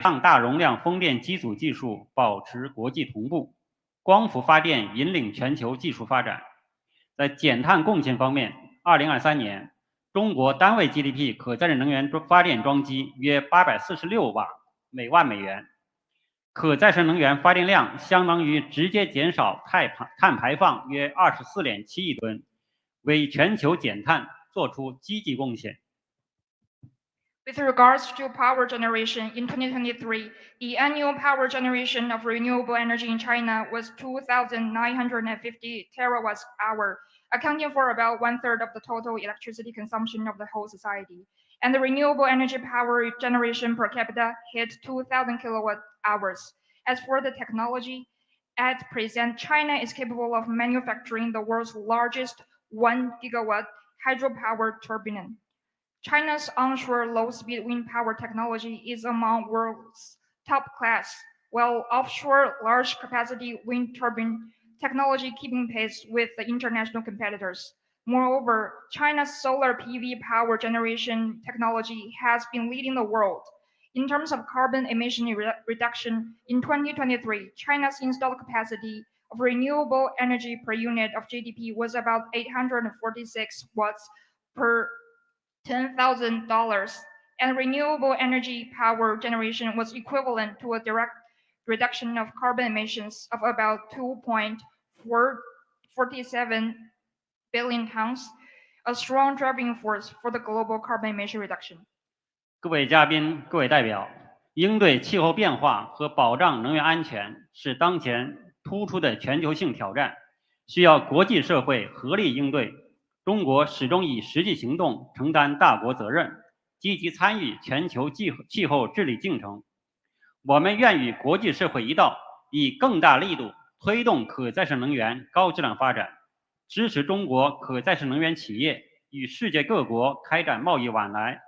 让大容量风电机组技术保持国际同步，光伏发电引领全球技术发展。在减碳贡献方面，2023年，中国单位 GDP 可再生能源发电装机约846瓦每万美元，可再生能源发电量相当于直接减少碳排放约24.7亿吨，为全球减碳做出积极贡献。With regards to power generation, in 2023, the annual power generation of renewable energy in China was 2,950 terawatt-hour, accounting for about one-third of the total electricity consumption of the whole society. And the renewable energy power generation per capita hit 2,000 kilowatt-hours. As for the technology, at present, China is capable of manufacturing the world's largest 1 gigawatt hydropower turbine. China's onshore low-speed wind power technology is among world's top class, while offshore large-capacity wind turbine technology keeping pace with the international competitors. Moreover, China's solar PV power generation technology has been leading the world. In terms of carbon emission reduction, in 2023, China's installed capacity of renewable energy per unit of GDP was about 846 watts per $10,000, and renewable energy power generation was equivalent to a direct reduction of carbon emissions of about 2.47 billion tons, a strong driving force for the global carbon emission reduction. 各位嘉宾、各位代表，应对气候变化和保障能源安全是当前突出的全球性挑战，需要国际社会合力应对。中国始终以实际行动承担大国责任，积极参与全球气候治理进程。我们愿与国际社会一道，以更大力度推动可再生能源高质量发展，支持中国可再生能源企业与世界各国开展贸易往来、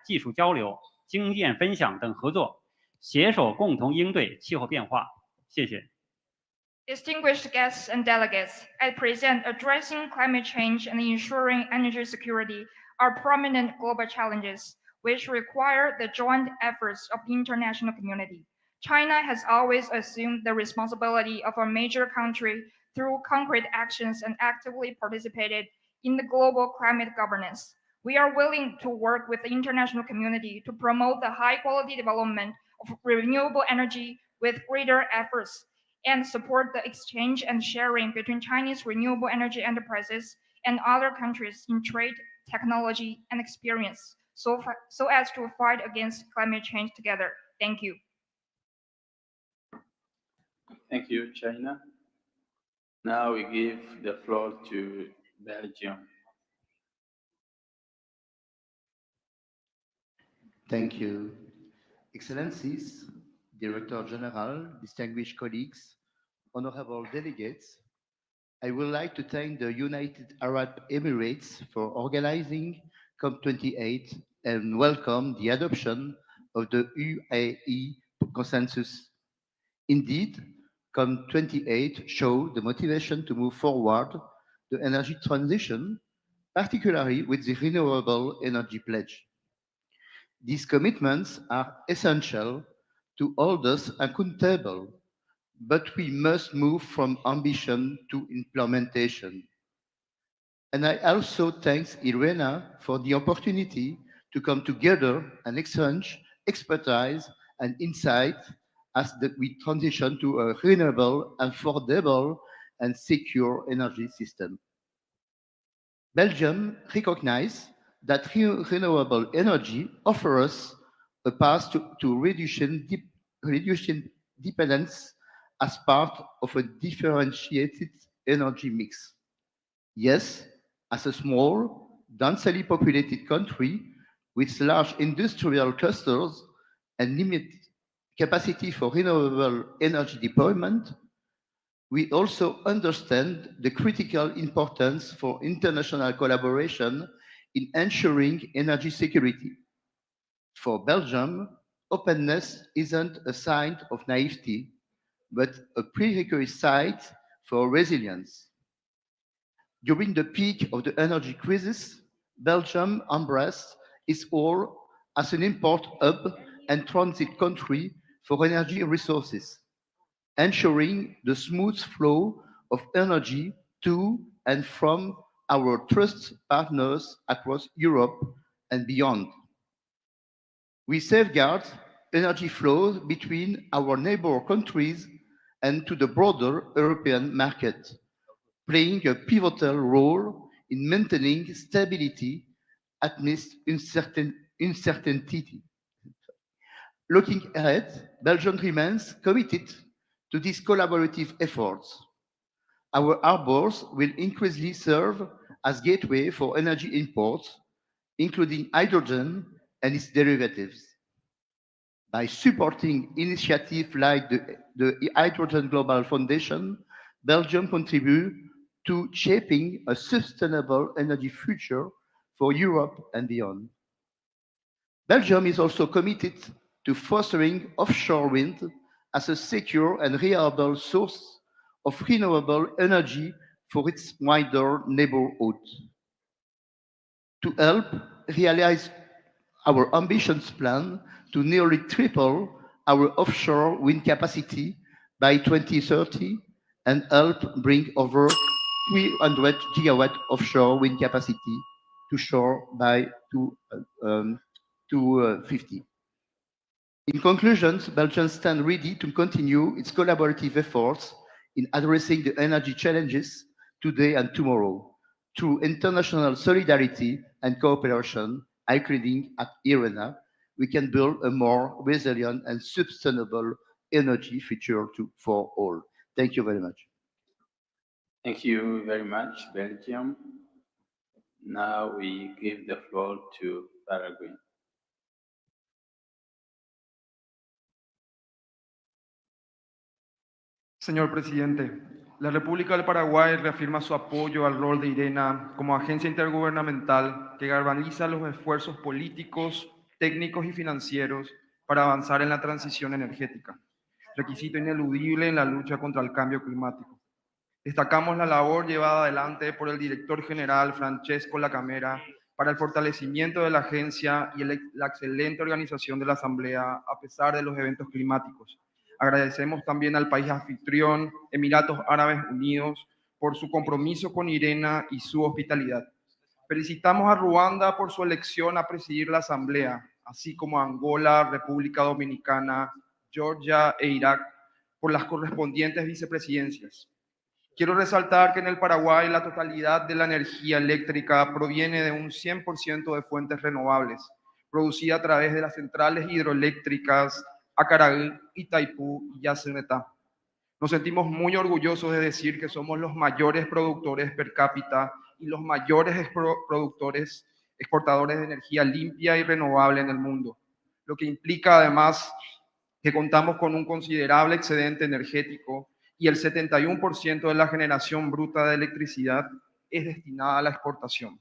技术交流、经验分享等合作，携手共同应对气候变化。谢谢。Distinguished guests and delegates, at present, addressing climate change and ensuring energy security are prominent global challenges which require the joint efforts of the international community. China has always assumed the responsibility of a major country through concrete actions and actively participated in the global climate governance. We are willing to work with the international community to promote the high-quality development of renewable energy with greater efforts and support the exchange and sharing between Chinese renewable energy enterprises and other countries in trade, technology, and experience, so as to fight against climate change together. Thank you. Thank you, China. Now we give the floor to Belgium. Thank you. Excellencies, Director General, distinguished colleagues, honorable delegates, I would like to thank the United Arab Emirates for organizing COP28 and welcome the adoption of the UAE consensus. Indeed, COP28 showed the motivation to move forward the energy transition, particularly with the renewable energy pledge. These commitments are essential to hold us accountable, but we must move from ambition to implementation. And I also thank IRENA for the opportunity to come together and exchange expertise and insight as we transition to a renewable, affordable, and secure energy system. Belgium recognizes that renewable energy offers us a path to reducing dependence as part of a differentiated energy mix. Yes, as a small, densely populated country with large industrial clusters and limited capacity for renewable energy deployment, we also understand the critical importance for international collaboration in ensuring energy security. For Belgium, openness isn't a sign of naivety, but a prerequisite for resilience. During the peak of the energy crisis, Belgium embraced its role as an import hub and transit country for energy resources, ensuring the smooth flow of energy to and from our trust partners across Europe and beyond. We safeguard energy flows between our neighbor countries and to the broader European market, playing a pivotal role in maintaining stability amidst uncertainty. Looking ahead, Belgium remains committed to these collaborative efforts. Our harbors will increasingly serve as gateway for energy imports, including hydrogen and its derivatives. By supporting initiatives like the Hydrogen Global Foundation, Belgium contributes to shaping a sustainable energy future for Europe and beyond. Belgium is also committed to fostering offshore wind as a secure and reliable source of renewable energy for its wider neighborhood. To help realize our ambitious plan to nearly triple our offshore wind capacity by 2030 and help bring over 300 gigawatt offshore wind capacity to shore by 2050. In conclusion, Belgium stands ready to continue its collaborative efforts in addressing the energy challenges today and tomorrow through international solidarity and cooperation, including at IRENA. We can build a more resilient and sustainable energy future for all. Thank you very much. Thank you very much, Belgium. Now we give the floor to Paraguay. Señor presidente, la República del Paraguay reafirma su apoyo al rol de IRENA como agencia intergubernamental que galvaniza los esfuerzos políticos, técnicos y financieros para avanzar en la transición energética, requisito ineludible en la lucha contra el cambio climático. Destacamos la labor llevada adelante por el director general Francesco Lacamera para el fortalecimiento de la agencia y la excelente organización de la Asamblea a pesar de los eventos climáticos. Agradecemos también al país anfitrión, Emiratos Árabes Unidos, por su compromiso con IRENA y su hospitalidad. Felicitamos a Ruanda por su elección a presidir la Asamblea, así como a Angola, República Dominicana, Georgia e Irak por las correspondientes vicepresidencias. Quiero resaltar que en el Paraguay la totalidad de la energía eléctrica proviene de un 100% de fuentes renovables, producida a través de las centrales hidroeléctricas Acaraí, Itaipú y Yacyretá. Nos sentimos muy orgullosos de decir que somos los mayores productores per cápita y los mayores exportadores de energía limpia y renovable en el mundo, lo que implica además que contamos con un considerable excedente energético y el 71% de la generación bruta de electricidad es destinada a la exportación.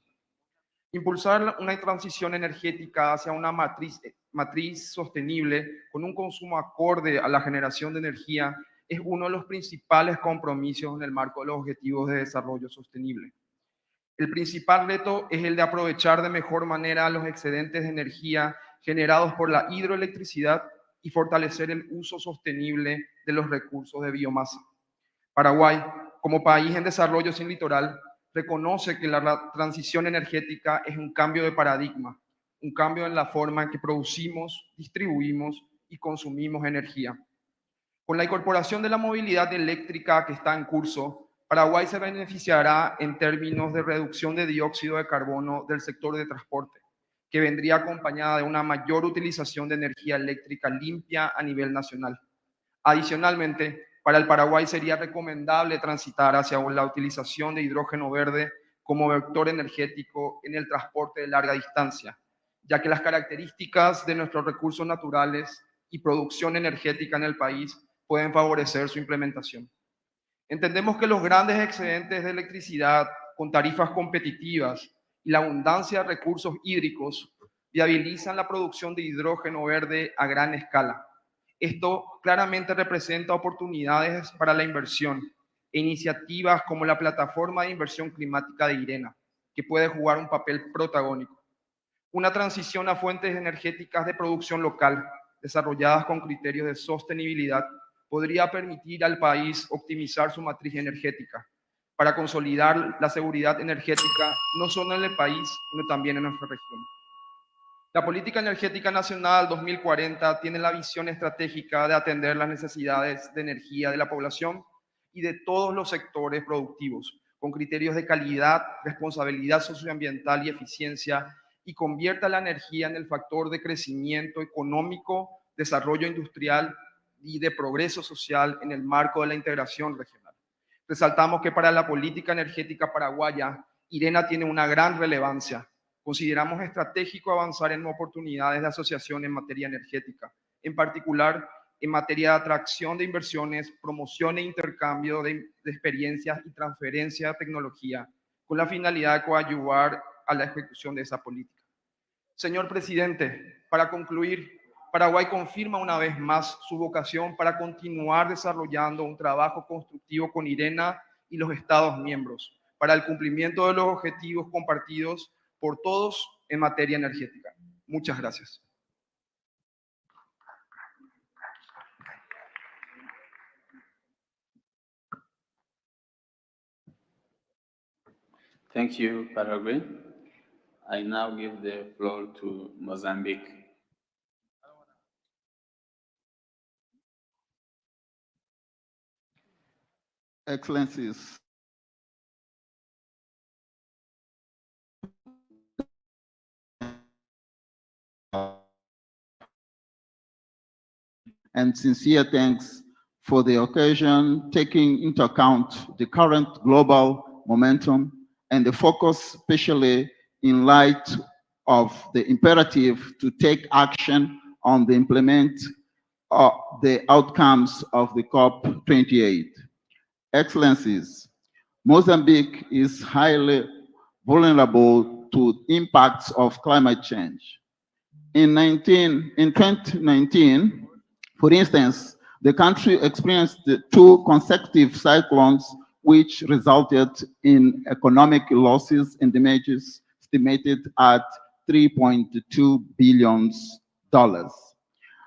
Impulsar una transición energética hacia una matriz sostenible con un consumo acorde a la generación de energía es uno de los principales compromisos en el marco de los Objetivos de Desarrollo Sostenible. El principal reto es el de aprovechar de mejor manera los excedentes de energía generados por la hidroelectricidad y fortalecer el uso sostenible de los recursos de biomasa. Paraguay, como país en desarrollo sin litoral, reconoce que la transición energética es un cambio de paradigma, un cambio en la forma en que producimos, distribuimos y consumimos energía. Con la incorporación de la movilidad eléctrica que está en curso, Paraguay se beneficiará en términos de reducción de dióxido de carbono del sector de transporte, que vendría acompañada de una mayor utilización de energía eléctrica limpia a nivel nacional. Adicionalmente, para el Paraguay sería recomendable transitar hacia la utilización de hidrógeno verde como vector energético en el transporte de larga distancia, ya que las características de nuestros recursos naturales y producción energética en el país pueden favorecer su implementación. Entendemos que los grandes excedentes de electricidad con tarifas competitivas y la abundancia de recursos hídricos viabilizan la producción de hidrógeno verde a gran escala. Esto claramente representa oportunidades para la inversión e iniciativas como la plataforma de inversión climática de IRENA, que puede jugar un papel protagónico. Una transición a fuentes energéticas de producción local, desarrolladas con criterios de sostenibilidad, podría permitir al país optimizar su matriz energética para consolidar la seguridad energética no solo en el país, sino también en nuestra región. La Política Energética Nacional 2040 tiene la visión estratégica de atender las necesidades de energía de la población y de todos los sectores productivos, con criterios de calidad, responsabilidad socioambiental y eficiencia, y convierta la energía en el factor de crecimiento económico, desarrollo industrial y de progreso social en el marco de la integración regional. Resaltamos que para la política energética paraguaya, IRENA tiene una gran relevancia. Consideramos estratégico avanzar en oportunidades de asociación en materia energética, en particular en materia de atracción de inversiones, promoción e intercambio de experiencias y transferencia de tecnología, con la finalidad de coadyuvar a la ejecución de esa política. Señor presidente, para concluir, Paraguay confirma una vez más su vocación para continuar desarrollando un trabajo constructivo con IRENA y los Estados miembros para el cumplimiento de los objetivos compartidos por todos en materia energética. Muchas gracias. Thank you, Paraguay. I now give the floor to Mozambique. Excellencies, and sincere thanks for the occasion, taking into account the current global momentum and the focus, especially in light of the imperative to take action on the implement of the outcomes of the COP28. Excellencies, Mozambique is highly vulnerable to impacts of climate change. In 2019, for instance, the country experienced 2 consecutive cyclones, which resulted in economic losses and damages estimated at $3.2 billion.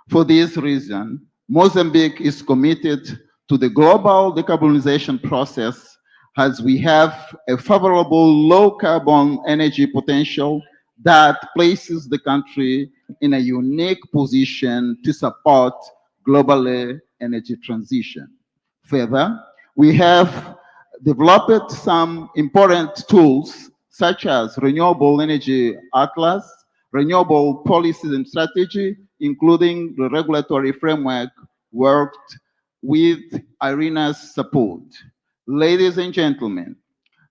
For this reason, Mozambique is committed to the global decarbonization process, as we have a favorable low carbon energy potential that places the country in a unique position to support global energy transition. Further, we have developed some important tools such as Renewable Energy Atlas, renewable policies and strategy, including the regulatory framework worked with IRENA's support. Ladies and gentlemen,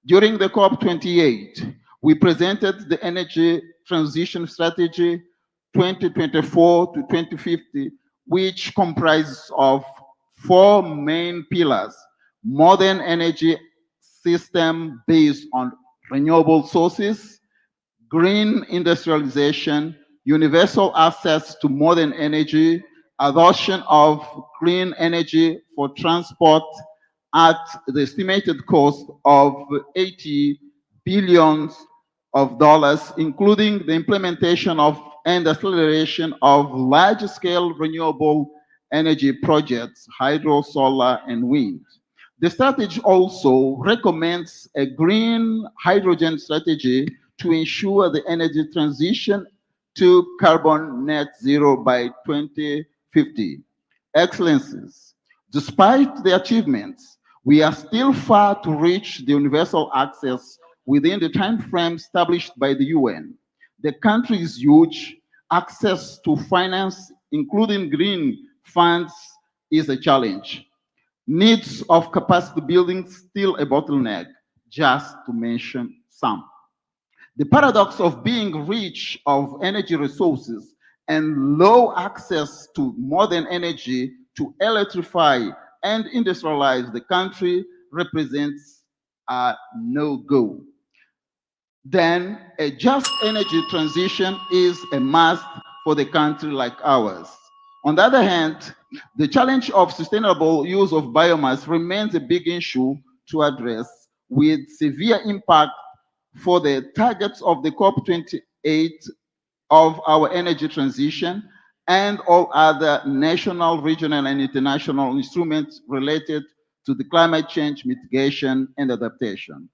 during the COP28, we presented the Energy Transition Strategy 2024 to 2050, which comprises of 4 main pillars: modern energy system based on renewable sources, green industrialization, universal access to modern energy, adoption of clean energy for transport at the estimated cost of $80 billion, including the implementation of and acceleration of large-scale renewable energy projects, hydro, solar, and wind. The strategy also recommends a green hydrogen strategy to ensure the energy transition to carbon net zero by 2050. Excellencies, despite the achievements, we are still far to reach the universal access within the time frame established by the UN. The country is huge. Access to finance, including green funds, is a challenge. Needs of capacity building still a bottleneck, just to mention some. The paradox of being rich of energy resources and low access to modern energy to electrify and industrialize the country represents a no-go. Then a just energy transition is a must for the country like ours. On the other hand, the challenge of sustainable use of biomass remains a big issue to address, with severe impact for the targets of the COP28 of our energy transition and all other national, regional, and international instruments related to the climate change mitigation and adaptation.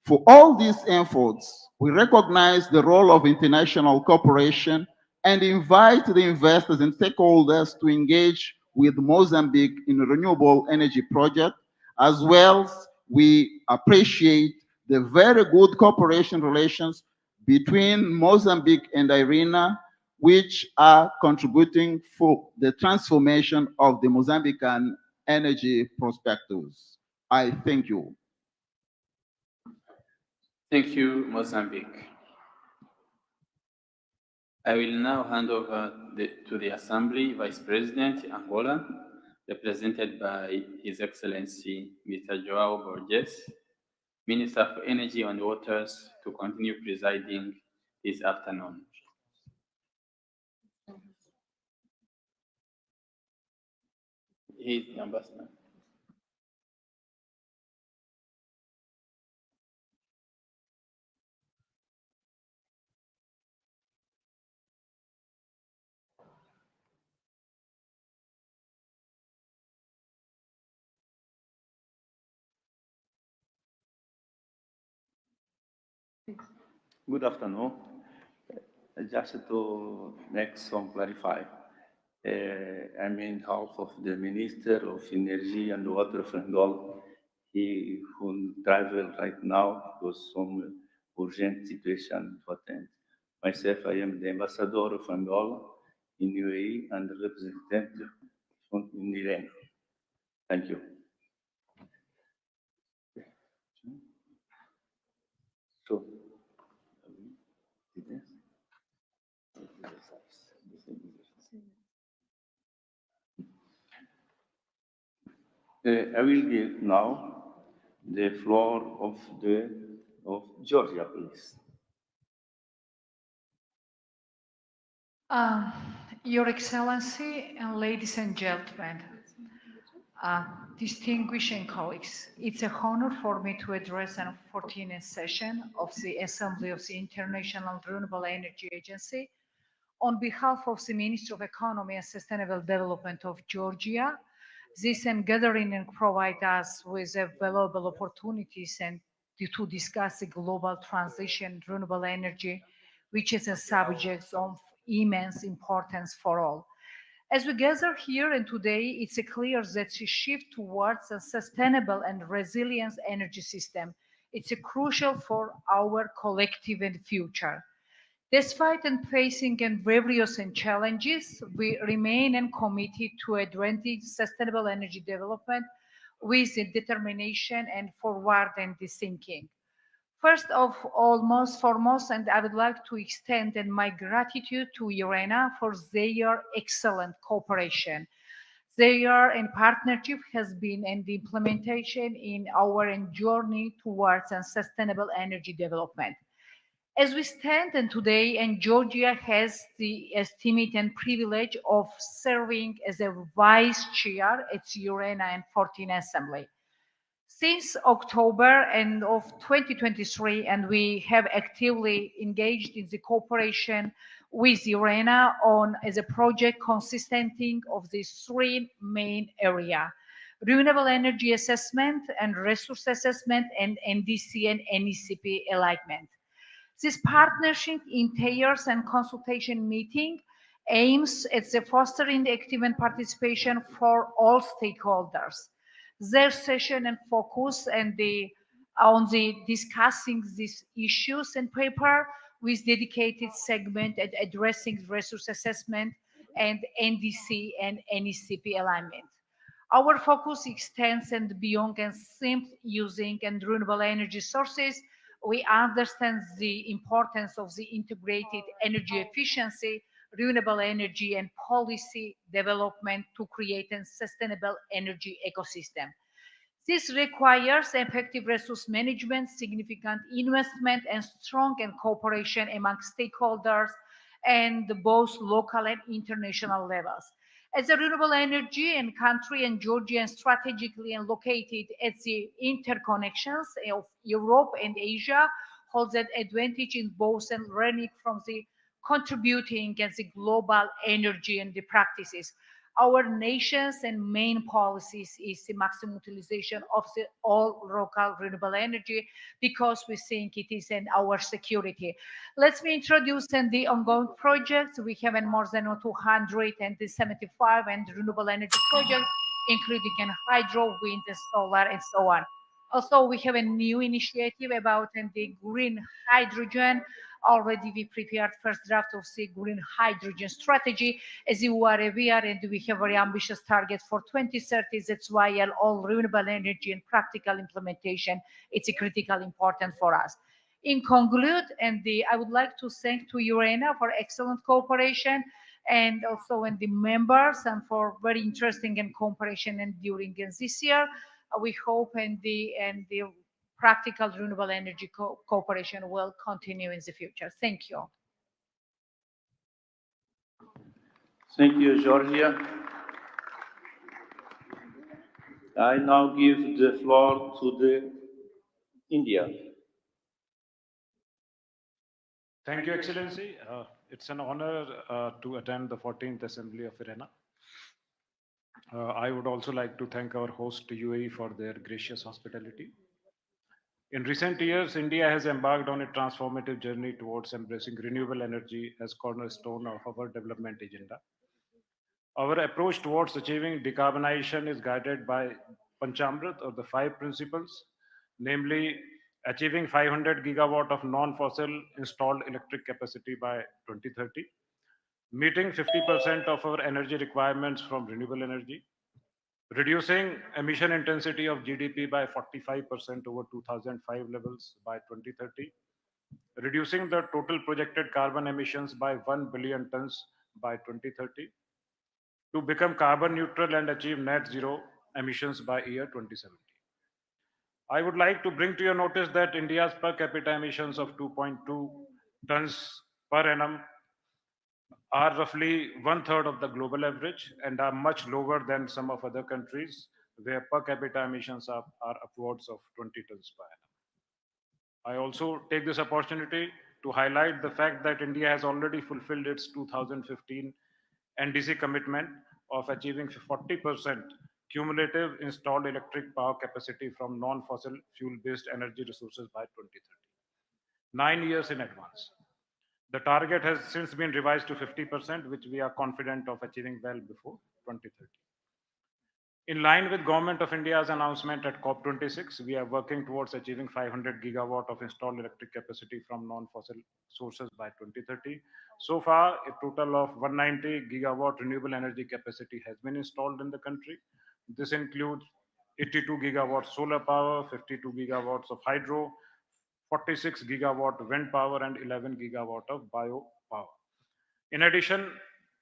For all these efforts, we recognize the role of international cooperation and invite the investors and stakeholders to engage with Mozambique in a renewable energy project, as well as we appreciate the very good cooperation relations between Mozambique and IRENA, which are contributing for the transformation of the Mozambican energy prospectus. I thank you. Thank you, Mozambique. I will now hand over to the Assembly Vice President Angola, represented by His Excellency Mr. João Borges, Minister for Energy and Waters, to continue presiding this afternoon. He is the ambassador. Good afternoon. Just to make some clarify, I'm in behalf of the Minister of Energy and Water of Angola. He who travel right now because some urgent situation to attend. Myself, I am the ambassador of Angola in UAE and the representative in IRENA. Thank you. So, I will give now the floor of Georgia, please. Your Excellency and ladies and gentlemen, distinguished colleagues, it's a honor for me to address the 14th session of the Assembly of the International Renewable Energy Agency on behalf of the Minister of Economy and Sustainable Development of Georgia. This gathering and provide us with valuable opportunities and to discuss the global transition renewable energy, which is a subject of immense importance for all. As we gather here and today, it's clear that the shift towards a sustainable and resilient energy system, it's crucial for our collective and future. Despite facing various challenges, we remain committed to advancing sustainable energy development with determination and forward thinking. First of all, most foremost, and I would like to extend my gratitude to IRENA for their excellent cooperation. Their partnership has been in the implementation in our journey towards sustainable energy development. As we stand today, and Georgia has the estimate and privilege of serving as a vice chair at the IRENA and 14th Assembly. Since October and of 2023, and we have actively engaged in the cooperation with IRENA on as a project consisting of these three main areas: renewable energy assessment and resource assessment and NDC and NECP alignment. This partnership entails and consultation meeting aims at the fostering the active and participation for all stakeholders. Their session and focus on the discussing these issues and paper with dedicated segment at addressing resource assessment and NDC and NECP alignment. Our focus extends beyond simply using renewable energy sources. We understand the importance of the integrated energy efficiency, renewable energy, and policy development to create a sustainable energy ecosystem. This requires effective resource management, significant investment, and strong cooperation among stakeholders and both local and international levels. As a renewable energy and country and Georgia strategically and located at the interconnections of Europe and Asia holds an advantage in both and learning from the contributing against the global energy and the practices. Our nations and main policies is the maximum utilization of the all local renewable energy because we think it is in our security. Let me introduce the ongoing projects. We have more than 275 and renewable energy projects, including in hydro, wind, and solar, and so on. Also, we have a new initiative about the green hydrogen. Already we prepared first draft of the green hydrogen strategy. As you are aware, and we have very ambitious target for 2030. That's why all renewable energy and practical implementation, it's a critical important for us. In conclude, I would like to thank to IRENA for excellent cooperation and also the members and for very interesting and cooperation and during this year. We hope the practical renewable energy cooperation will continue in the future. Thank you. Thank you, Georgia. I now give the floor to the India. Thank you, Excellency. It's an honor to attend the 14th Assembly of IRENA. I would also like to thank our host, UAE, for their gracious hospitality. In recent years, India has embarked on a transformative journey towards embracing renewable energy as cornerstone of our development agenda. Our approach towards achieving decarbonization is guided by Panchamrit, or the five principles, namely achieving 500 gigawatt of non-fossil installed electric capacity by 2030, meeting 50% of our energy requirements from renewable energy, reducing emission intensity of GDP by 45% over 2005 levels by 2030, reducing the total projected carbon emissions by 1 billion tons by 2030, to become carbon neutral and achieve net zero emissions by year 2070. I would like to bring to your notice that India's per capita emissions of 2.2 tons per annum are roughly one third of the global average and are much lower than some of other countries where per capita emissions are upwards of 20 tons per annum. I also take this opportunity to highlight the fact that India has already fulfilled its 2015 NDC commitment of achieving 40% cumulative installed electric power capacity from non-fossil fuel-based energy resources by 2030, 9 years in advance. The target has since been revised to 50%, which we are confident of achieving well before 2030. In line with Government of India's announcement at COP26, we are working towards achieving 500 gigawatt of installed electric capacity from non-fossil sources by 2030. So far, a total of 190 gigawatt renewable energy capacity has been installed in the country. This includes 82 gigawatt solar power, 52 gigawatts of hydro, 46 gigawatt wind power, and 11 gigawatt of bio power. In addition,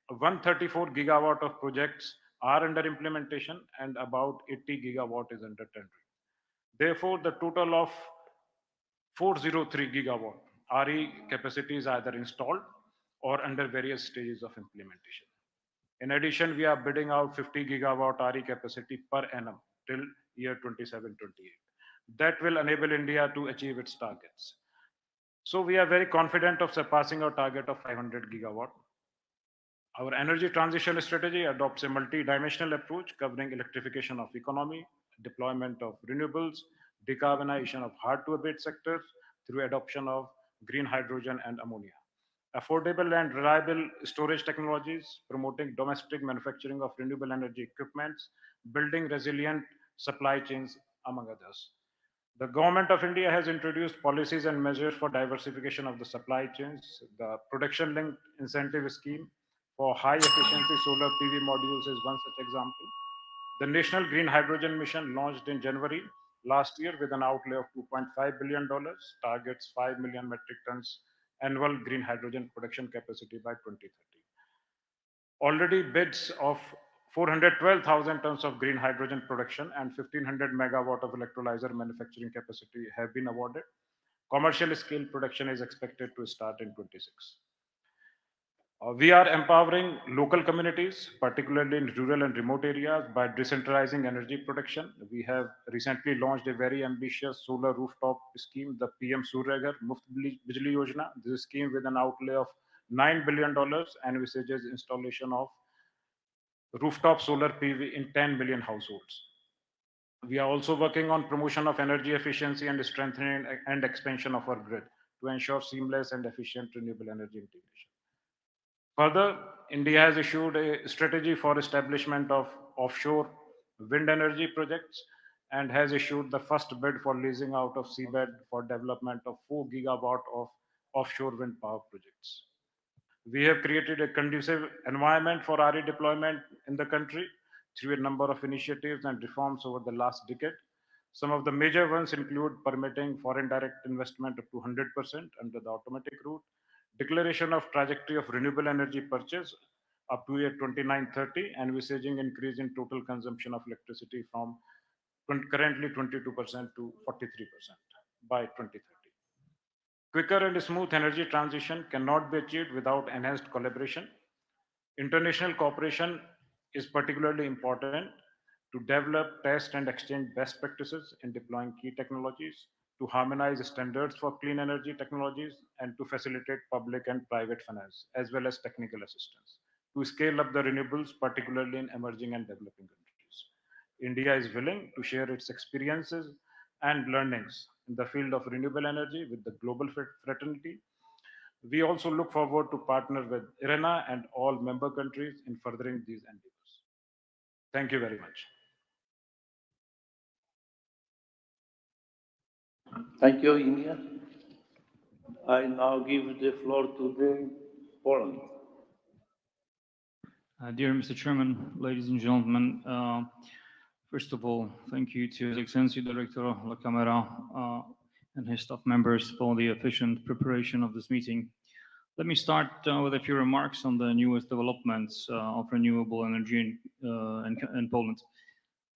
134 gigawatt of projects are under implementation and about 80 gigawatt is under tendering. Therefore, the total of 403 gigawatt RE capacity is either installed or under various stages of implementation. In addition, we are bidding out 50 gigawatt RE capacity per annum till year 27-28. That will enable India to achieve its targets. So we are very confident of surpassing our target of 500 gigawatt. Our energy transition strategy adopts a multi-dimensional approach covering electrification of economy, deployment of renewables, decarbonization of hard-to-abate sectors through adoption of green hydrogen and ammonia, affordable and reliable storage technologies, promoting domestic manufacturing of renewable energy equipments, building resilient supply chains, among others. The Government of India has introduced policies and measures for diversification of the supply chains. The production-linked incentive scheme for high-efficiency solar PV modules is one such example. The National Green Hydrogen Mission, launched in January last year with an outlay of $2.5 billion, targets 5 million metric tons annual green hydrogen production capacity by 2030. Already bids of 412,000 tons of green hydrogen production and 1,500 megawatt of electrolyzer manufacturing capacity have been awarded. Commercial scale production is expected to start in 26. We are empowering local communities, particularly in rural and remote areas, by decentralizing energy production. We have recently launched a very ambitious solar rooftop scheme, the PM Surya Ghar Muft Bijli Yojana. This is a scheme with an outlay of $9 billion, envisages installation of rooftop solar PV in 10 million households. We are also working on promotion of energy efficiency and strengthening and expansion of our grid to ensure seamless and efficient renewable energy integration. Further, India has issued a strategy for establishment of offshore wind energy projects and has issued the first bid for leasing out of seabed for development of 4 gigawatt of offshore wind power projects. We have created a conducive environment for RE deployment in the country through a number of initiatives and reforms over the last decade. Some of the major ones include permitting foreign direct investment up to 100% under the automatic route, declaration of trajectory of renewable energy purchase up to year 2930, envisaging increase in total consumption of electricity from currently 22% to 43% by 2030. Quicker and smooth energy transition cannot be achieved without enhanced collaboration. International cooperation is particularly important to develop, test, and exchange best practices in deploying key technologies, to harmonize standards for clean energy technologies, and to facilitate public and private finance, as well as technical assistance, to scale up the renewables, particularly in emerging and developing countries. India is willing to share its experiences and learnings in the field of renewable energy with the global fraternity. We also look forward to partner with IRENA and all member countries in furthering these endeavors. Thank you very much. Thank you, India. I now give the floor to the Poland. Dear Mr. Chairman, ladies and gentlemen, first of all, thank you to His Excellency Director La Camera and his staff members for the efficient preparation of this meeting. Let me start with a few remarks on the newest developments of renewable energy in Poland.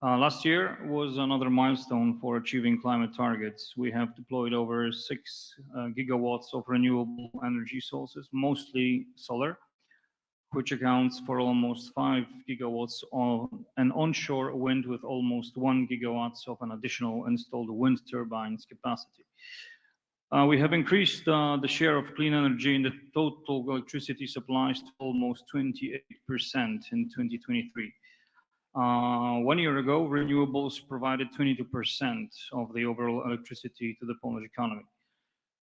Last year was another milestone for achieving climate targets. We have deployed over 6 gigawatts of renewable energy sources, mostly solar, which accounts for almost 5 gigawatts and onshore wind with almost 1 gigawatts of an additional installed wind turbines capacity. We have increased the share of clean energy in the total electricity supplies to almost 28% in 2023. 1 year ago, renewables provided 22% of the overall electricity to the Polish economy.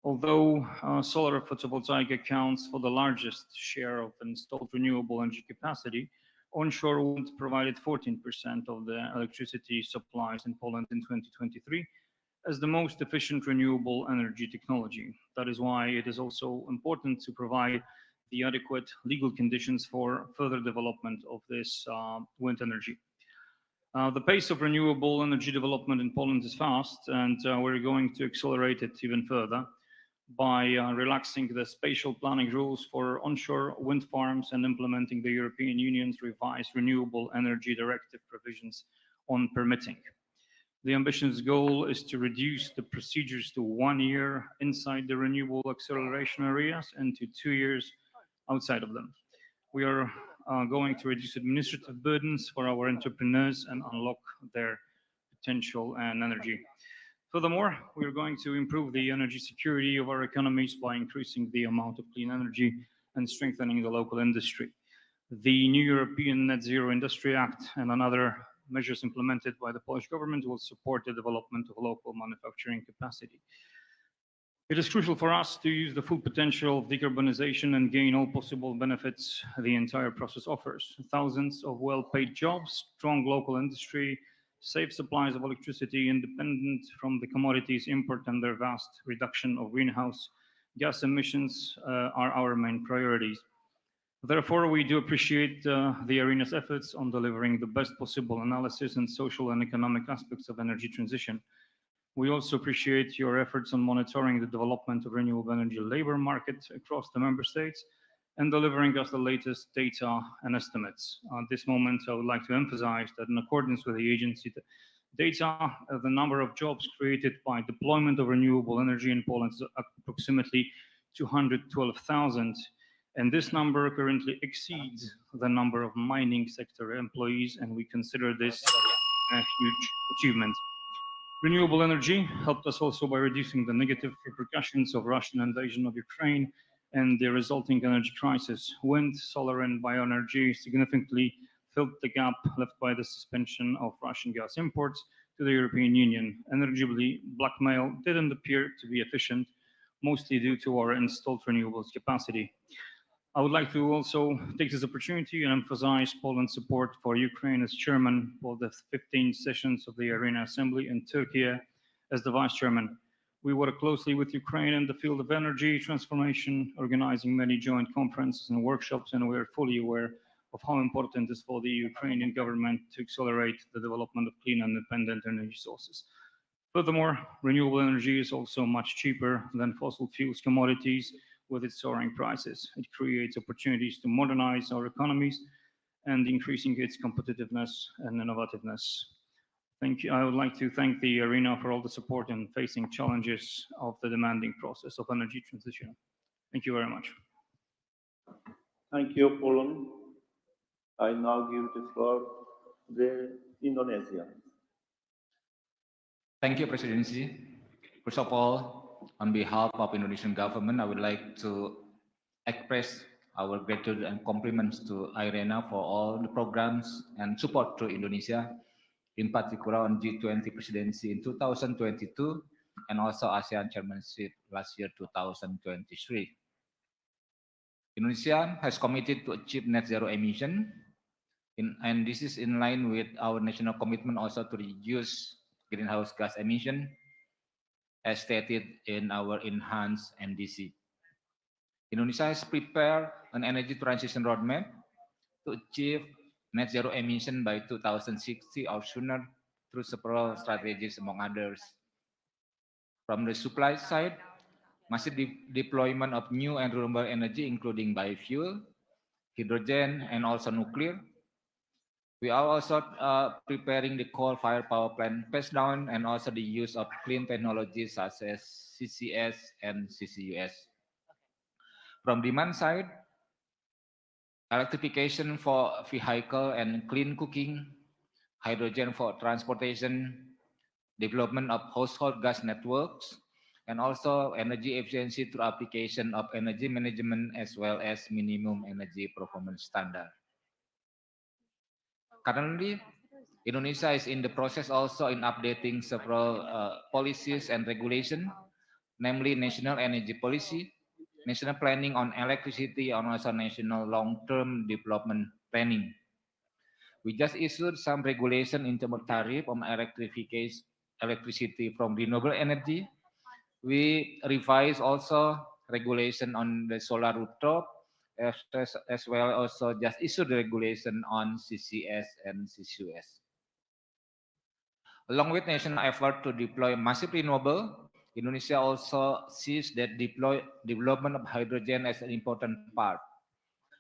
Although solar photovoltaic accounts for the largest share of installed renewable energy capacity, onshore wind provided 14% of the electricity supplies in Poland in 2023 as the most efficient renewable energy technology. That is why it is also important to provide the adequate legal conditions for further development of this wind energy. The pace of renewable energy development in Poland is fast, and we're going to accelerate it even further by relaxing the spatial planning rules for onshore wind farms and implementing the European Union's revised Renewable Energy Directive provisions on permitting. The ambitious goal is to reduce the procedures to 1 year inside the renewable acceleration areas and to 2 years outside of them. We are going to reduce administrative burdens for our entrepreneurs and unlock their potential and energy. Furthermore, we are going to improve the energy security of our economies by increasing the amount of clean energy and strengthening the local industry. The new European Net Zero Industry Act and another measures implemented by the Polish government will support the development of local manufacturing capacity. It is crucial for us to use the full potential of decarbonization and gain all possible benefits the entire process offers. Thousands of well-paid jobs, strong local industry, safe supplies of electricity independent from the commodities import, and their vast reduction of greenhouse gas emissions are our main priorities. Therefore, we do appreciate the IRENA's efforts on delivering the best possible analysis and social and economic aspects of energy transition. We also appreciate your efforts on monitoring the development of renewable energy labor market across the member states and delivering us the latest data and estimates. At this moment, I would like to emphasize that in accordance with the agency data, the number of jobs created by deployment of renewable energy in Poland is approximately 212,000. And this number currently exceeds the number of mining sector employees, and we consider this a huge achievement. Renewable energy helped us also by reducing the negative repercussions of Russian invasion of Ukraine and the resulting energy crisis. Wind, solar, and bioenergy significantly filled the gap left by the suspension of Russian gas imports to the European Union. Energy blackmail didn't appear to be efficient, mostly due to our installed renewables capacity. I would like to also take this opportunity and emphasize Poland's support for Ukraine as chairman for the 15 sessions of the IRENA Assembly and Turkey as the vice chairman. We work closely with Ukraine in the field of energy transformation, organizing many joint conferences and workshops, and we are fully aware of how important it is for the Ukrainian government to accelerate the development of clean and independent energy sources. Furthermore, renewable energy is also much cheaper than fossil fuels commodities with its soaring prices. It creates opportunities to modernize our economies and increasing its competitiveness and innovativeness. Thank you. I would like to thank the IRENA for all the support in facing challenges of the demanding process of energy transition. Thank you very much. Thank you, Poland. I now give the floor to the Indonesia. Thank you, Presidency. First of all, on behalf of Indonesian government, I would like to express our gratitude and compliments to IRENA for all the programs and support to Indonesia, in particular on G20 presidency in 2022 and also ASEAN chairmanship last year, 2023. Indonesia has committed to achieve net zero emission, and this is in line with our national commitment also to reduce greenhouse gas emission as stated in our enhanced NDC. Indonesia has prepared an energy transition roadmap to achieve net zero emission by 2060 or sooner through several strategies, among others. From the supply side, massive deployment of new and renewable energy, including biofuel, hydrogen, and also nuclear. We are also preparing the coal-fired power plant phase down and also the use of clean technologies such as CCS and CCUS. From demand side, electrification for vehicle and clean cooking, hydrogen for transportation, development of household gas networks, and also energy efficiency through application of energy management as well as minimum energy performance standard. Currently, Indonesia is in the process also in updating several policies and regulation, namely National Energy Policy, National Planning on Electricity, and also National Long-Term Development Planning. We just issued some regulation in terms of tariff on electricity from renewable energy. We revised also regulation on the solar rooftop, as well also just issued the regulation on CCS and CCUS. Along with national effort to deploy massive renewable, Indonesia also sees that development of hydrogen as an important part.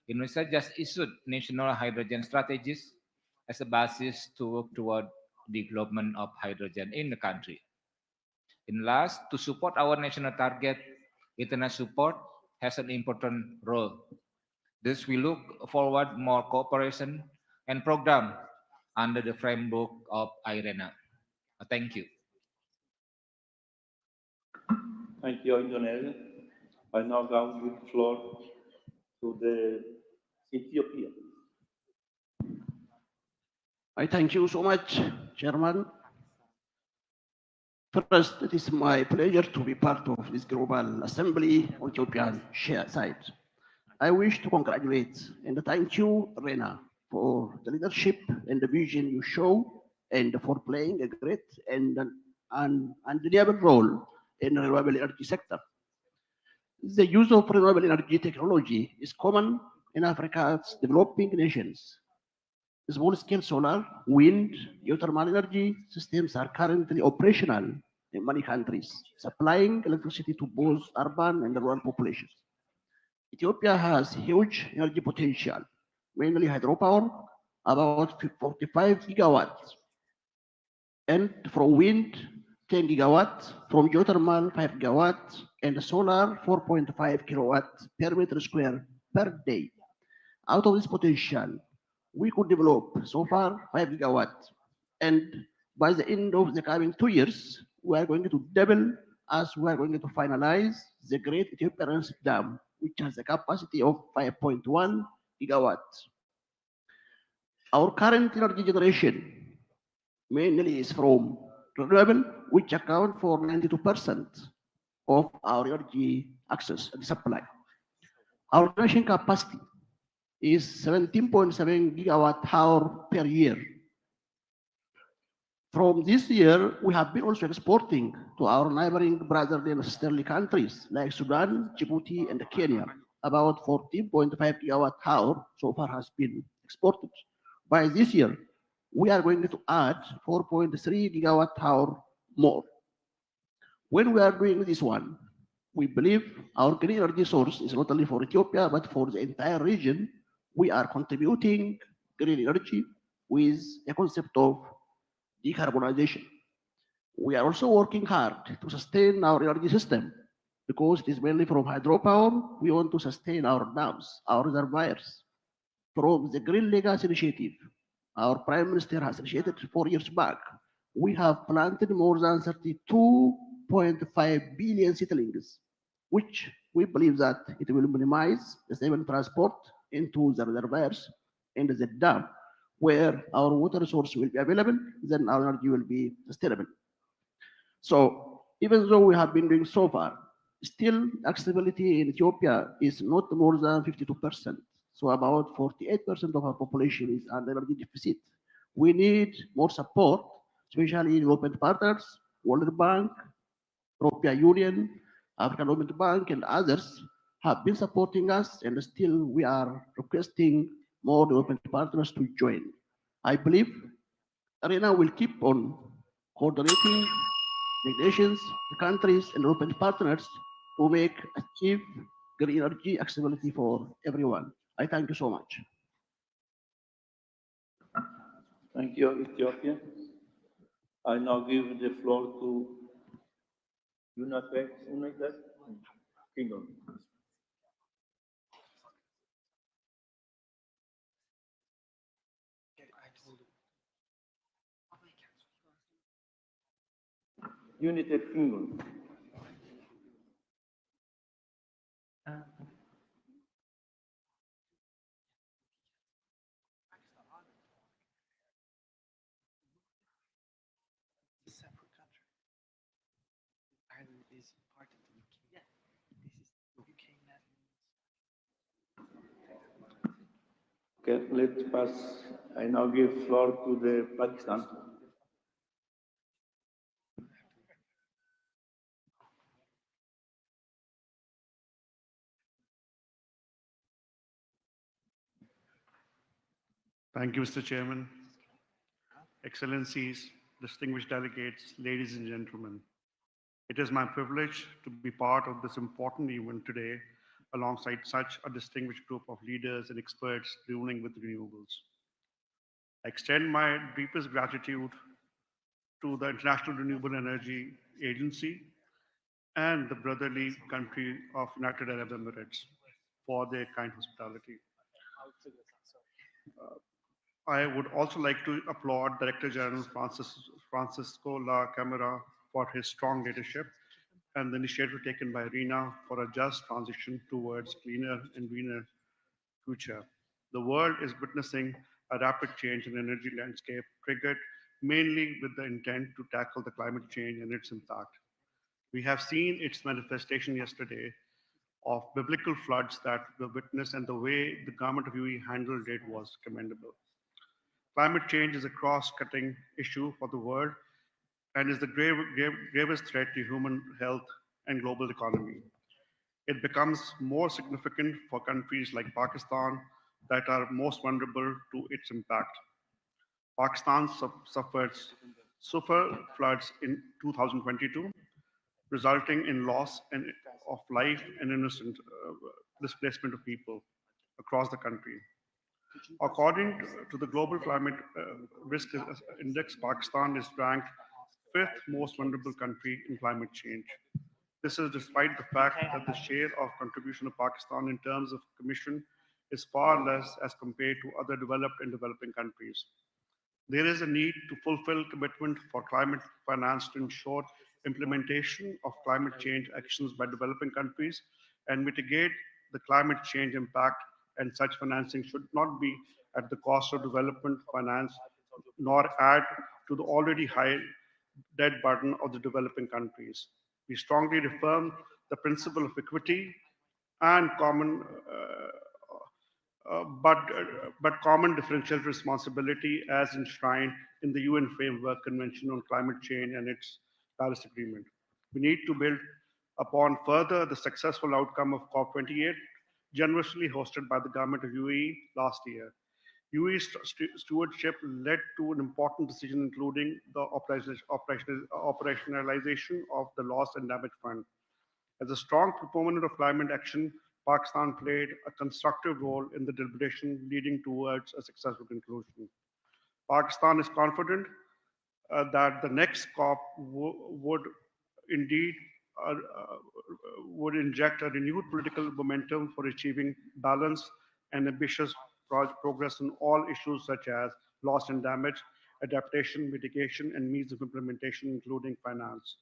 Indonesia just issued national hydrogen strategies as a basis to work toward development of hydrogen in the country. In last, to support our national target, international support has an important role. Thus, we look forward more cooperation and program under the framework of IRENA. Thank you. Thank you, Indonesia. I now give the floor to the Ethiopia. I thank you so much, Chairman. First, it is my pleasure to be part of this global assembly on Ethiopian side. I wish to congratulate and thank you, IRENA, for the leadership and the vision you show and for playing a great and undeniable role in the renewable energy sector. The use of renewable energy technology is common in Africa's developing nations. Small-scale solar, wind, geothermal energy systems are currently operational in many countries, supplying electricity to both urban and rural populations. Ethiopia has huge energy potential, mainly hydropower, about 45 gigawatts, and from wind, 10 gigawatts, from geothermal, 5 gigawatts, and solar, 4.5 kilowatts per meter square per day. Out of this potential, we could develop so far 5 gigawatts, and by the end of the coming 2 years, we are going to double as we are going to finalize the Great Ethiopian Dam which has a capacity of 5.1 gigawatts. Our current energy generation mainly is from renewable, which account for 92% of our energy access and supply. Our generation capacity is 17.7 gigawatt hour per year. From this year, we have been also exporting to our neighboring brotherly and sisterly countries like Sudan, Djibouti, and Kenya. About 14.5 gigawatt hour so far has been exported. By this year, we are going to add 4.3 gigawatt hour more. When we are doing this one, we believe our green energy source is not only for Ethiopia, but for the entire region. We are contributing green energy with a concept of decarbonization. We are also working hard to sustain our energy system because it is mainly from hydropower. We want to sustain our dams, our reservoirs. From the Green Legacy Initiative, our Prime Minister has initiated 4 years back. We have planted more than 32.5 billion seedlings, which we believe that it will minimize the civil transport into the reservoirs and the dam where our water resource will be available, then our energy will be sustainable. So even though we have been doing so far, still accessibility in Ethiopia is not more than 52%. So about 48% of our population is under energy deficit. We need more support, especially development partners, World Bank, European Union, African Development Bank, and others have been supporting us, and still we are requesting more development partners to join. I believe IRENA will keep on coordinating the nations, the countries, and development partners to achieve green energy accessibility for everyone. I thank you so much. Thank you, Ethiopia. I now give the floor to United Kingdom. United Kingdom. Okay, let's pass. I now give floor to the Pakistan. Thank you, Mr. Chairman. Excellencies, distinguished delegates, ladies and gentlemen. It is my privilege to be part of this important event today alongside such a distinguished group of leaders and experts dealing with renewables. I extend my deepest gratitude to the International Renewable Energy Agency and the brotherly country of United Arab Emirates for their kind hospitality. I would also like to applaud Director General Francisco La Camera for his strong leadership and the initiative taken by IRENA for a just transition towards cleaner and greener future. The world is witnessing a rapid change in energy landscape triggered mainly with the intent to tackle the climate change and its impact. We have seen its manifestation yesterday of biblical floods that were witnessed, and the way the government of UAE handled it was commendable. Climate change is a cross-cutting issue for the world and is the gravest threat to human health and global economy. It becomes more significant for countries like Pakistan that are most vulnerable to its impact. Pakistan suffered severe floods in 2022, resulting in loss of life and innocent displacement of people across the country. According to the Global Climate Risk Index, Pakistan is ranked fifth most vulnerable country in climate change. This is despite the fact that the share of contribution of Pakistan in terms of commission is far less as compared to other developed and developing countries. There is a need to fulfill commitment for climate finance to ensure implementation of climate change actions by developing countries and mitigate the climate change impact, and such financing should not be at the cost of development finance, nor add to the already high debt burden of the developing countries. We strongly reaffirm the principle of equity and but common differential responsibility as enshrined in the UN Framework Convention on Climate Change and its Paris Agreement. We need to build upon further the successful outcome of COP28, generously hosted by the government of UAE last year. UAE's stewardship led to an important decision, including the operationalization of the Loss and Damage Fund. As a strong proponent of climate action, Pakistan played a constructive role in the deliberation, leading towards a successful conclusion. Pakistan is confident that the next COP would indeed uh, uh, would inject a renewed political momentum for achieving balanced and ambitious progress on all issues such as loss and damage, adaptation, mitigation, and means of implementation, including finance.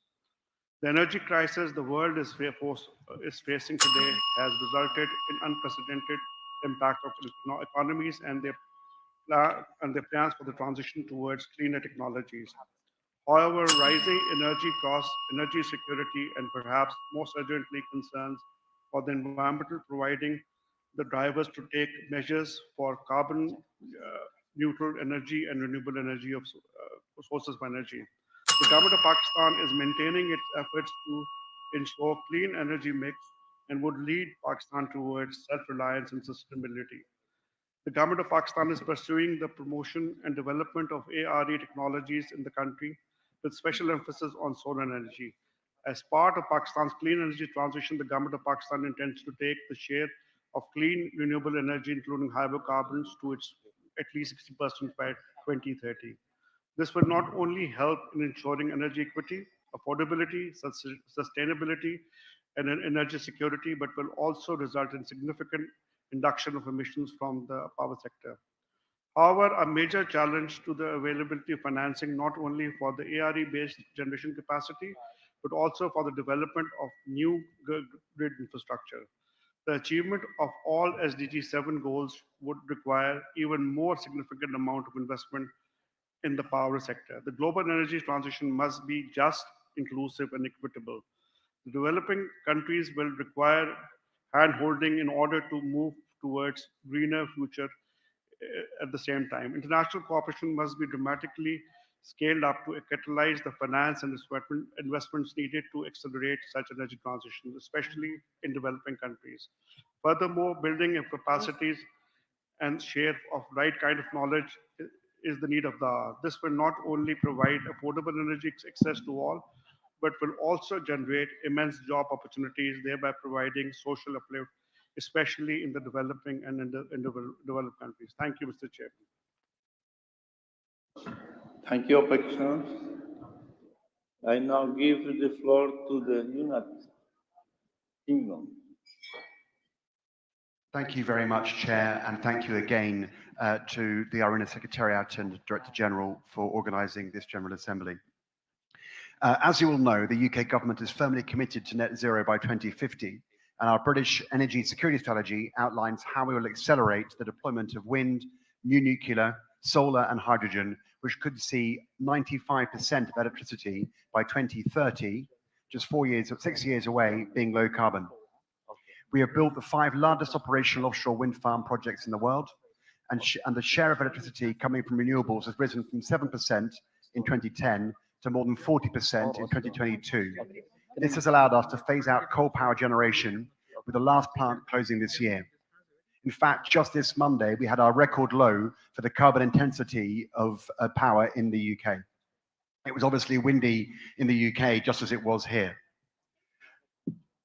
The energy crisis the world is facing today has resulted in unprecedented impact of economies and their plans for the transition towards cleaner technologies. However, rising energy costs, energy security, and perhaps most urgently concerns for the environmental providing the drivers to take measures for carbon neutral energy and renewable energy of sources of energy. The government of Pakistan is maintaining its efforts to ensure clean energy mix and would lead Pakistan towards self-reliance and sustainability. The government of Pakistan is pursuing the promotion and development of ARE technologies in the country with special emphasis on solar energy. As part of Pakistan's clean energy transition, the government of Pakistan intends to take the share of clean renewable energy, including hydrocarbons, to its at least 60% by 2030. This will not only help in ensuring energy equity, affordability, sustainability, and energy security, but will also result in significant induction of emissions from the power sector. However, a major challenge to the availability of financing, not only for the ARE-based generation capacity, but also for the development of new grid infrastructure. The achievement of all SDG 7 goals would require even more significant amount of investment in the power sector. The global energy transition must be just, inclusive, and equitable. The developing countries will require hand-holding in order to move towards greener future at the same time. International cooperation must be dramatically scaled up to catalyze the finance and investments needed to accelerate such energy transition, especially in developing countries. Furthermore, building of capacities and share of right kind of knowledge is the need of the hour. This will not only provide affordable energy access to all, but will also generate immense job opportunities, thereby providing social uplift, especially in the developing and in developed countries. Thank you, Mr. Chairman. Thank you, Petitioners. I now give the floor to the United Kingdom. Thank you very much, Chair, and thank you again to the IRENA Secretariat and Director General for organising this General Assembly. As you all know, the UK government is firmly committed to net zero by 2050, and our British energy security strategy outlines how we will accelerate the deployment of wind, new nuclear, solar and hydrogen, which could see 95% of electricity by 2030, just 6 years away, being low carbon. We have built the 5 largest operational offshore wind farm projects in the world, and the share of electricity coming from renewables has risen from 7% in 2010 to more than 40% in 2022. This has allowed us to phase out coal power generation, with the last plant closing this year. In fact, just this Monday, we had our record low for the carbon intensity of power in the UK. It was obviously windy in the UK, just as it was here.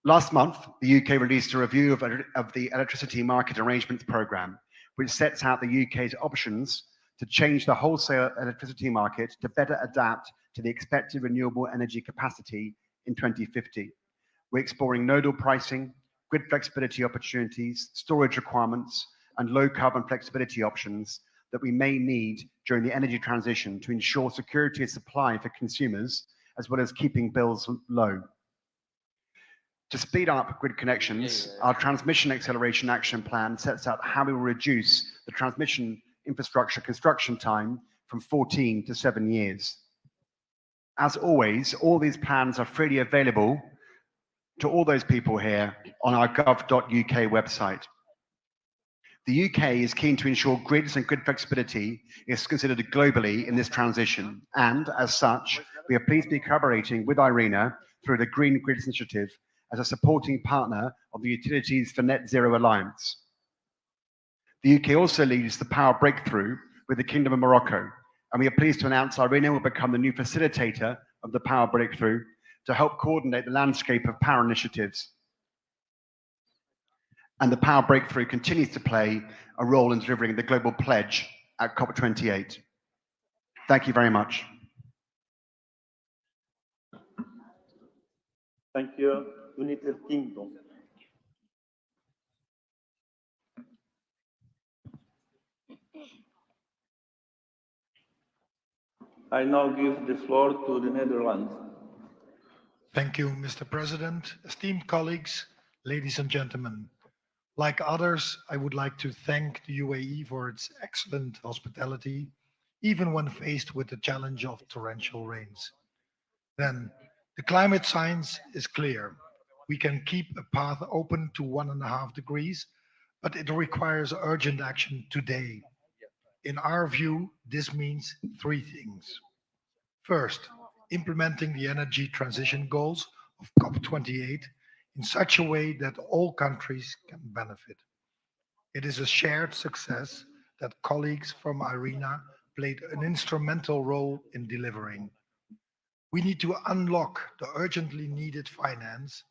Last month, the UK released a review of the Electricity Market Arrangements Programme, which sets out the UK's options to change the wholesale electricity market to better adapt to the expected renewable energy capacity in 2050. We're exploring nodal pricing, grid flexibility opportunities, storage requirements, and low carbon flexibility options that we may need during the energy transition to ensure security of supply for consumers, as well as keeping bills low. To speed up grid connections, our Transmission Acceleration Action Plan sets out how we will reduce the transmission infrastructure construction time from 14 to 7 years. As always, all these plans are freely available to all those people here on our gov.uk website. The UK is keen to ensure grids and grid flexibility is considered globally in this transition, and as such, we are pleased to be collaborating with IRENA through the Green Grids Initiative as a supporting partner of the Utilities for Net Zero Alliance. The UK also leads the Power Breakthrough with the Kingdom of Morocco, and we are pleased to announce IRENA will become the new facilitator of the Power Breakthrough to help coordinate the landscape of power initiatives. And the Power Breakthrough continues to play a role in delivering the global pledge at COP28. Thank you very much. Thank you, United Kingdom. I now give the floor to the Netherlands. Thank you, Mr. President. Esteemed colleagues, ladies and gentlemen. Like others, I would like to thank the UAE for its excellent hospitality, even when faced with the challenge of torrential rains. Then, the climate science is clear. We can keep a path open to 1.5 degrees, but it requires urgent action today. In our view, this means 3 things. First, implementing the energy transition goals of COP28 in such a way that all countries can benefit. It is a shared success that colleagues from IRENA played an instrumental role in delivering. We need to unlock the urgently needed finance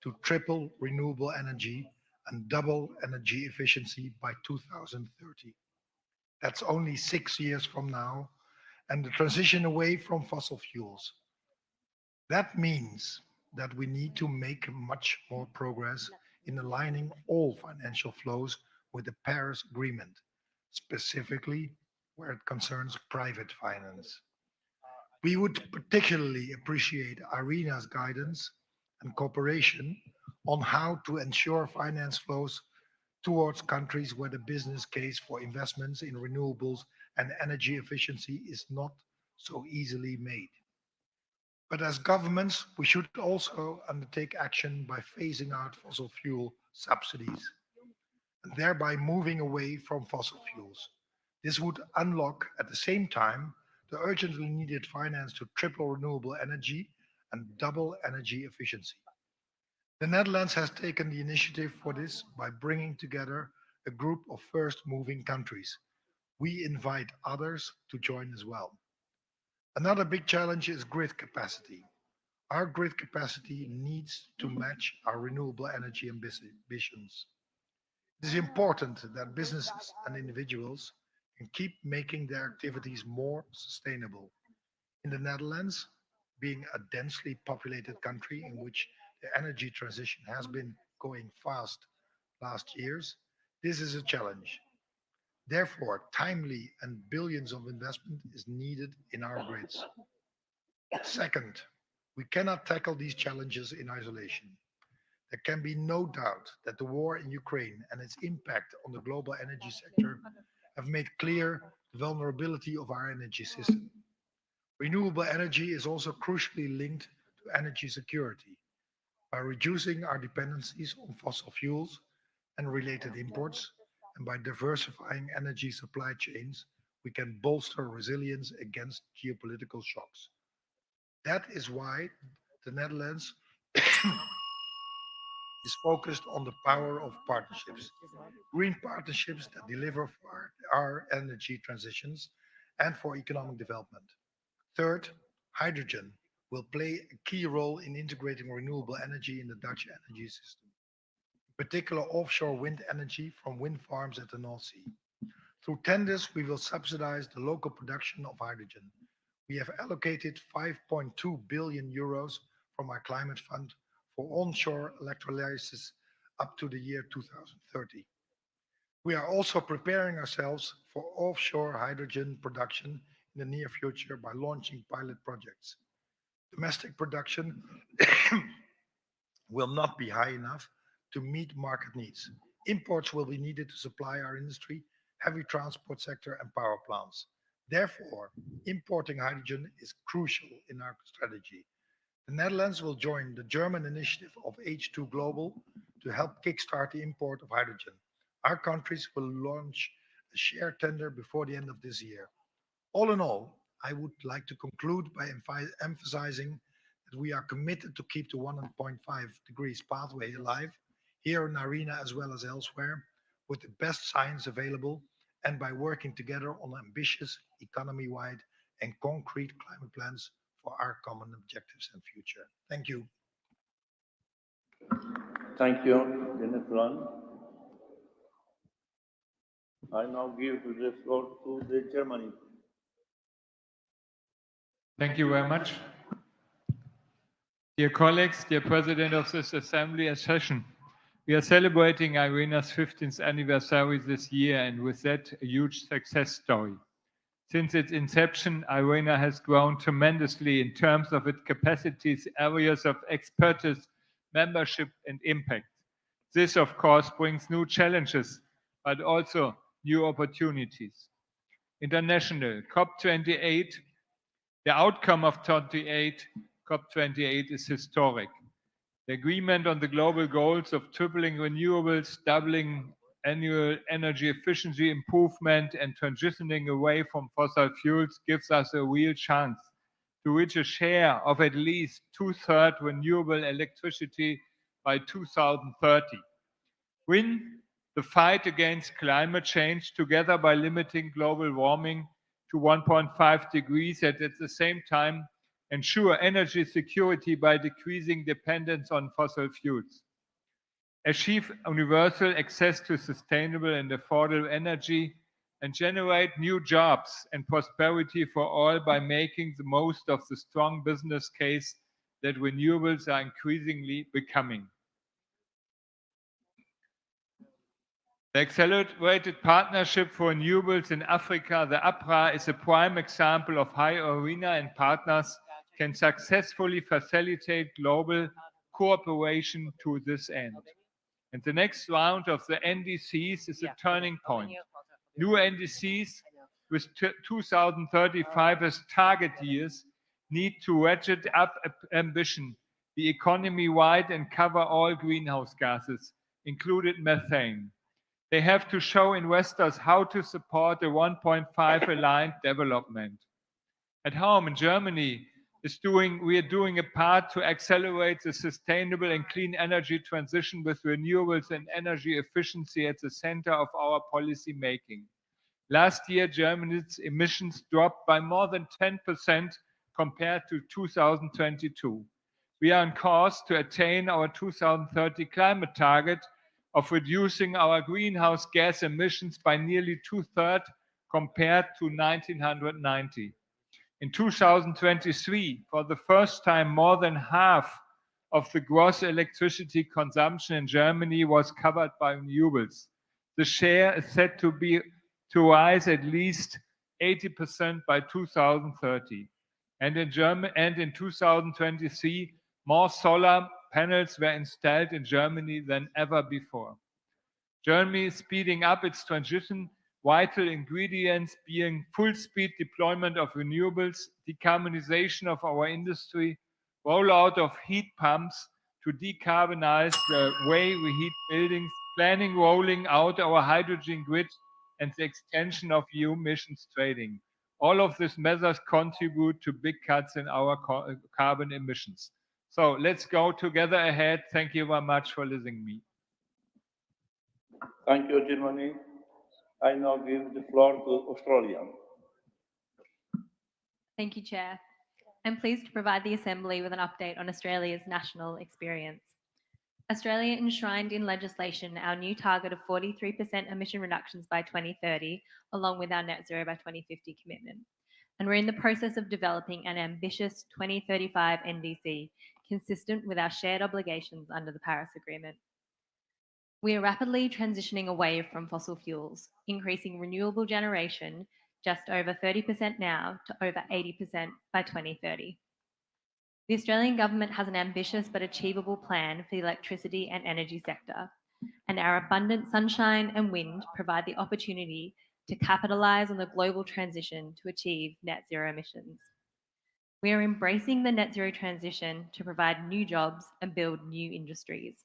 to triple renewable energy and double energy efficiency by 2030. That's only 6 years from now, and the transition away from fossil fuels. That means that we need to make much more progress in aligning all financial flows with the Paris Agreement, specifically where it concerns private finance. We would particularly appreciate IRENA's guidance and cooperation on how to ensure finance flows towards countries where the business case for investments in renewables and energy efficiency is not so easily made. But as governments, we should also undertake action by phasing out fossil fuel subsidies, and thereby moving away from fossil fuels. This would unlock, at the same time, the urgently needed finance to triple renewable energy and double energy efficiency. The Netherlands has taken the initiative for this by bringing together a group of first-moving countries. We invite others to join as well. Another big challenge is grid capacity. Our grid capacity needs to match our renewable energy ambitions. It is important that businesses and individuals can keep making their activities more sustainable. In the Netherlands, being a densely populated country in which the energy transition has been going fast last years, this is a challenge. Therefore, timely and billions of investment is needed in our grids. Second, we cannot tackle these challenges in isolation. There can be no doubt that the war in Ukraine and its impact on the global energy sector have made clear the vulnerability of our energy system. Renewable energy is also crucially linked to energy security. By reducing our dependencies on fossil fuels and related imports, and by diversifying energy supply chains, we can bolster resilience against geopolitical shocks. That is why the Netherlands is focused on the power of partnerships, green partnerships that deliver for our energy transitions and for economic development. Third, hydrogen will play a key role in integrating renewable energy in the Dutch energy system, in particular offshore wind energy from wind farms at the North Sea. Through tenders, we will subsidize the local production of hydrogen. We have allocated 5.2 billion euros from our climate fund for onshore electrolysis up to the year 2030. We are also preparing ourselves for offshore hydrogen production in the near future by launching pilot projects. Domestic production will not be high enough to meet market needs. Imports will be needed to supply our industry, heavy transport sector, and power plants. Therefore, importing hydrogen is crucial in our strategy. The Netherlands will join the German initiative of H2 Global to help kickstart the import of hydrogen. Our countries will launch a share tender before the end of this year. All in all, I would like to conclude by emphasizing that we are committed to keep the 1.5 degrees pathway alive here in IRENA as well as elsewhere with the best science available and by working together on ambitious economy-wide and concrete climate plans for our common objectives and future. Thank you. Thank you, Jennifer. I now give the floor to the Germany. Thank you very much. Dear colleagues, dear President of this Assembly and session, we are celebrating IRENA's 15th anniversary this year, and with that, a huge success story. Since its inception, IRENA has grown tremendously in terms of its capacities, areas of expertise, membership, and impact. This, of course, brings new challenges, but also new opportunities. International COP28, the outcome of COP28 is historic. The agreement on the global goals of tripling renewables, doubling annual energy efficiency improvement, and transitioning away from fossil fuels gives us a real chance to reach a share of at least 2/3 renewable electricity by 2030. Win the fight against climate change together by limiting global warming to 1.5 degrees and at the same time ensure energy security by decreasing dependence on fossil fuels. Achieve universal access to sustainable and affordable energy and generate new jobs and prosperity for all by making the most of the strong business case that renewables are increasingly becoming. The Accelerated Partnership for Renewables in Africa, the APRA, is a prime example of how IRENA and partners can successfully facilitate global cooperation to this end. And the next round of the NDCs is a turning point. New NDCs with 2035 as target years need to ratchet up ambition, the economy-wide, and cover all greenhouse gases, including methane. They have to show investors how to support a 1.5 aligned development. At home in Germany, we are doing a part to accelerate the sustainable and clean energy transition with renewables and energy efficiency at the center of our policy making. Last year, Germany's emissions dropped by more than 10% compared to 2022. We are on course to attain our 2030 climate target of reducing our greenhouse gas emissions by nearly 2/3 compared to 1990. In 2023, for the first time, more than half of the gross electricity consumption in Germany was covered by renewables. The share is set to rise at least 80% by 2030. And in 2023, more solar panels were installed in Germany than ever before. Germany is speeding up its transition, vital ingredients being full speed deployment of renewables, decarbonization of our industry, rollout of heat pumps to decarbonize the way we heat buildings, planning rolling out our hydrogen grid, and the extension of EU emissions trading. All of these measures contribute to big cuts in our carbon emissions. So let's go together ahead. Thank you very much for listening to me. Thank you, Germany. I now give the floor to Australia. Thank you, Chair. I'm pleased to provide the Assembly with an update on Australia's national experience. Australia enshrined in legislation our new target of 43% emission reductions by 2030, along with our net zero by 2050 commitment. And we're in the process of developing an ambitious 2035 NDC, consistent with our shared obligations under the Paris Agreement. We are rapidly transitioning away from fossil fuels, increasing renewable generation just over 30% now to over 80% by 2030. The Australian government has an ambitious but achievable plan for the electricity and energy sector, and our abundant sunshine and wind provide the opportunity to capitalise on the global transition to achieve net zero emissions. We are embracing the net zero transition to provide new jobs and build new industries.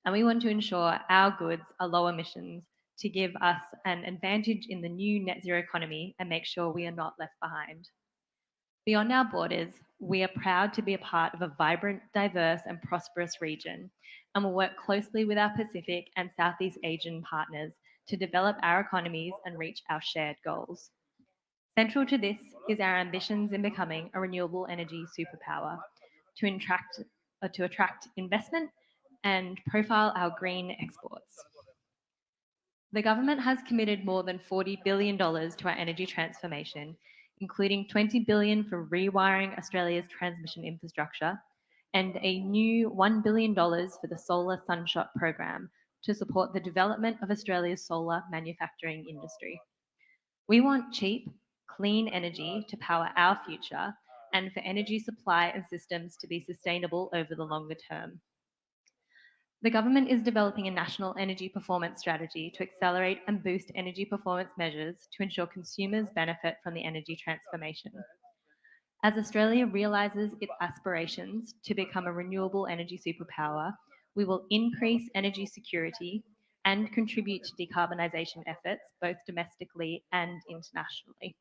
And we want to ensure our goods are low emissions to give us an advantage in the new net zero economy and make sure we are not left behind. Beyond our borders, we are proud to be a part of a vibrant, diverse, and prosperous region, and will work closely with our Pacific and Southeast Asian partners to develop our economies and reach our shared goals. Central to this is our ambitions in becoming a renewable energy superpower to attract investment and profile our green exports. The government has committed more than $40 billion to our energy transformation, including $20 billion for rewiring Australia's transmission infrastructure and a new $1 billion for the Solar Sunshot program to support the development of Australia's solar manufacturing industry. We want cheap, clean energy to power our future and for energy supply and systems to be sustainable over the longer term. The government is developing a national energy performance strategy to accelerate and boost energy performance measures to ensure consumers benefit from the energy transformation. As Australia realises its aspirations to become a renewable energy superpower, we will increase energy security and contribute to decarbonisation efforts both domestically and internationally.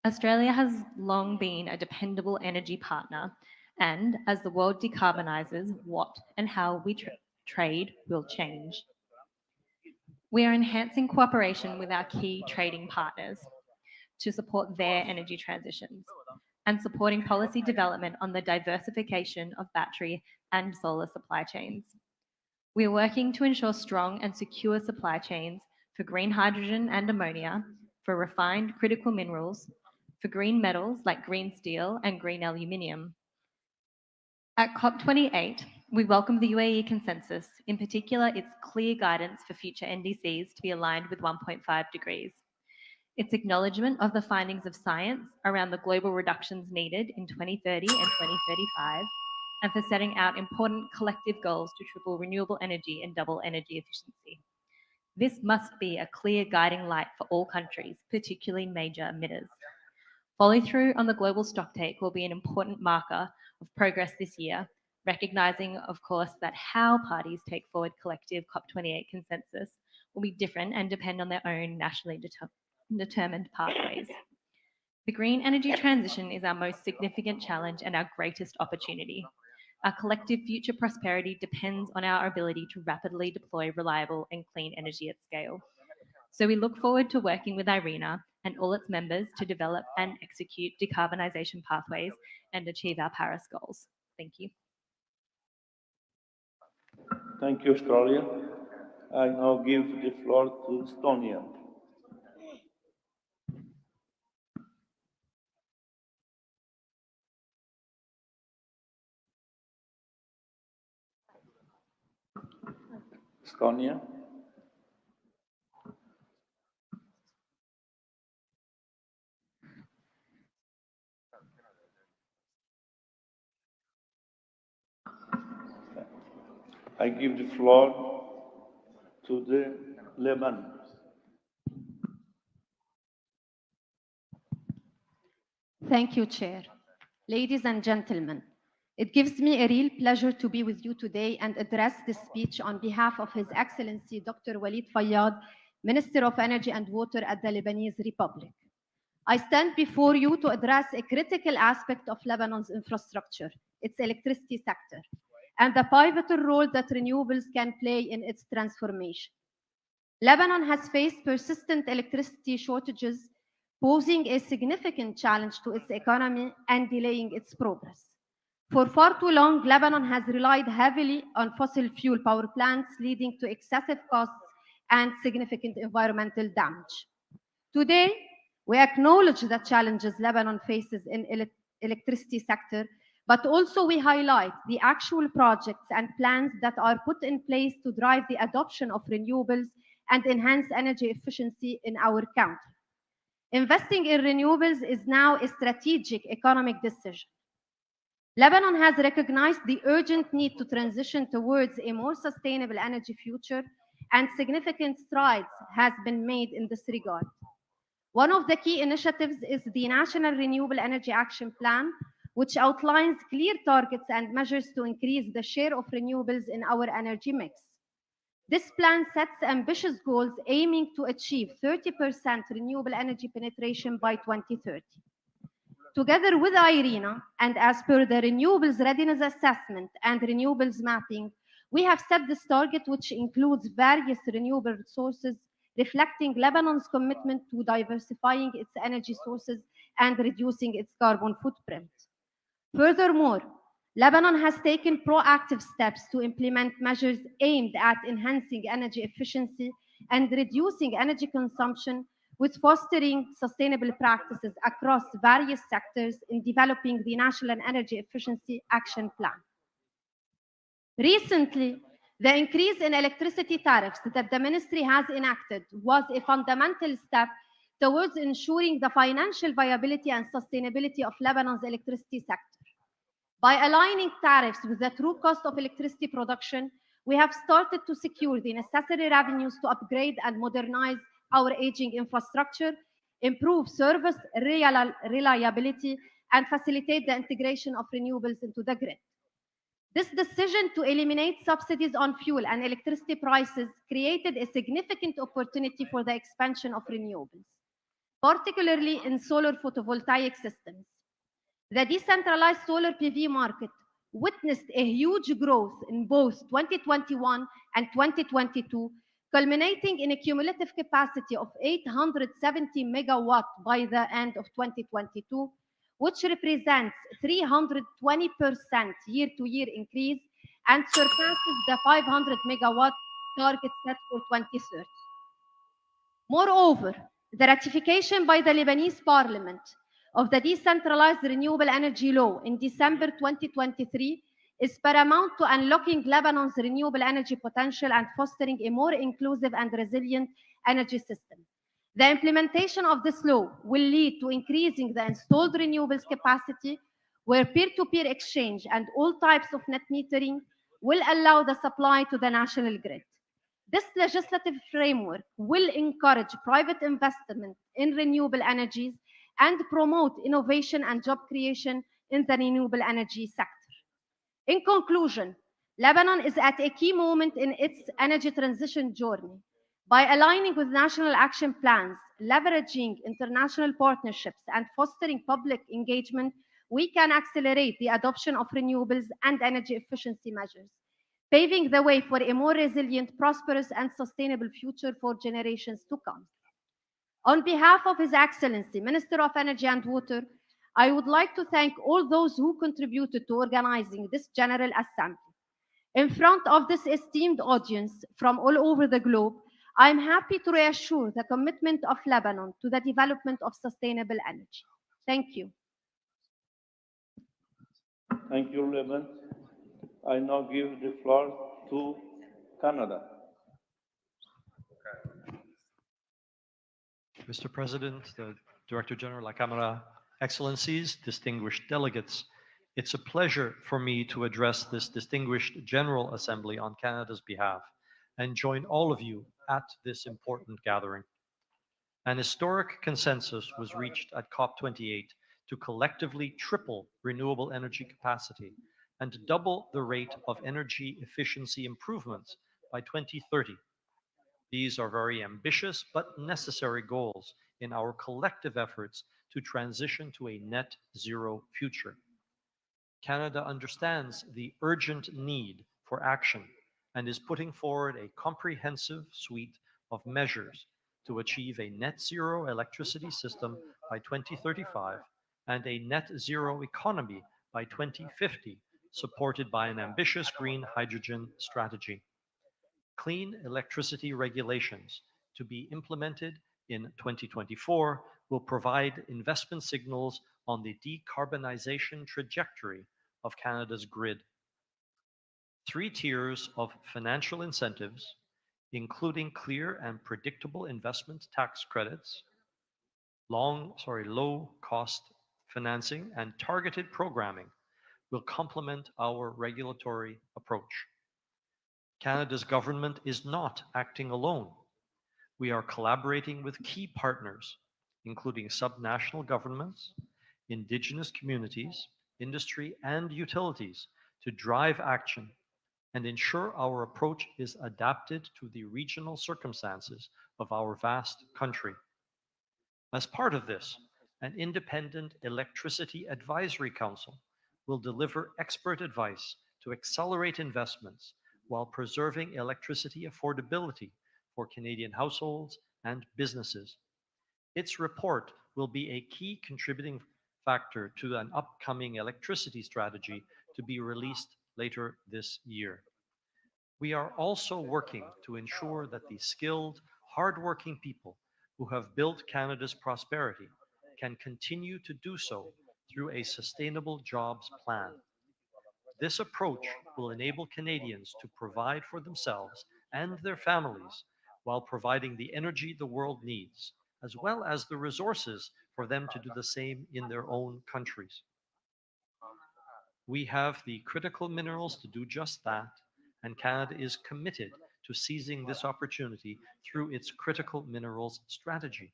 Australia has long been a dependable energy partner, and as the world decarbonises, what and how we trade will change. We are enhancing cooperation with our key trading partners to support their energy transitions and supporting policy development on the diversification of battery and solar supply chains. We are working to ensure strong and secure supply chains for green hydrogen and ammonia, for refined critical minerals, for green metals like green steel and green aluminium. At COP28, we welcome the UAE consensus, in particular its clear guidance for future NDCs to be aligned with 1.5 degrees, its acknowledgement of the findings of science around the global reductions needed in 2030 and 2035, and for setting out important collective goals to triple renewable energy and double energy efficiency. This must be a clear guiding light for all countries, particularly major emitters. Follow through on the global stocktake will be an important marker of progress this year, recognising, of course, that how parties take forward collective COP28 consensus will be different and depend on their own nationally determined pathways. The green energy transition is our most significant challenge and our greatest opportunity. Our collective future prosperity depends on our ability to rapidly deploy reliable and clean energy at scale. So we look forward to working with IRENA and all its members to develop and execute decarbonisation pathways and achieve our Paris goals. Thank you. Thank you, Australia. I now give the floor to Estonia. Estonia. I give the floor to the Lebanon. Thank you, Chair. Ladies and gentlemen, it gives me a real pleasure to be with you today and address this speech on behalf of His Excellency Dr. Walid Fayyad, Minister of Energy and Water at the Lebanese Republic. I stand before you to address a critical aspect of Lebanon's infrastructure, its electricity sector, and the pivotal role that renewables can play in its transformation. Lebanon has faced persistent electricity shortages, posing a significant challenge to its economy and delaying its progress. For far too long, Lebanon has relied heavily on fossil fuel power plants, leading to excessive costs and significant environmental damage. Today, we acknowledge the challenges Lebanon faces in electricity sector, but also we highlight the actual projects and plans that are put in place to drive the adoption of renewables and enhance energy efficiency in our country. Investing in renewables is now a strategic economic decision. Lebanon has recognized the urgent need to transition towards a more sustainable energy future, and significant strides has been made in this regard. One of the key initiatives is the National Renewable Energy Action Plan, which outlines clear targets and measures to increase the share of renewables in our energy mix. This plan sets ambitious goals aiming to achieve 30% renewable energy penetration by 2030. Together with IRENA, and as per the Renewables Readiness Assessment and Renewables Mapping, we have set this target, which includes various renewable resources, reflecting Lebanon's commitment to diversifying its energy sources and reducing its carbon footprint. Furthermore, Lebanon has taken proactive steps to implement measures aimed at enhancing energy efficiency and reducing energy consumption, with fostering sustainable practices across various sectors in developing the National Energy Efficiency Action Plan. Recently, the increase in electricity tariffs that the ministry has enacted was a fundamental step towards ensuring the financial viability and sustainability of Lebanon's electricity sector. By aligning tariffs with the true cost of electricity production, we have started to secure the necessary revenues to upgrade and modernize our aging infrastructure, improve service reliability, and facilitate the integration of renewables into the grid. This decision to eliminate subsidies on fuel and electricity prices created a significant opportunity for the expansion of renewables, particularly in solar photovoltaic systems. The decentralized solar PV market witnessed a huge growth in both 2021 and 2022, culminating in a cumulative capacity of 870 megawatt by the end of 2022, which represents 320% year-to-year increase and surpasses the 500 megawatt target set for 2030. Moreover, the ratification by the Lebanese parliament of the Decentralized Renewable Energy Law in December 2023 is paramount to unlocking Lebanon's renewable energy potential and fostering a more inclusive and resilient energy system. The implementation of this law will lead to increasing the installed renewables capacity, where peer-to-peer exchange and all types of net metering will allow the supply to the national grid. This legislative framework will encourage private investment in renewable energies and promote innovation and job creation in the renewable energy sector. In conclusion, Lebanon is at a key moment in its energy transition journey. By aligning with national action plans, leveraging international partnerships, and fostering public engagement, we can accelerate the adoption of renewables and energy efficiency measures, paving the way for a more resilient, prosperous, and sustainable future for generations to come. On behalf of His Excellency, Minister of Energy and Water, I would like to thank all those who contributed to organizing this General Assembly. In front of this esteemed audience from all over the globe, I am happy to reassure the commitment of Lebanon to the development of sustainable energy. Thank you. Thank you, Lebanon. I now give the floor to Canada. Mr. President, the Director General, La Cámara, Excellencies, distinguished delegates, it's a pleasure for me to address this distinguished General Assembly on Canada's behalf and join all of you at this important gathering. An historic consensus was reached at COP28 to collectively triple renewable energy capacity and double the rate of energy efficiency improvements by 2030. These are very ambitious but necessary goals in our collective efforts to transition to a net zero future. Canada understands the urgent need for action and is putting forward a comprehensive suite of measures to achieve a net zero electricity system by 2035 and a net zero economy by 2050, supported by an ambitious green hydrogen strategy. Clean electricity regulations to be implemented in 2024 will provide investment signals on the decarbonization trajectory of Canada's grid. 3 tiers of financial incentives, including clear and predictable investment tax credits, low-cost financing, and targeted programming, will complement our regulatory approach. Canada's government is not acting alone. We are collaborating with key partners, including subnational governments, Indigenous communities, industry, and utilities to drive action and ensure our approach is adapted to the regional circumstances of our vast country. As part of this, an independent electricity advisory council will deliver expert advice to accelerate investments while preserving electricity affordability for Canadian households and businesses. Its report will be a key contributing factor to an upcoming electricity strategy to be released later this year. We are also working to ensure that the skilled, hardworking people who have built Canada's prosperity can continue to do so through a sustainable jobs plan. This approach will enable Canadians to provide for themselves and their families while providing the energy the world needs, as well as the resources for them to do the same in their own countries. We have the critical minerals to do just that, and Canada is committed to seizing this opportunity through its critical minerals strategy,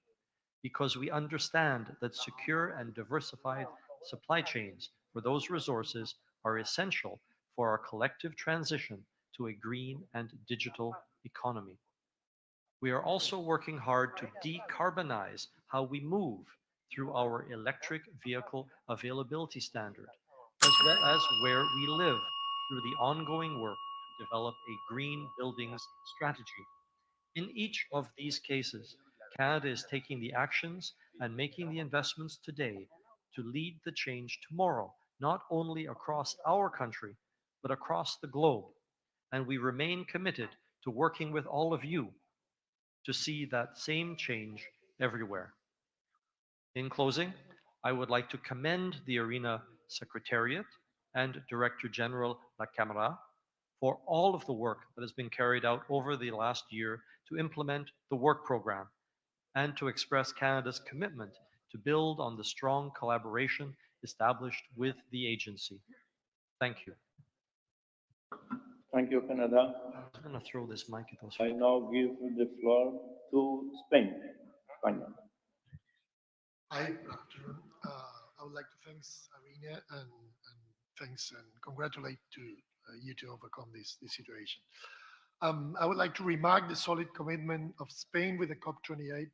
because we understand that secure and diversified supply chains for those resources are essential for our collective transition to a green and digital economy. We are also working hard to decarbonize how we move through our electric vehicle availability standard, as well as where we live through the ongoing work to develop a green buildings strategy. In each of these cases, Canada is taking the actions and making the investments today to lead the change tomorrow, not only across our country, but across the globe. And we remain committed to working with all of you to see that same change everywhere. In closing, I would like to commend the IRENA Secretariat and Director General La Camera for all of the work that has been carried out over the last year to implement the work program and to express Canada's commitment to build on the strong collaboration established with the agency. Thank you. Thank you, Canada. I'm going to throw this mic at those. I now give the floor to Spain. España. Hi, good afternoon. I would like to thank Irene and thanks and congratulate to you to overcome this situation. I would like to remark the solid commitment of Spain with the COP28,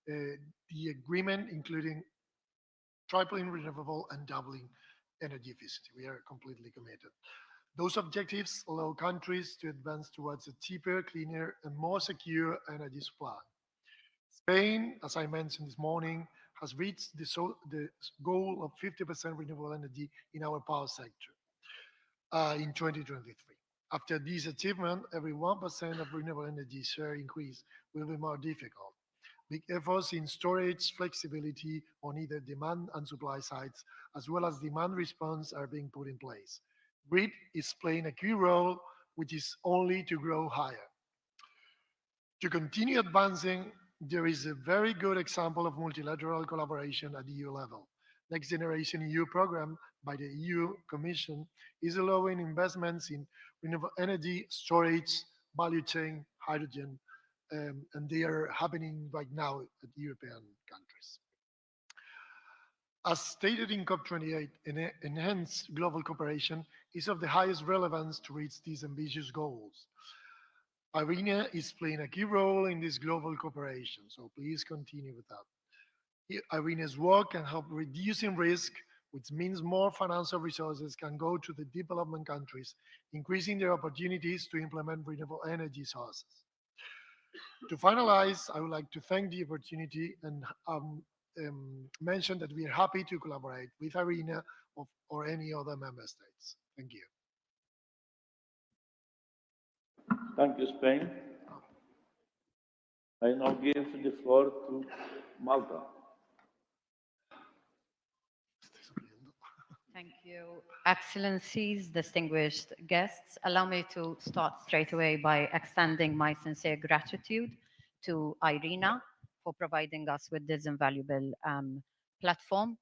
the agreement including tripling renewable and doubling energy efficiency. We are completely committed. Those objectives allow countries to advance towards a cheaper, cleaner, and more secure energy supply. Spain, as I mentioned this morning, has reached the goal of 50% renewable energy in our power sector in 2023. After this achievement, every 1% of renewable energy share increase will be more difficult. Big efforts in storage flexibility on either demand and supply sides, as well as demand response, are being put in place. Grid is playing a key role, which is only to grow higher. To continue advancing, there is a very good example of multilateral collaboration at the EU level. Next Generation EU program by the EU Commission is allowing investments in renewable energy, storage, value chain, hydrogen, and they are happening right now at European countries. As stated in COP28, enhanced global cooperation is of the highest relevance to reach these ambitious goals. IRENA is playing a key role in this global cooperation, so please continue with that. IRENA's work can help reducing risk, which means more financial resources can go to the development countries, increasing their opportunities to implement renewable energy sources. To finalize, I would like to thank the opportunity and mention that we are happy to collaborate with IRENA or any other member states. Thank you. Thank you, Spain. I now give the floor to Malta. Thank you. Excellencies, distinguished guests, allow me to start straight away by extending my sincere gratitude to IRENA for providing us with this invaluable platform.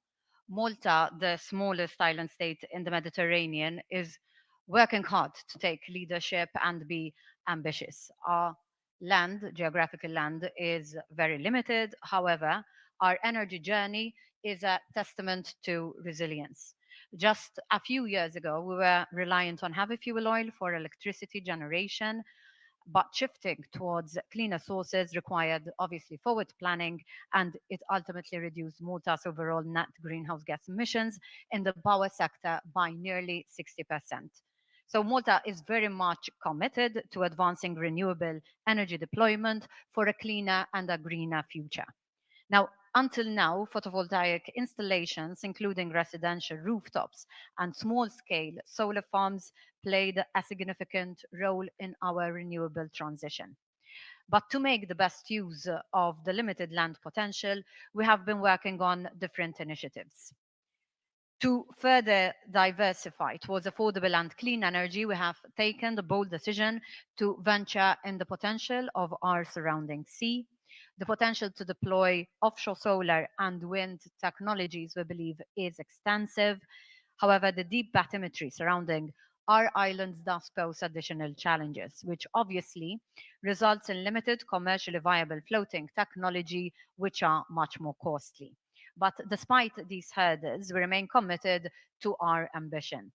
Malta, the smallest island state in the Mediterranean, is working hard to take leadership and be ambitious. Our land, geographical land, is very limited. However, our energy journey is a testament to resilience. Just a few years ago, we were reliant on heavy fuel oil for electricity generation, but shifting towards cleaner sources required obviously forward planning, and it ultimately reduced Malta's overall net greenhouse gas emissions in the power sector by nearly 60%. So Malta is very much committed to advancing renewable energy deployment for a cleaner and a greener future. Now, until now, photovoltaic installations, including residential rooftops and small-scale solar farms, played a significant role in our renewable transition. But to make the best use of the limited land potential, we have been working on different initiatives. To further diversify towards affordable and clean energy, we have taken the bold decision to venture in the potential of our surrounding sea. The potential to deploy offshore solar and wind technologies, we believe, is extensive. However, the deep bathymetry surrounding our islands does pose additional challenges, which obviously results in limited commercially viable floating technology, which are much more costly. But despite these hurdles, we remain committed to our ambition.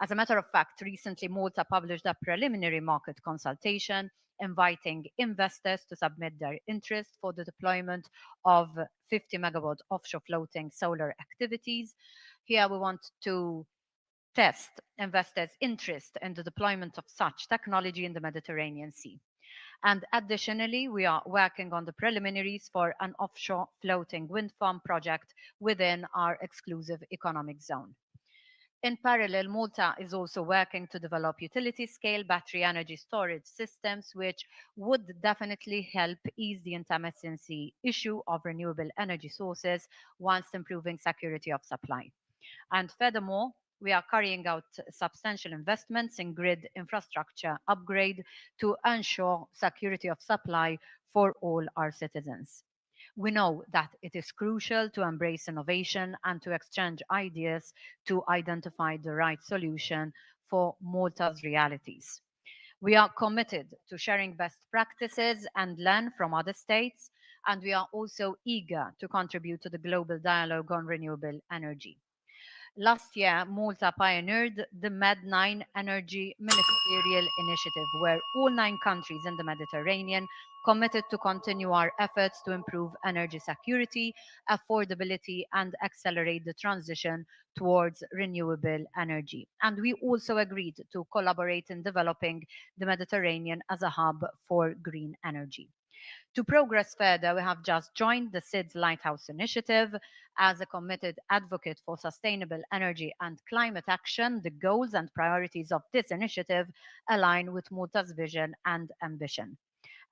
As a matter of fact, recently Malta published a preliminary market consultation inviting investors to submit their interest for the deployment of 50 megawatt offshore floating solar activities. Here we want to test investors' interest in the deployment of such technology in the Mediterranean Sea. And additionally, we are working on the preliminaries for an offshore floating wind farm project within our exclusive economic zone. In parallel, Malta is also working to develop utility-scale battery energy storage systems, which would definitely help ease the intermittency issue of renewable energy sources whilst improving security of supply. And furthermore, we are carrying out substantial investments in grid infrastructure upgrade to ensure security of supply for all our citizens. We know that it is crucial to embrace innovation and to exchange ideas to identify the right solution for Malta's realities. We are committed to sharing best practices and learn from other states, and we are also eager to contribute to the global dialogue on renewable energy. Last year, Malta pioneered the Med9 Energy Ministerial Initiative, where all 9 countries in the Mediterranean committed to continue our efforts to improve energy security, affordability, and accelerate the transition towards renewable energy. And we also agreed to collaborate in developing the Mediterranean as a hub for green energy. To progress further, we have just joined the SIDS Lighthouse Initiative. As a committed advocate for sustainable energy and climate action, the goals and priorities of this initiative align with Malta's vision and ambition.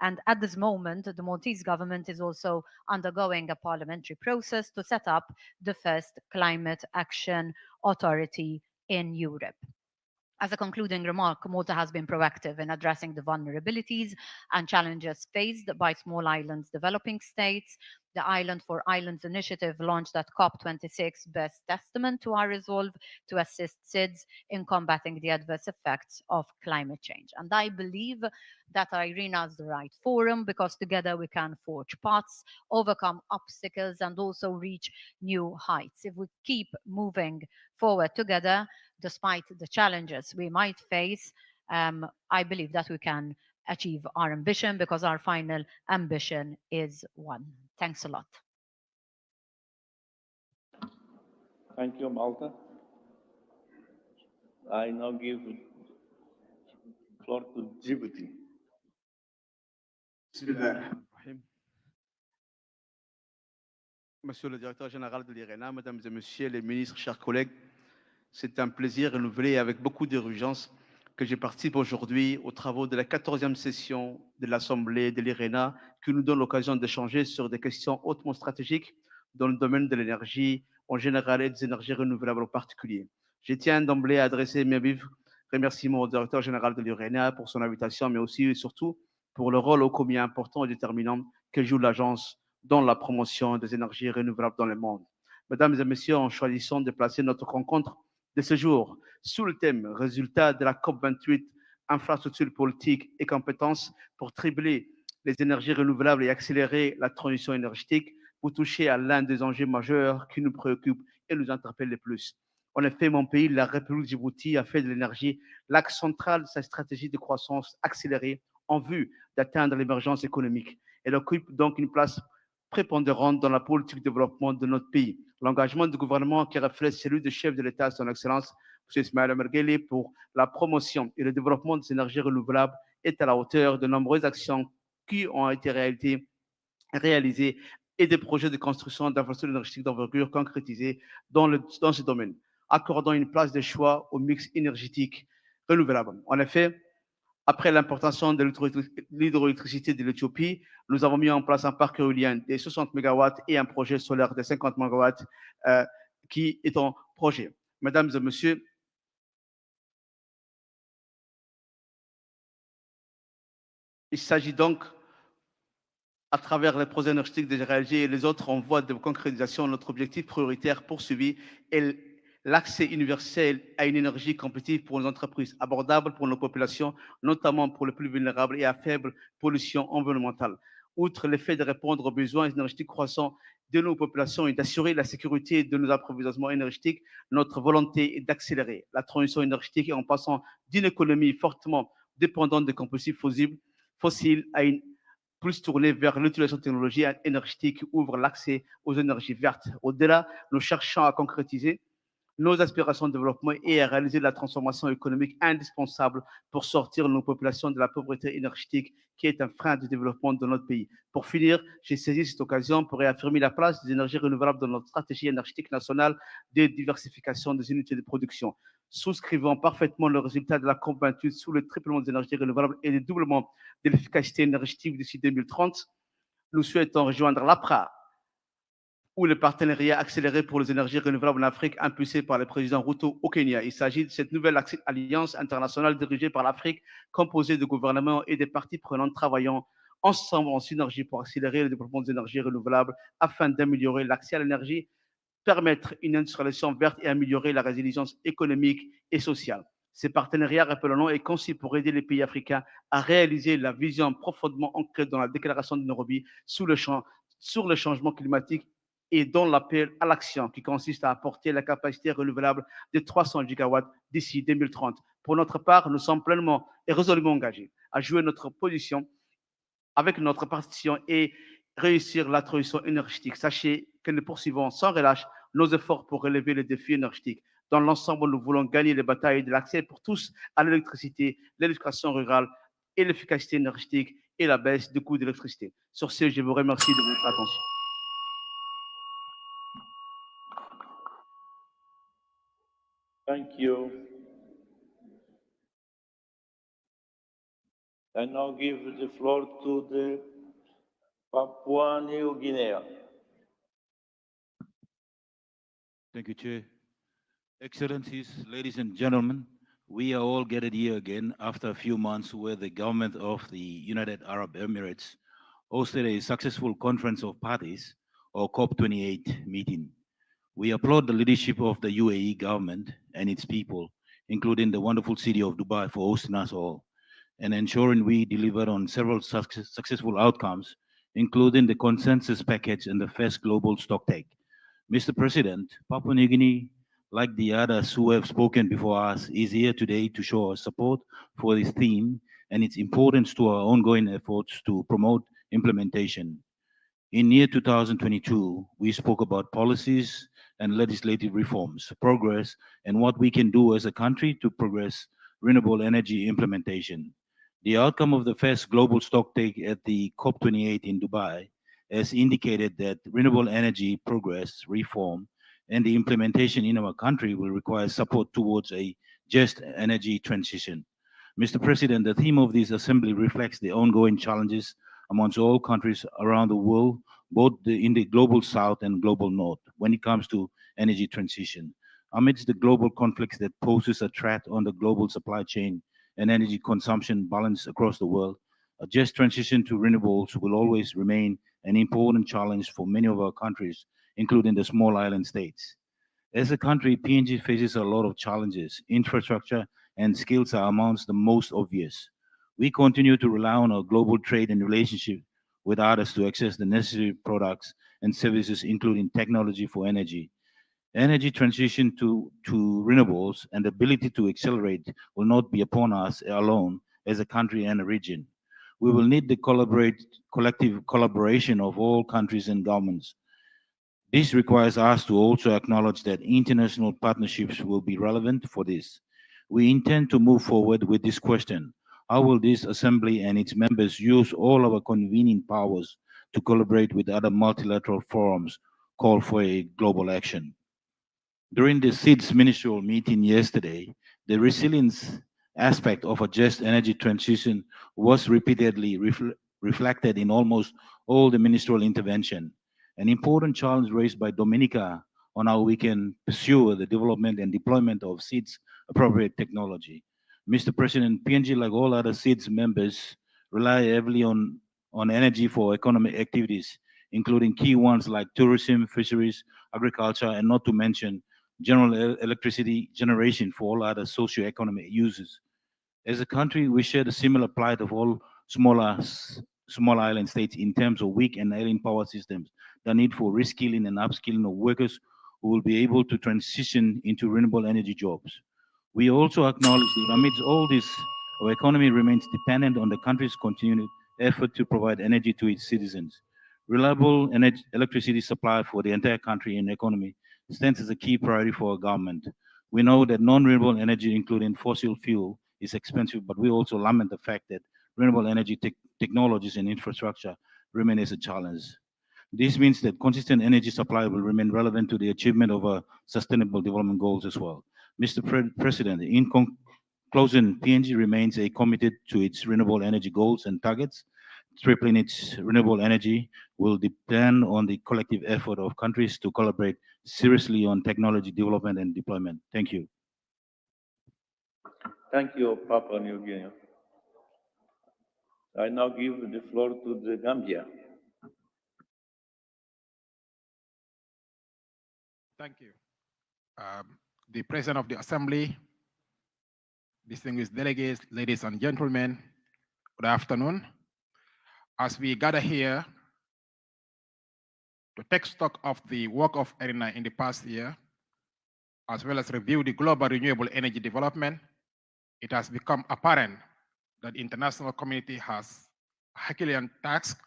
And at this moment, the Maltese government is also undergoing a parliamentary process to set up the first climate action authority in Europe. As a concluding remark, Malta has been proactive in addressing the vulnerabilities and challenges faced by small islands developing states. The Island for Islands initiative launched at COP26 bears testament to our resolve to assist SIDS in combating the adverse effects of climate change. And I believe that IRENA is the right forum because together we can forge paths, overcome obstacles, and also reach new heights. If we keep moving forward together, despite the challenges we might face, I believe that we can achieve our ambition because our final ambition is one. Thanks a lot. Thank you, Malta. I now give floor to Djibouti. Monsieur le directeur général de l'IRENA, mesdames et messieurs les ministres, chers collègues, c'est un plaisir renouvelé avec beaucoup d'urgence que je participe aujourd'hui aux travaux de la 14e session de l'Assemblée de l'IRENA qui nous donne l'occasion d'échanger sur des questions hautement stratégiques dans le domaine de l'énergie en général et des énergies renouvelables en particulier. Je tiens d'emblée à adresser mes vifs remerciements au directeur général de l'IRENA pour son invitation, mais aussi et surtout pour le rôle ô combien important et déterminant que joue l'agence dans la promotion des énergies renouvelables dans le monde. Mesdames et messieurs, en choisissant de placer notre rencontre de ce jour sous le thème résultat de la COP28, infrastructures politiques et compétences pour tripler les énergies renouvelables et accélérer la transition énergétique, vous touchez à l'un des enjeux majeurs qui nous préoccupent et nous interpellent le plus. En effet, mon pays, la République de Djibouti, a fait de l'énergie l'axe central de sa stratégie de croissance accélérée en vue d'atteindre l'émergence économique. Elle occupe donc une place prépondérante dans la politique de développement de notre pays. L'engagement du gouvernement qui reflète celui du chef de l'État, son Excellence, M. Ismaël Mergueli, pour la promotion et le développement des énergies renouvelables est à la hauteur de nombreuses actions qui ont été réalisées et des projets de construction d'infrastructures énergétiques d'envergure concrétisés dans ce domaine, accordant une place de choix au mix énergétique renouvelable. En effet, après l'importation de l'hydroélectricité de l'Éthiopie, nous avons mis en place un parc éolien de 60 MW et un projet solaire de 50 MW qui est en projet. Mesdames et messieurs, il s'agit donc, à travers les projets énergétiques déjà réalisés et les autres en voie de concrétisation, notre objectif prioritaire poursuivi est l'accès universel à une énergie compétitive pour les entreprises, abordable pour nos populations, notamment pour les plus vulnérables et à faible pollution environnementale. Outre l'effet de répondre aux besoins énergétiques croissants de nos populations et d'assurer la sécurité de nos approvisionnements énergétiques, notre volonté est d'accélérer la transition énergétique en passant d'une économie fortement dépendante des combustibles fossiles à une plus tournée vers l'utilisation de technologies énergétiques qui ouvrent l'accès aux énergies vertes. Au-delà, nous cherchons à concrétiser nos aspirations de développement et à réaliser la transformation économique indispensable pour sortir nos populations de la pauvreté énergétique qui est un frein de développement de notre pays. Pour finir, j'ai saisi cette occasion pour réaffirmer la place des énergies renouvelables dans notre stratégie énergétique nationale de diversification des unités de production. Souscrivant parfaitement le résultat de la COP28 sous le triplement des énergies renouvelables et le doublement de l'efficacité énergétique d'ici 2030, nous souhaitons rejoindre l'APRA ou le partenariat accéléré pour les énergies renouvelables en Afrique impulsé par le président Ruto au Kenya. Il s'agit de cette nouvelle alliance internationale dirigée par l'Afrique, composée de gouvernements et des parties prenantes travaillant ensemble en synergie pour accélérer le développement des énergies renouvelables afin d'améliorer l'accès à l'énergie, permettre une industrialisation verte et améliorer la résilience économique et sociale. Ces partenariats, rappelons-le, est conçu pour aider les pays africains à réaliser la vision profondément ancrée dans la déclaration de Nairobi sur le changement climatique et dans l'appel à l'action qui consiste à apporter la capacité renouvelable de 300 gigawatts d'ici 2030. Pour notre part, nous sommes pleinement et résolument engagés à jouer notre position avec notre partition et réussir la transition énergétique. Sachez que nous poursuivons sans relâche nos efforts pour relever les défis énergétiques. Dans l'ensemble, nous voulons gagner les batailles de l'accès pour tous à l'électricité, l'éducation rurale et l'efficacité énergétique et la baisse du coût de l'électricité. Sur ce, je vous remercie de votre attention. Thank you. I now give the floor to the Papua New Guinea. Thank you, Chair. Excellencies, ladies and gentlemen, we are all gathered here again after a few months where the government of the United Arab Emirates hosted a successful conference of parties or COP28 meeting. We applaud the leadership of the UAE government and its people, including the wonderful city of Dubai, for hosting us all and ensuring we delivered on several successful outcomes, including the consensus package and the first global stocktake. Mr. President, Papua New Guinea, like the others who have spoken before us, is here today to show our support for this theme and its importance to our ongoing efforts to promote implementation. In year 2022, we spoke about policies and legislative reforms, progress, and what we can do as a country to progress renewable energy implementation. The outcome of the first global stocktake at the COP28 in Dubai has indicated that renewable energy progress, reform, and the implementation in our country will require support towards a just energy transition. Mr. President, the theme of this assembly reflects the ongoing challenges amongst all countries around the world, both in the global south and global north, when it comes to energy transition. Amidst the global conflicts that poses a threat on the global supply chain and energy consumption balance across the world, a just transition to renewables will always remain an important challenge for many of our countries, including the small island states. As a country, PNG faces a lot of challenges. Infrastructure and skills are amongst the most obvious. We continue to rely on our global trade and relationship with others to access the necessary products and services, including technology for energy. Energy transition to renewables and the ability to accelerate will not be upon us alone as a country and a region. We will need the collective collaboration of all countries and governments. This requires us to also acknowledge that international partnerships will be relevant for this. We intend to move forward with this question. How will this assembly and its members use all our convening powers to collaborate with other multilateral forums call for a global action? During the SEEDS ministerial meeting yesterday, the resilience aspect of a just energy transition was repeatedly reflected in almost all the ministerial intervention. An important challenge raised by Dominica on how we can pursue the development and deployment of SEEDS appropriate technology. Mr. President, PNG, like all other SEEDS members, rely heavily on energy for economic activities, including key ones like tourism, fisheries, agriculture, and not to mention general electricity generation for all other socio-economic uses. As a country, we share the similar plight of all small island states in terms of weak and ailing power systems, the need for reskilling and upskilling of workers who will be able to transition into renewable energy jobs. We also acknowledge that amidst all this, our economy remains dependent on the country's continued effort to provide energy to its citizens. Reliable electricity supply for the entire country and economy stands as a key priority for our government. We know that non-renewable energy, including fossil fuel, is expensive, but we also lament the fact that renewable energy technologies and infrastructure remain as a challenge. This means that consistent energy supply will remain relevant to the achievement of our sustainable development goals as well. Mr. President, in closing, PNG remains committed to its renewable energy goals and targets. Tripling its renewable energy will depend on the collective effort of countries to collaborate seriously on technology development and deployment. Thank you. Thank you, Papua New Guinea. I now give the floor to the Gambia. Thank you. The President of the Assembly, distinguished delegates, ladies and gentlemen, good afternoon. As we gather here to take stock of the work of IRENA in the past year, as well as review the global renewable energy development, it has become apparent that the international community has a Herculean task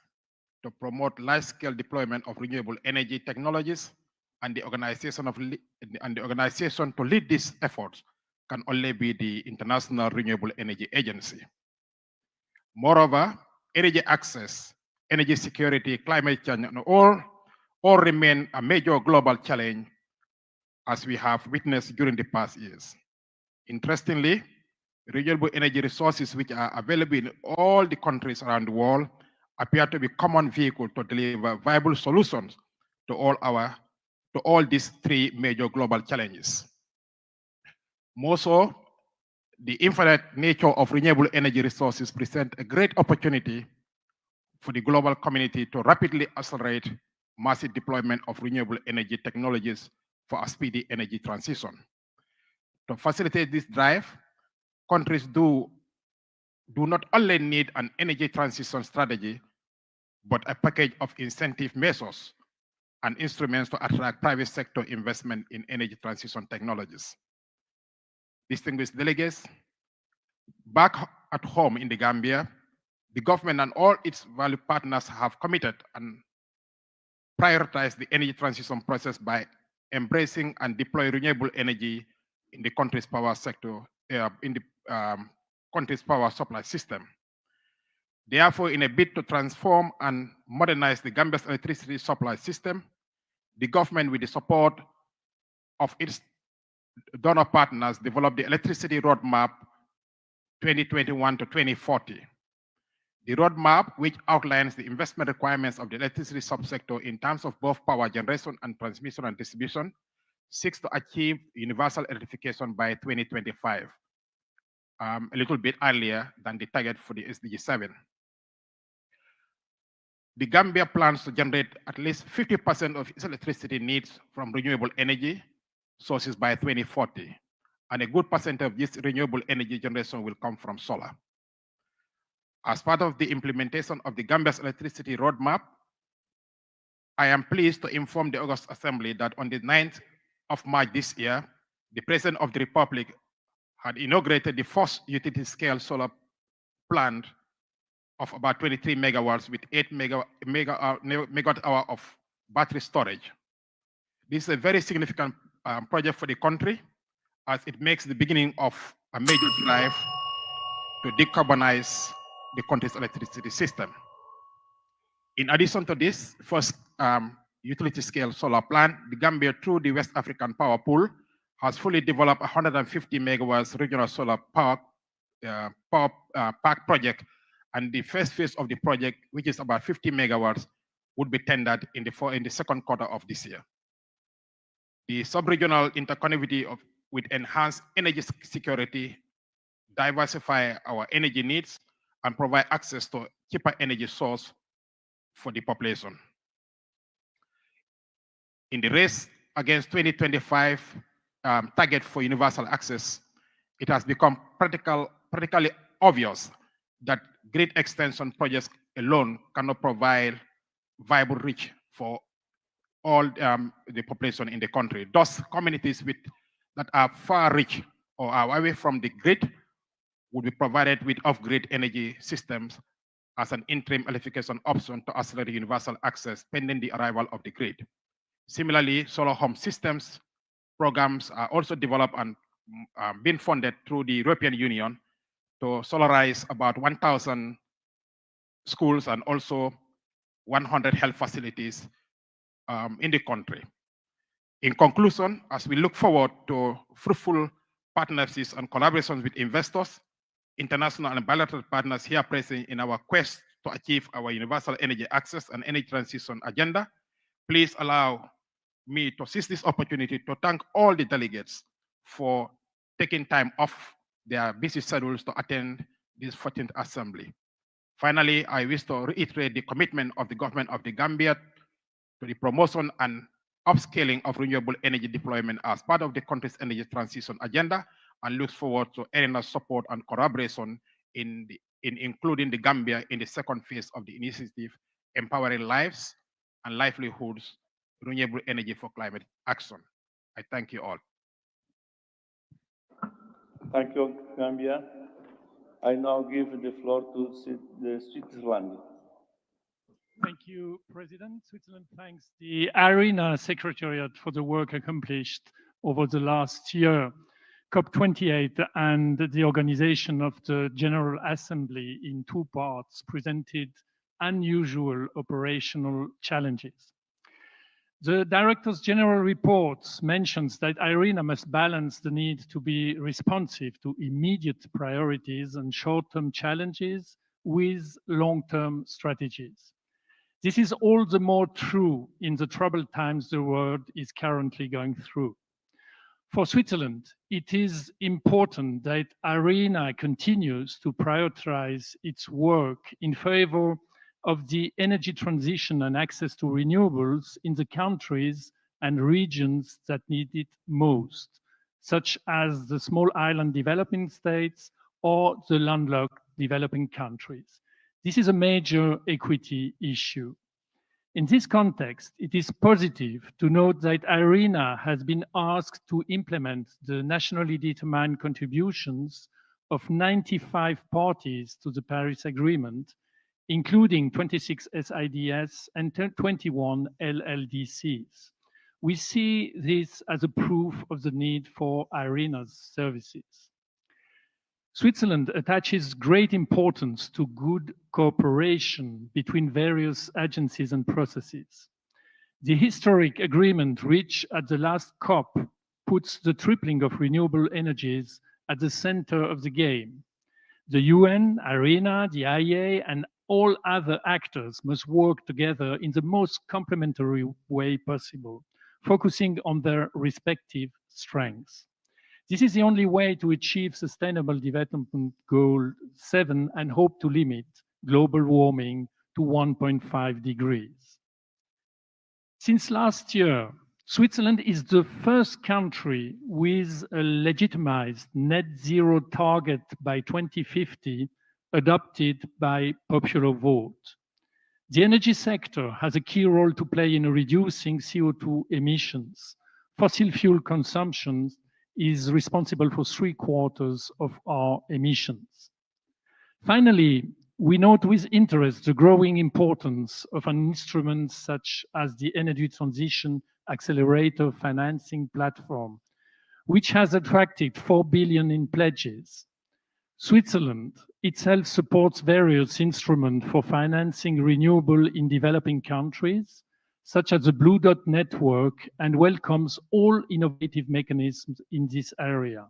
to promote large-scale deployment of renewable energy technologies, and the organization to lead these efforts can only be the International Renewable Energy Agency. Moreover, energy access, energy security, climate change, and all remain a major global challenge, as we have witnessed during the past years. Interestingly, renewable energy resources which are available in all the countries around the world appear to be common vehicle to deliver viable solutions to all these three major global challenges. More so, the infinite nature of renewable energy resources present a great opportunity for the global community to rapidly accelerate massive deployment of renewable energy technologies for a speedy energy transition. To facilitate this drive, countries do not only need an energy transition strategy, but a package of incentive measures and instruments to attract private sector investment in energy transition technologies. Distinguished delegates, back at home in the Gambia, the government and all its value partners have committed and prioritized the energy transition process by embracing and deploying renewable energy in the country's power sector, in the country's power supply system. Therefore, in a bid to transform and modernize the Gambia's electricity supply system, the government, with the support of its donor partners, developed the Electricity Roadmap 2021 to 2040. The roadmap, which outlines the investment requirements of the electricity subsector in terms of both power generation and transmission and distribution, seeks to achieve universal electrification by 2025, a little bit earlier than the target for the SDG 7. The Gambia plans to generate at least 50% of its electricity needs from renewable energy sources by 2040, and a good percent of this renewable energy generation will come from solar. As part of the implementation of the Gambia's electricity roadmap, I am pleased to inform the August Assembly that on the 9th of March this year, the President of the Republic had inaugurated the first utility-scale solar plant of about 23 megawatts with 8 megawatt hour of battery storage. This is a very significant project for the country, as it makes the beginning of a major drive to decarbonize the country's electricity system. In addition to this first utility-scale solar plant, the Gambia, through the West African Power Pool, has fully developed 150 megawatts regional solar power park project, and the first phase of the project, which is about 50 megawatts, would be tendered in the second quarter of this year. The sub-regional interconnectivity with enhanced energy security, diversify our energy needs, and provide access to cheaper energy source for the population. In the race against 2025 target for universal access, it has become practically obvious that grid extension projects alone cannot provide viable reach for all the population in the country. Thus, communities that are far reach or are away from the grid would be provided with off-grid energy systems as an interim electrification option to accelerate universal access pending the arrival of the grid. Similarly, solar home systems programs are also developed and been funded through the European Union to solarize about 1,000 schools and also 100 health facilities in the country. In conclusion, as we look forward to fruitful partnerships and collaborations with investors, international and bilateral partners here present in our quest to achieve our universal energy access and energy transition agenda, please allow me to seize this opportunity to thank all the delegates for taking time off their busy schedules to attend this 14th Assembly. Finally, I wish to reiterate the commitment of the government of the Gambia to the promotion and upscaling of renewable energy deployment as part of the country's energy transition agenda, and look forward to IRENA's support and collaboration in including the Gambia in the second phase of the initiative, Empowering Lives and Livelihoods, Renewable Energy for Climate Action. I thank you all. Thank you, Gambia. I now give the floor to Switzerland. Thank you, President. Switzerland thanks the IRENA Secretariat for the work accomplished over the last year, COP28 and the organization of the General Assembly in two parts presented unusual operational challenges. The Directors General report mentions that IRENA must balance the need to be responsive to immediate priorities and short-term challenges with long-term strategies. This is all the more true in the troubled times the world is currently going through. For Switzerland, it is important that IRENA continues to prioritize its work in favor of the energy transition and access to renewables in the countries and regions that need it most, such as the small island developing states or the landlocked developing countries. This is a major equity issue. In this context, it is positive to note that IRENA has been asked to implement the nationally determined contributions of 95 parties to the Paris Agreement, including 26 SIDS and 21 LLDCs. We see this as a proof of the need for IRENA's services. Switzerland attaches great importance to good cooperation between various agencies and processes. The historic agreement reached at the last COP puts the tripling of renewable energies at the center of the game. The UN, IRENA, the IEA, and all other actors must work together in the most complementary way possible, focusing on their respective strengths. This is the only way to achieve Sustainable Development Goal 7 and hope to limit global warming to 1.5 degrees. Since last year, Switzerland is the first country with a legitimized net zero target by 2050 adopted by popular vote. The energy sector has a key role to play in reducing CO2 emissions. Fossil fuel consumption is responsible for 3/4 of our emissions. Finally, we note with interest the growing importance of an instrument such as the Energy Transition Accelerator Financing Platform, which has attracted 4 billion in pledges. Switzerland itself supports various instruments for financing renewable in developing countries, such as the Blue Dot Network, and welcomes all innovative mechanisms in this area.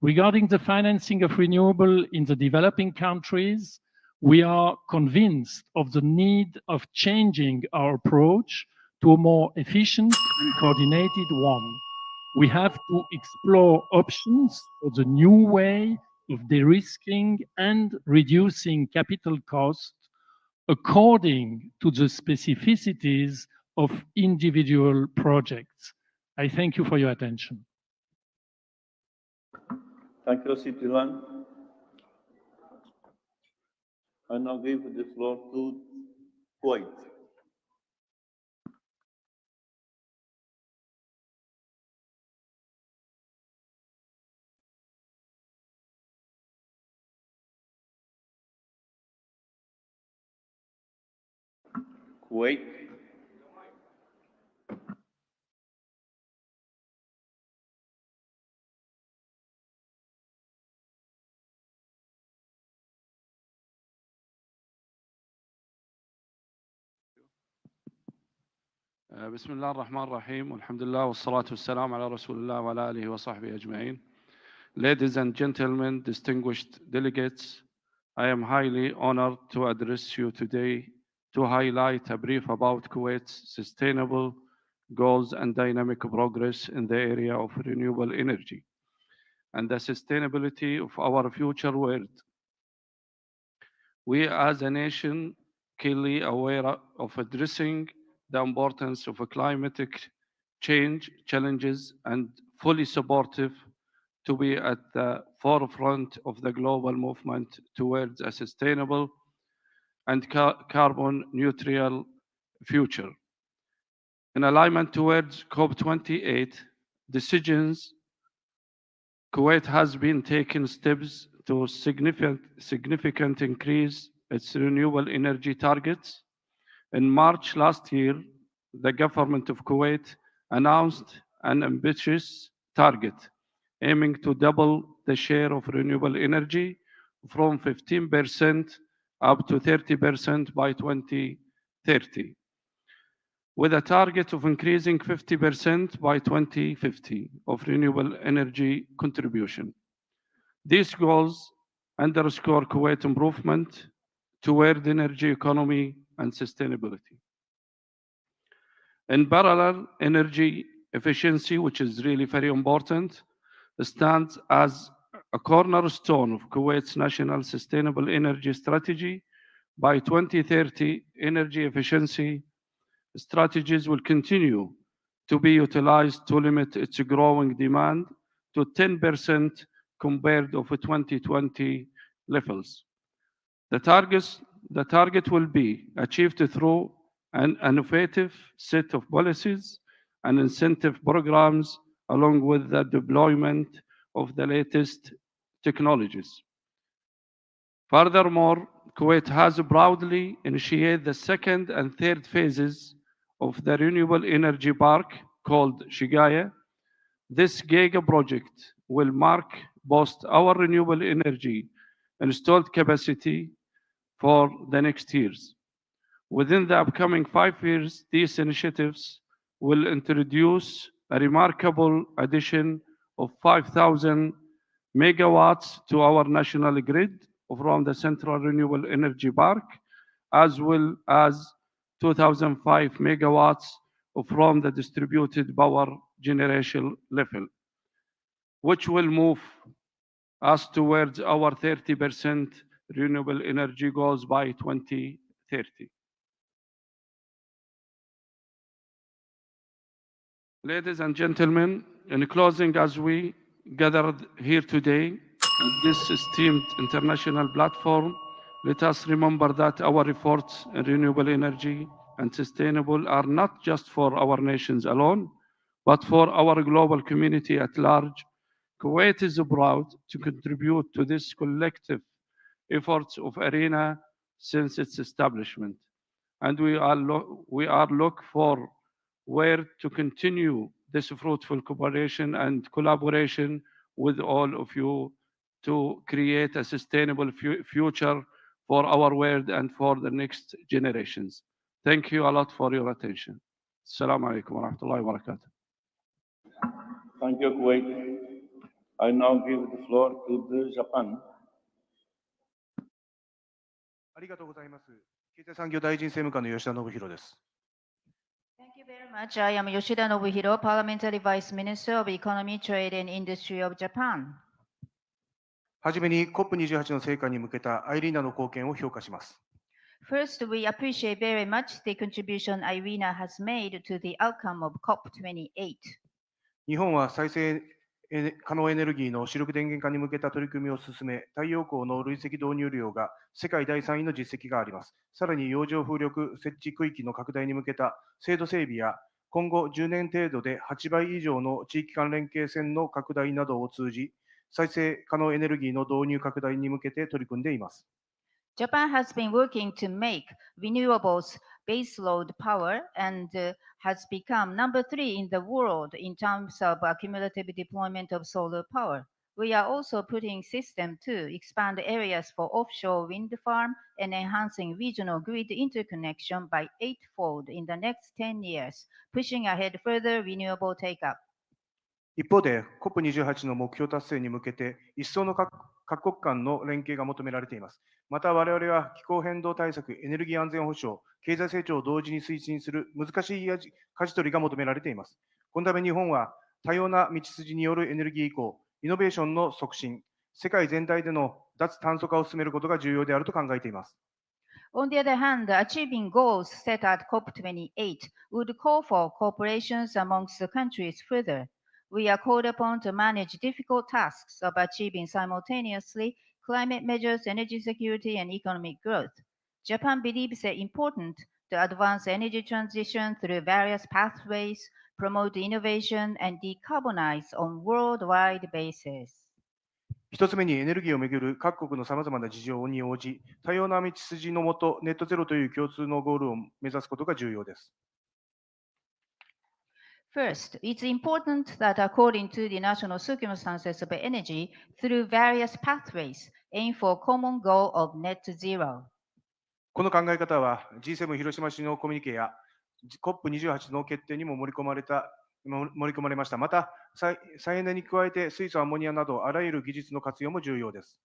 Regarding the financing of renewable in the developing countries, we are convinced of the need of changing our approach to a more efficient and coordinated one. We have to explore options for the new way of de-risking and reducing capital costs according to the specificities of individual projects. I thank you for your attention. Thank you, Sitilan. I now give the floor to Kuwait. Kuwait. بسم الله الرحمن الرحيم والحمد لله والصلاة والسلام على رسول الله وعلى آله وصحبه أجمعين. Ladies and gentlemen, distinguished delegates, I am highly honored to address you today to highlight a brief about Kuwait's sustainable goals and dynamic progress in the area of renewable energy and the sustainability of our future world. We as a nation keenly aware of addressing the importance of climatic change challenges and fully supportive to be at the forefront of the global movement towards a sustainable and carbon neutral future. In alignment towards COP28 decisions, Kuwait has been taking steps to significant increase its renewable energy targets. In March last year, the government of Kuwait announced an ambitious target aiming to double the share of renewable energy from 15% up to 30% by 2030, with a target of increasing 50% by 2050 of renewable energy contribution. These goals underscore Kuwait's improvement toward energy economy and sustainability. In parallel, energy efficiency, which is really very important, stands as a cornerstone of Kuwait's national sustainable energy strategy. By 2030, energy efficiency strategies will continue to be utilized to limit its growing demand to 10% compared to 2020 levels. The target will be achieved through an innovative set of policies and incentive programs, along with the deployment of the latest technologies. Furthermore, Kuwait has proudly initiated the second and third phases of the renewable energy park called Shigaya. This giga project will mark both our renewable energy installed capacity for the next years. Within the upcoming 5 years, these initiatives will introduce a remarkable addition of 5,000 megawatts to our national grid from the Central Renewable Energy Park, as well as 2,005 megawatts from the distributed power generation level, which will move us towards our 30% renewable energy goals by 2030. 2030. Ladies and gentlemen, in closing, as we gathered here today, at this esteemed international platform, let us remember that our efforts in renewable energy and sustainable are not just for our nations alone, but for our global community at large. Kuwait is proud to contribute to this collective efforts of IRENA since its establishment, and we are look for where to continue this fruitful cooperation and collaboration with all of you to create a sustainable future for our world and for the next generations. Thank you a lot for your attention. Assalamu alaikum wa rahmatullahi wa barakatuh. Thank you, Kuwait. I now give the floor to the Japan. ありがとうございます。経済産業大臣政務官の吉田信弘です。Thank you very much. I am Yoshida Nobuhiro, Parliamentary Vice Minister of Economy, Trade and Industry of Japan. はじめに COP28 の成果に向けたアイリーナの貢献を評価します。First, we appreciate very much the contribution IRENA has made to the outcome of COP28. 日本は再生可能エネルギーの主力電源化に向けた取り組みを進め、太陽光の累積導入量が世界第3位の実績があります。さらに洋上風力設置区域の拡大に向けた制度整備や、今後10年程度で8倍以上の地域間連携線の拡大などを通じ、再生可能エネルギーの導入拡大に向けて取り組んでいます。Japan has been working to make renewables baseload power and has become number 3 in the world in terms of cumulative deployment of solar power. We are also putting system to expand areas for offshore wind farm and enhancing regional grid interconnection by 8-fold in the next 10 years, pushing ahead further renewable take-up. 一方で COP28 の目標達成に向けて一層の各国間の連携が求められています。また我々は気候変動対策、エネルギー安全保障、経済成長を同時に推進する難しい舵取りが求められています。このため日本は多様な道筋によるエネルギー移行、イノベーションの促進、世界全体での脱炭素化を進めることが重要であると考えています。On the other hand, achieving goals set at COP28 would call for cooperations amongst the countries further. We are called upon to manage difficult tasks of achieving simultaneously climate measures, energy security, and economic growth. Japan believes it important to advance energy transition through various pathways, promote innovation, and decarbonize on worldwide basis. 一つ目にエネルギーをめぐる各国のさまざまな事情に応じ、多様な道筋のもと、ネットゼロという共通のゴールを目指すことが重要です。First, it's important that according to the national circumstances of energy, through various pathways, aim for common goal of net zero. この考え方は G7 広島市のコミュニケや COP28 の決定にも盛り込まれました。また、再エネに加えて水素、アンモニアなどあらゆる技術の活用も重要です。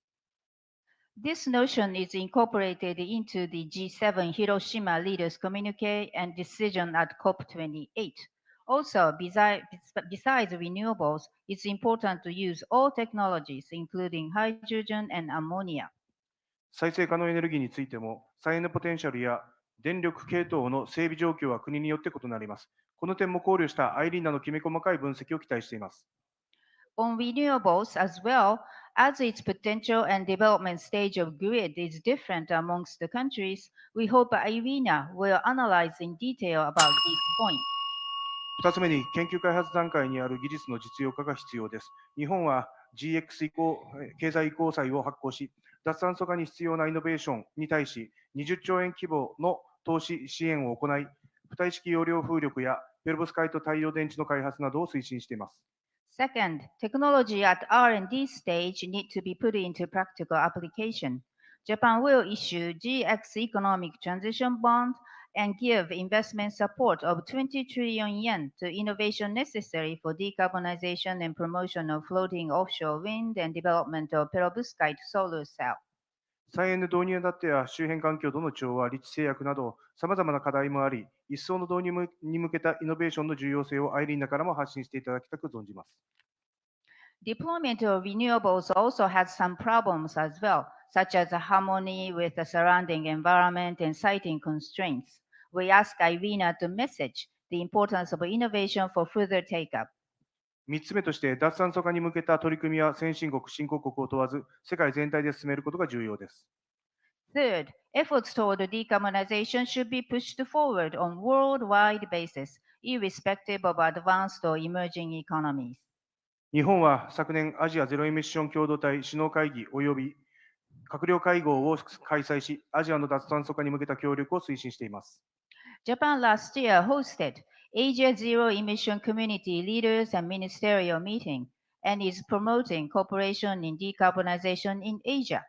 This notion is incorporated into the G7 Hiroshima Leaders Communique and decision at COP28. Also, besides renewables, it's important to use all technologies, including hydrogen and ammonia. 再生可能エネルギーについても、再エネポテンシャルや電力系統の整備状況は国によって異なります。この点も考慮したアイリーナのきめ細かい分析を期待しています。On renewables as well, as its potential and development stage of grid is different amongst the countries, we hope IRENA will analyze in detail about these points. 2つ目に研究開発段階にある技術の実用化が必要です。日本は GX 経済移行債を発行し、脱炭素化に必要なイノベーションに対し20兆円規模の投資支援を行い、浮体式容量風力やペロブスカイト太陽電池の開発などを推進しています。Second, technology at R&D stage need to be put into practical application. Japan will issue GX Economic Transition Bond and give investment support of 20 trillion yen to innovation necessary for decarbonization and promotion of floating offshore wind and development of perovskite solar cell. 再エネ導入だってや周辺環境との調和、立地制約などさまざまな課題もあり、一層の導入に向けたイノベーションの重要性をアイリーナからも発信していただきたく存じます。Deployment of renewables also has some problems as well, such as harmony with the surrounding environment and siting constraints. We ask IRENA to message the importance of innovation for further take-up. 3つ目として、脱炭素化に向けた取り組みは先進国、新興国を問わず、世界全体で進めることが重要です。Third, efforts toward decarbonization should be pushed forward on worldwide basis, irrespective of advanced or emerging economies. 日本は昨年、アジアゼロエミッション共同体首脳会議及び閣僚会合を開催し、アジアの脱炭素化に向けた協力を推進しています。Japan last year hosted Asia Zero Emission Community Leaders and Ministerial Meeting and is promoting cooperation in decarbonization in Asia.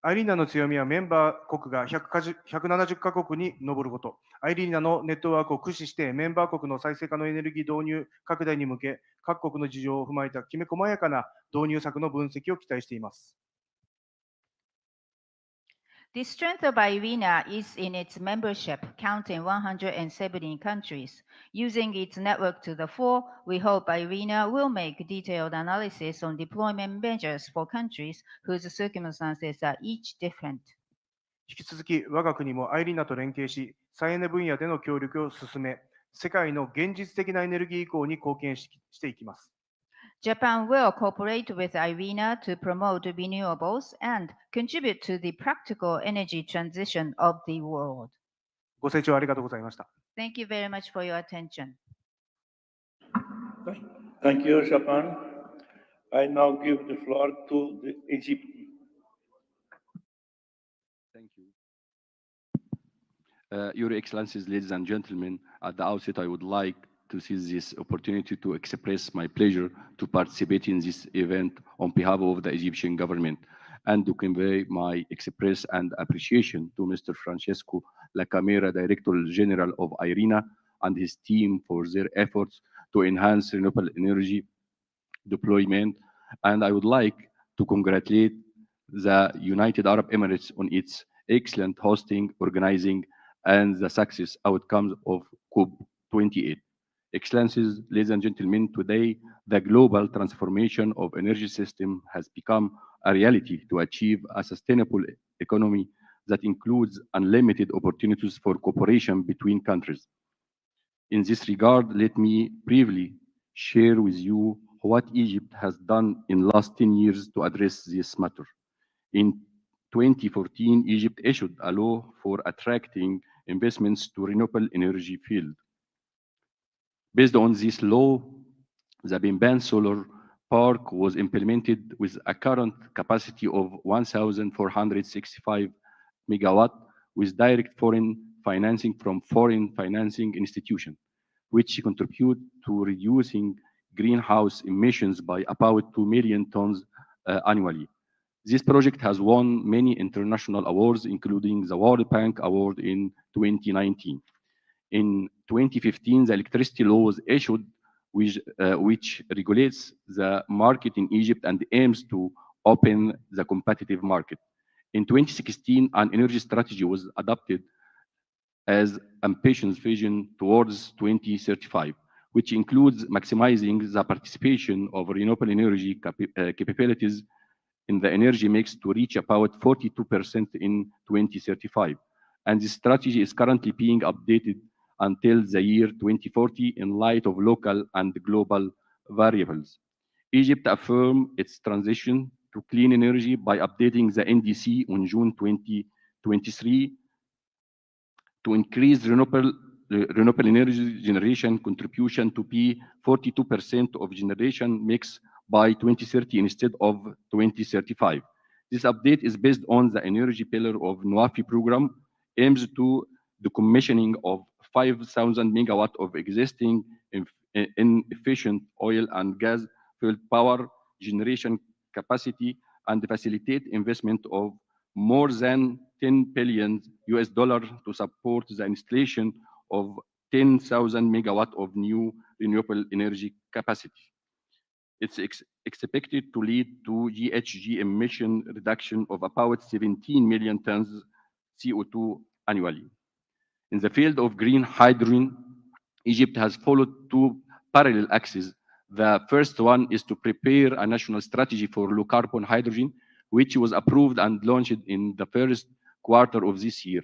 IRENA の強みはメンバー国が170カ国に上ること。IRENA のネットワークを駆使してメンバー国の再生可能エネルギー導入拡大に向け、各国の事情を踏まえたきめ細やかな導入策の分析を期待しています。The strength of IRENA is in its membership, counting 117 countries. Using its network to the fore, we hope IRENA will make detailed analysis on deployment measures for countries whose circumstances are each different. 引き続き、我が国もIRENAと連携し、再エネ分野での協力を進め、世界の現実的なエネルギー移行に貢献していきます。Japan will cooperate with IRENA to promote renewables and contribute to the practical energy transition of the world. ご清聴ありがとうございました。Thank you very much for your attention. Thank you, Japan. I now give the floor to Egypt. Thank you. Your Excellencies, ladies and gentlemen, at the outset, I would like to seize this opportunity to express my pleasure to participate in this event on behalf of the Egyptian government and to convey my express and appreciation to Mr. Francesco Lacamera, Director General of IRENA, and his team for their efforts to enhance renewable energy deployment. And I would like to congratulate the United Arab Emirates on its excellent hosting, organizing, and the success outcomes of COP28. Excellencies, ladies and gentlemen, today the global transformation of energy system has become a reality to achieve a sustainable economy that includes unlimited opportunities for cooperation between countries. In this regard, let me briefly share with you what Egypt has done in the last 10 years to address this matter. In 2014, Egypt issued a law for attracting investments to renewable energy field. Based on this law, the Bimban Solar Park was implemented with a current capacity of 1,465 megawatt with direct foreign financing from foreign financing institutions, which contribute to reducing greenhouse emissions by about 2 million tons annually. This project has won many international awards, including the World Bank Award in 2019. In 2015, the electricity law was issued, which regulates the market in Egypt and aims to open the competitive market. In 2016, an energy strategy was adopted as ambitious vision towards 2035, which includes maximizing the participation of renewable energy capabilities in the energy mix to reach about 42% in 2035. And this strategy is currently being updated until the year 2040 in light of local and global variables. Egypt affirmed its transition to clean energy by updating the NDC on June 2023 to increase renewable energy generation contribution to be 42% of generation mix by 2030 instead of 2035. This update is based on the energy pillar of NWAFI program, aims to the commissioning of 5,000 megawatt of existing inefficient oil and gas field power generation capacity and facilitate investment of more than $10 billion to support the installation of 10,000 megawatt of new renewable energy capacity. It's expected to lead to GHG emission reduction of about 17 million tons CO2 annually. In the field of green hydrogen, Egypt has followed two parallel axes. The first one is to prepare a national strategy for low carbon hydrogen, which was approved and launched in the first quarter of this year.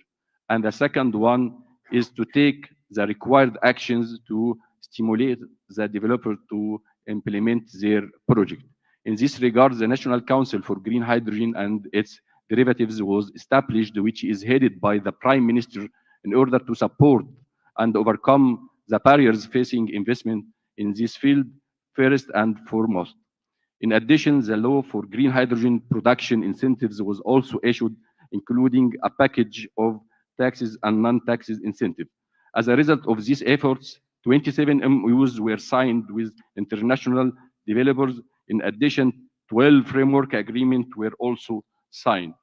And the second one is to take the required actions to stimulate the developer to implement their project. In this regard, the National Council for Green Hydrogen and its derivatives was established, which is headed by the Prime Minister in order to support and overcome the barriers facing investment in this field first and foremost. In addition, the law for green hydrogen production incentives was also issued, including a package of taxes and non-taxes incentives. As a result of these efforts, 27 MOUs were signed with international developers. In addition, 12 framework agreements were also signed.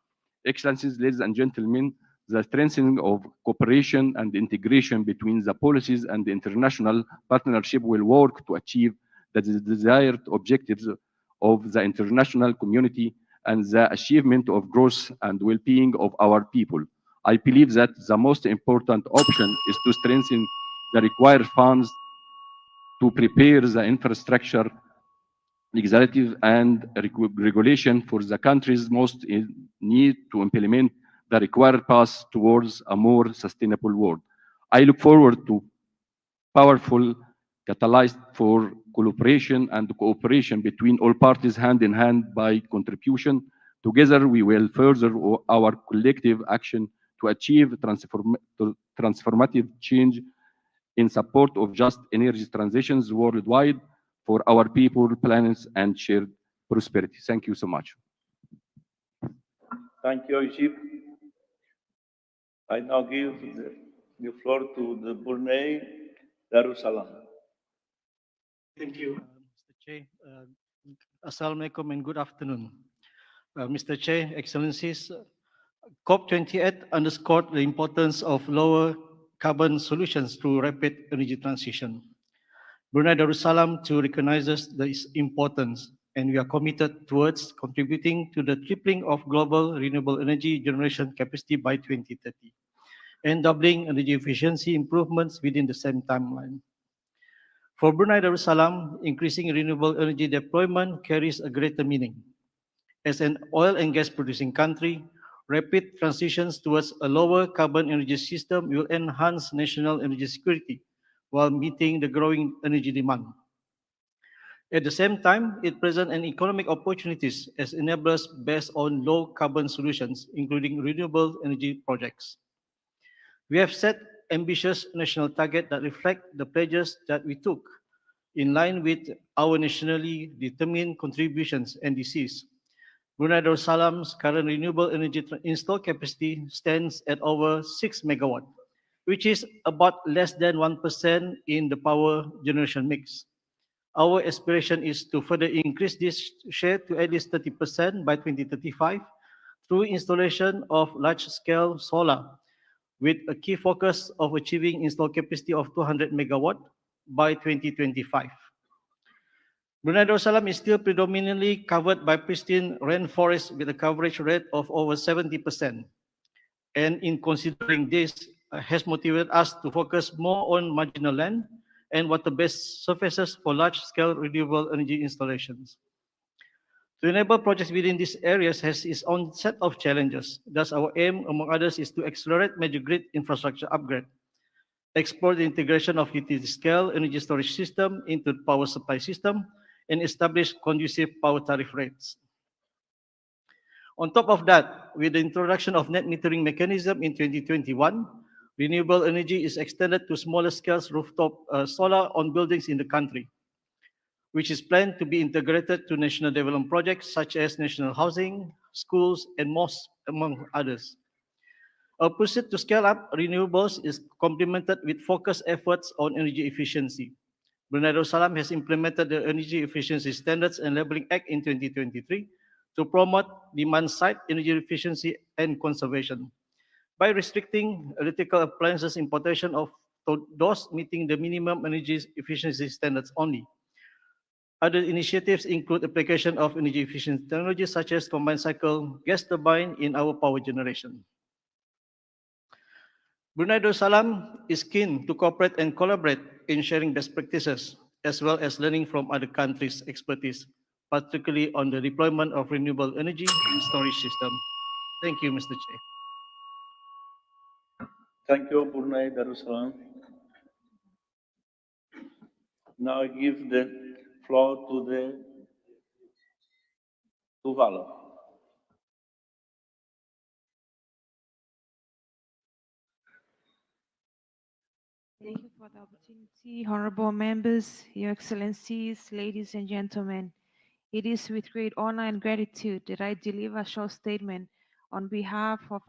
Excellencies, ladies and gentlemen, the strengthening of cooperation and integration between the policies and the international partnership will work to achieve the desired objectives of the international community and the achievement of growth and well-being of our people. I believe that the most important option is to strengthen the required funds to prepare the infrastructure, legislative and regulation for the countries most in need to implement the required path towards a more sustainable world. I look forward to powerful catalyst for collaboration and cooperation between all parties hand in hand by contribution. Together, we will further our collective action to achieve transformative change in support of just energy transitions worldwide for our people, planets, and shared prosperity. Thank you so much. Thank you, Chief. I now give the floor to the Brunei Darussalam. Thank you, Mr. Chair. Assalamualaikum and good afternoon. Mr. Chair, Excellencies, COP28 underscored the importance of lower carbon solutions through rapid energy transition. Brunei Darussalam too recognizes this importance, and we are committed towards contributing to the tripling of global renewable energy generation capacity by 2030 and doubling energy efficiency improvements within the same timeline. For Brunei Darussalam, increasing renewable energy deployment carries a greater meaning. As an oil and gas producing country, rapid transitions towards a lower carbon energy system will enhance national energy security while meeting the growing energy demand. At the same time, it presents an economic opportunities as enablers based on low carbon solutions, including renewable energy projects. We have set ambitious national targets that reflect the pledges that we took in line with our nationally determined contributions and NDCs. Brunei Darussalam's current renewable energy installed capacity stands at over 6 megawatt, which is about less than 1% in the power generation mix. Our aspiration is to further increase this share to at least 30% by 2035 through installation of large-scale solar, with a key focus of achieving installed capacity of 200 megawatt by 2025. Brunei Darussalam is still predominantly covered by pristine rainforest with a coverage rate of over 70%. And in considering this, has motivated us to focus more on marginal land and water-based surfaces for large-scale renewable energy installations. To enable projects within these areas has its own set of challenges. Thus, our aim, among others, is to accelerate major grid infrastructure upgrade, explore the integration of utility-scale energy storage system into the power supply system, and establish conducive power tariff rates. On top of that, with the introduction of net metering mechanism in 2021, renewable energy is extended to smaller scales rooftop solar on buildings in the country, which is planned to be integrated to national development projects such as national housing, schools, and mosques, among others. Our pursuit to scale up renewables is complemented with focused efforts on energy efficiency. Brunei Darussalam has implemented the Energy Efficiency Standards and Labeling Act in 2023 to promote demand-side energy efficiency and conservation by restricting electrical appliances importation of those meeting the minimum energy efficiency standards only. Other initiatives include application of energy efficient technologies such as combined cycle gas turbine in our power generation. Brunei Darussalam is keen to cooperate and collaborate in sharing best practices, as well as learning from other countries' expertise particularly on the deployment of renewable energy and storage system. Thank you, Mr. Chair. Thank you, Brunei Darussalam. Now I give the floor to the Tuvalu. Thank you for the opportunity, honorable members, your excellencies, ladies and gentlemen. It is with great honor and gratitude that I deliver a short statement on behalf of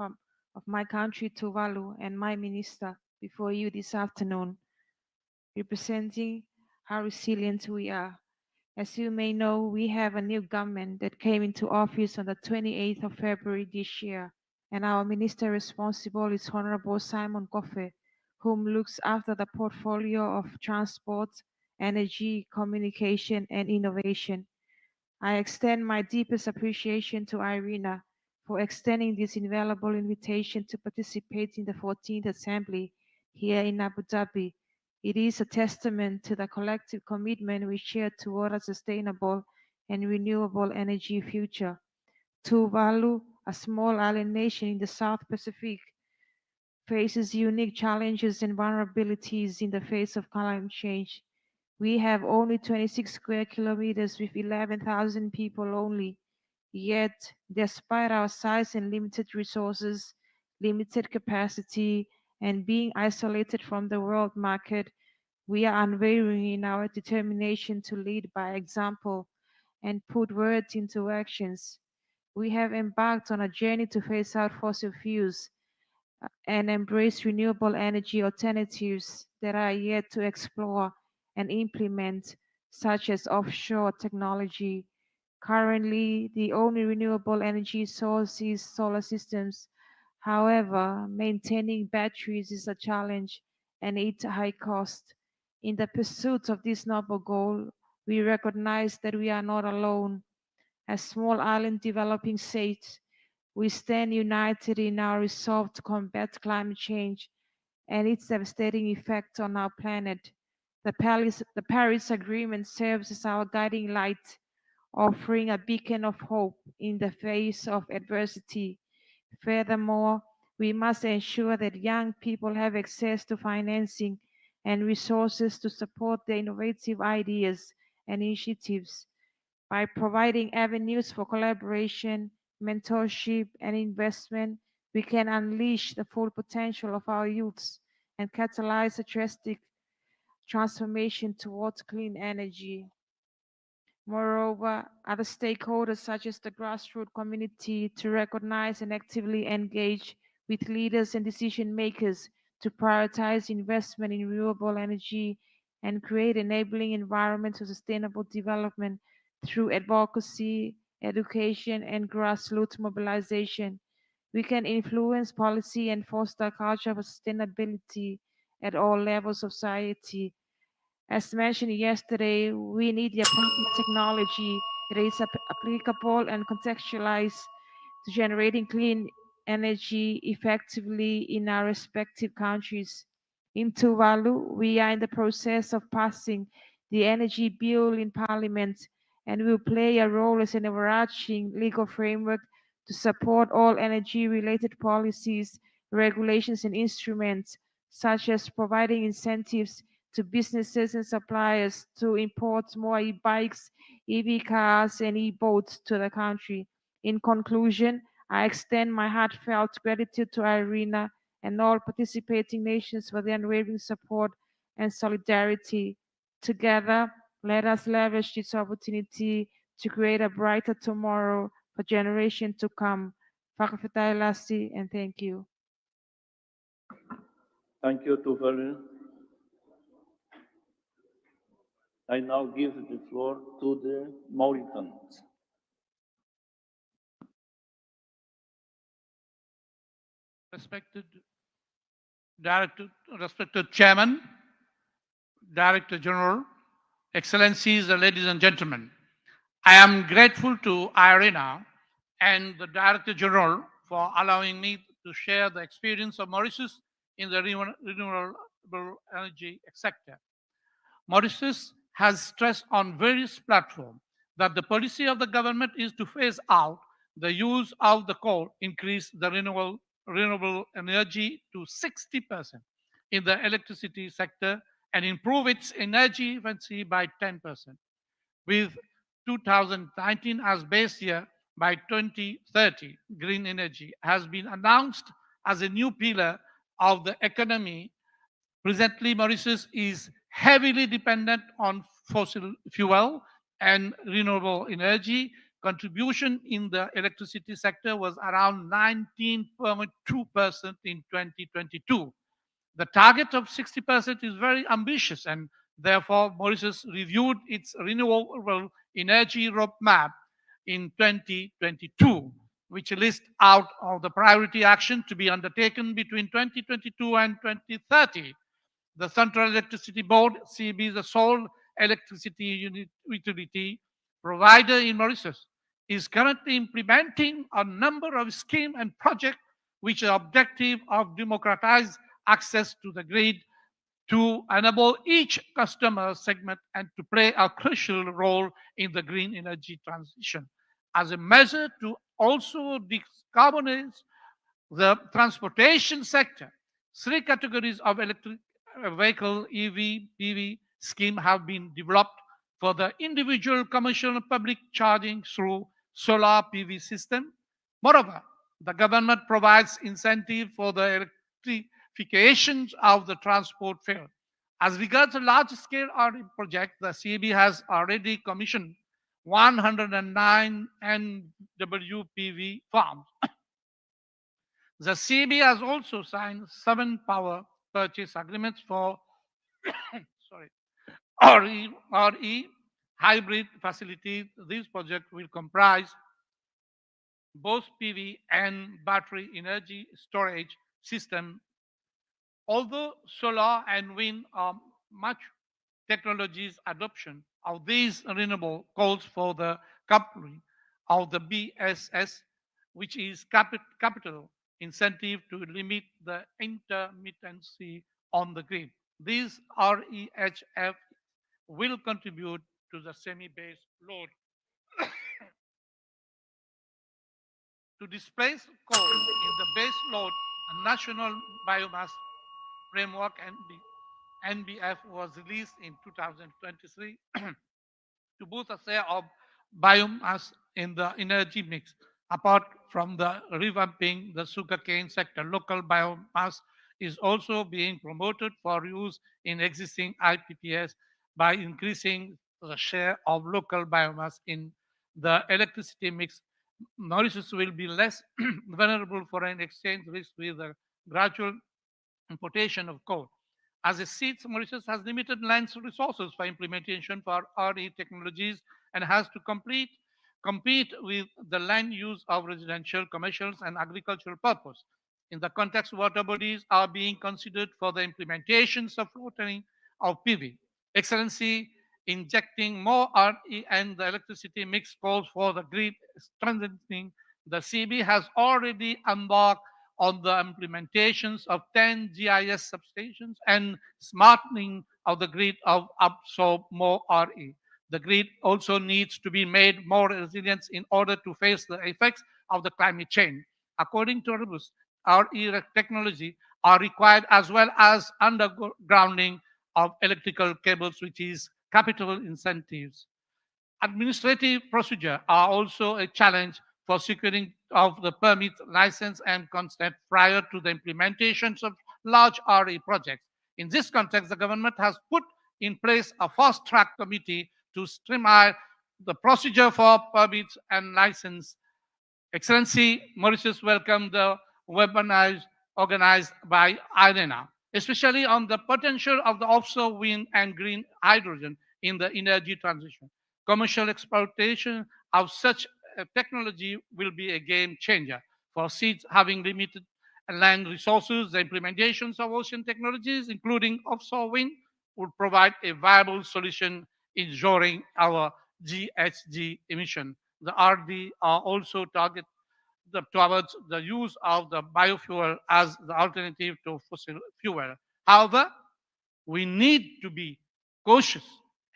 my country, Tuvalu, and my minister before you this afternoon, representing how resilient we are. As you may know, we have a new government that came into office on the 28th of February this year, and our minister responsible is Honorable Simon Kofe, whom looks after the portfolio of transport, energy, communication, and innovation. I extend my deepest appreciation to IRENA for extending this invaluable invitation to participate in the 14th Assembly here in Abu Dhabi. It is a testament to the collective commitment we share toward a sustainable and renewable energy future. Tuvalu, a small island nation in the South Pacific, faces unique challenges and vulnerabilities in the face of climate change. We have only 26 square kilometers with 11,000 people only. Yet, despite our size and limited resources, limited capacity, and being isolated from the world market, we are unwavering in our determination to lead by example and put words into actions. We have embarked on a journey to phase out fossil fuels and embrace renewable energy alternatives that are yet to explore and implement, such as offshore technology. Currently, the only renewable energy source is solar systems. However, maintaining batteries is a challenge and it's a high cost. In the pursuit of this noble goal, we recognize that we are not alone. As small island developing states, we stand united in our resolve to combat climate change and its devastating effect on our planet. The Paris Agreement serves as our guiding light, offering a beacon of hope in the face of adversity. Furthermore, we must ensure that young people have access to financing and resources to support their innovative ideas and initiatives. By providing avenues for collaboration, mentorship, and investment, we can unleash the full potential of our youths and catalyze a drastic transformation towards clean energy. Moreover, other stakeholders such as the grassroots community to recognize and actively engage with leaders and decision makers to prioritize investment in renewable energy and create enabling environment for sustainable development through advocacy, education, and grassroots mobilization. We can influence policy and foster a culture of sustainability at all levels of society. As mentioned yesterday, we need the appropriate technology that is applicable and contextualized to generating clean energy effectively in our respective countries. In Tuvalu, we are in the process of passing the energy bill in Parliament and will play a role as an overarching legal framework to support all energy-related policies, regulations, and instruments, such as providing incentives to businesses and suppliers to import more e-bikes, EV cars, and e-boats to the country. In conclusion, I extend my heartfelt gratitude to IRENA and all participating nations for their unwavering support and solidarity. Together, let us leverage this opportunity to create a brighter tomorrow for generations to come. Fakafetai Lassi, and thank you. Thank you, Tuvalu. I now give the floor to the Mauritans. Respected respected Chairman, Director General, Excellencies, ladies and gentlemen, I am grateful to IRENA and the Director General for allowing me to share the experience of Mauritius in the renewable energy sector. Mauritius has stressed on various platforms that the policy of the government is to phase out the use of the coal, increase the renewable energy to 60% in the electricity sector, and improve its energy efficiency by 10%. With 2019 as base year, by 2030, green energy has been announced as a new pillar of the economy. Presently, Mauritius is heavily dependent on fossil fuel and renewable energy. Contribution in the electricity sector was around 19.2% in 2022. The target of 60% is very ambitious, and therefore Mauritius reviewed its renewable energy roadmap in 2022, which lists out all the priority action to be undertaken between 2022 and 2030. The Central Electricity Board, CEB, is the sole electricity utility provider in Mauritius, is currently implementing a number of schemes and projects which are objective of democratize access to the grid to enable each customer segment and to play a crucial role in the green energy transition. As a measure to also decarbonize the transportation sector, three categories of electric vehicle EV, PV scheme have been developed for the individual, commercial, and public charging through solar PV system. Moreover, the government provides incentive for the electrification of the transport field. As regards the large-scale RE project, the CEB has already commissioned 109 NWPV farms. The CEB has also signed 7 power purchase agreements for RE hybrid facilities. This project will comprise both PV and battery energy storage system. Although solar and wind are much technologies adoption of these renewable calls for the coupling of the BSS, which is capital incentive to limit the intermittency on the grid. These REHF will contribute to the semi-base load. To displace coal in the base load, a national biomass framework NBF was released in 2023 to boost a share of biomass in the energy mix. Apart from the revamping the sugarcane sector, local biomass is also being promoted for use in existing IPPs by increasing the share of local biomass in the electricity mix. Mauritius will be less vulnerable for an exchange risk with the gradual importation of coal. As a seat, Mauritius has limited land resources for implementation for RE technologies and has to compete with the land use of residential, commercial, and agricultural purpose. In the context, water bodies are being considered for the implementations of floating of PV. Excellency, injecting more RE and the electricity mix calls for the grid strengthening. The CB has already embarked on the implementations of 10 GIS substations and smartening of the grid of absorb more RE. The grid also needs to be made more resilient in order to face the effects of the climate change. According to Rebus, RE technology are required as well as undergrounding of electrical cables, which is capital incentives. Administrative procedure are also a challenge for securing of the permit, license, and consent prior to the implementations of large RE projects. In this context, the government has put in place a fast-track committee to streamline the procedure for permits and license. Excellency, Mauritius welcomed the webinar organized by IRENA, especially on the potential of the offshore wind and green hydrogen in the energy transition. Commercial exploitation of such technology will be a game changer. For seeds having limited land resources, the implementations of ocean technologies, including offshore wind, would provide a viable solution in lowering our GHG emission. The RD are also targeted towards the use of the biofuel as the alternative to fossil fuel. However, we need to be cautious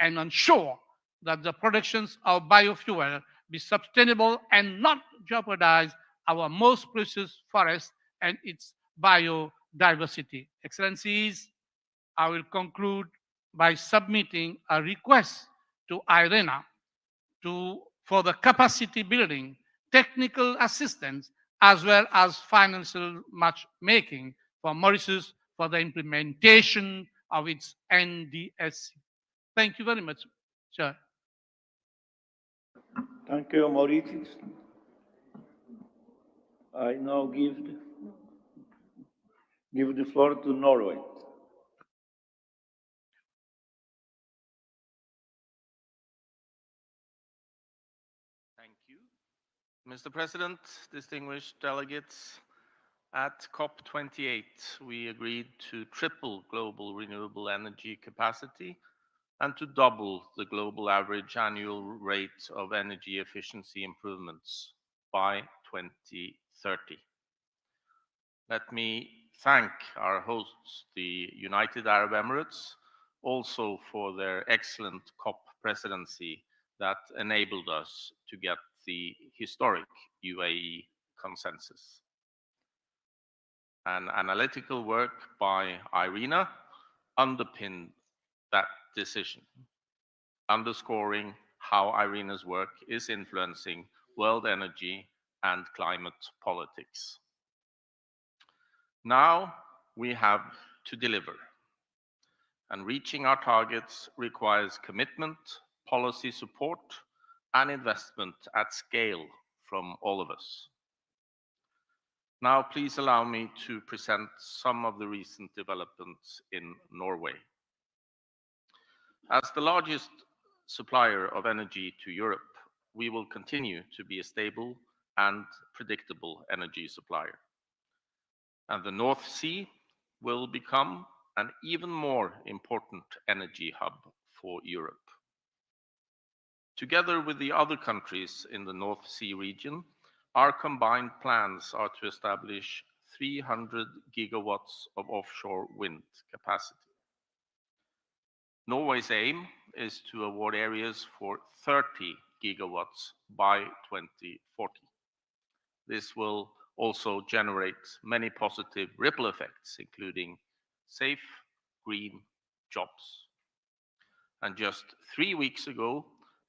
and ensure that the productions of biofuel be sustainable and not jeopardize our most precious forest and its biodiversity. Excellencies, I will conclude by submitting a request to IRENA for the capacity building, technical assistance, as well as financial matchmaking for Mauritius for the implementation of its NDSC. Thank you very much, Chair. Thank you, Mauritius. I now give the floor to Norway. Thank you. Mr. President, distinguished delegates, at COP28, we agreed to triple global renewable energy capacity and to double the global average annual rate of energy efficiency improvements by 2030. Let me thank our hosts, the United Arab Emirates, also for their excellent COP presidency that enabled us to get the historic UAE consensus. And analytical work by IRENA underpinned that decision, underscoring how IRENA's work is influencing world energy and climate politics. Now we have to deliver, and reaching our targets requires commitment, policy support, and investment at scale from all of us. Now, please allow me to present some of the recent developments in Norway. As the largest supplier of energy to Europe, we will continue to be a stable and predictable energy supplier. And the North Sea will become an even more important energy hub for Europe. Together with the other countries in the North Sea region, our combined plans are to establish 300 gigawatts of offshore wind capacity. Norway's aim is to award areas for 30 gigawatts by 2040. This will also generate many positive ripple effects, including safe, green jobs. And just 3 weeks ago,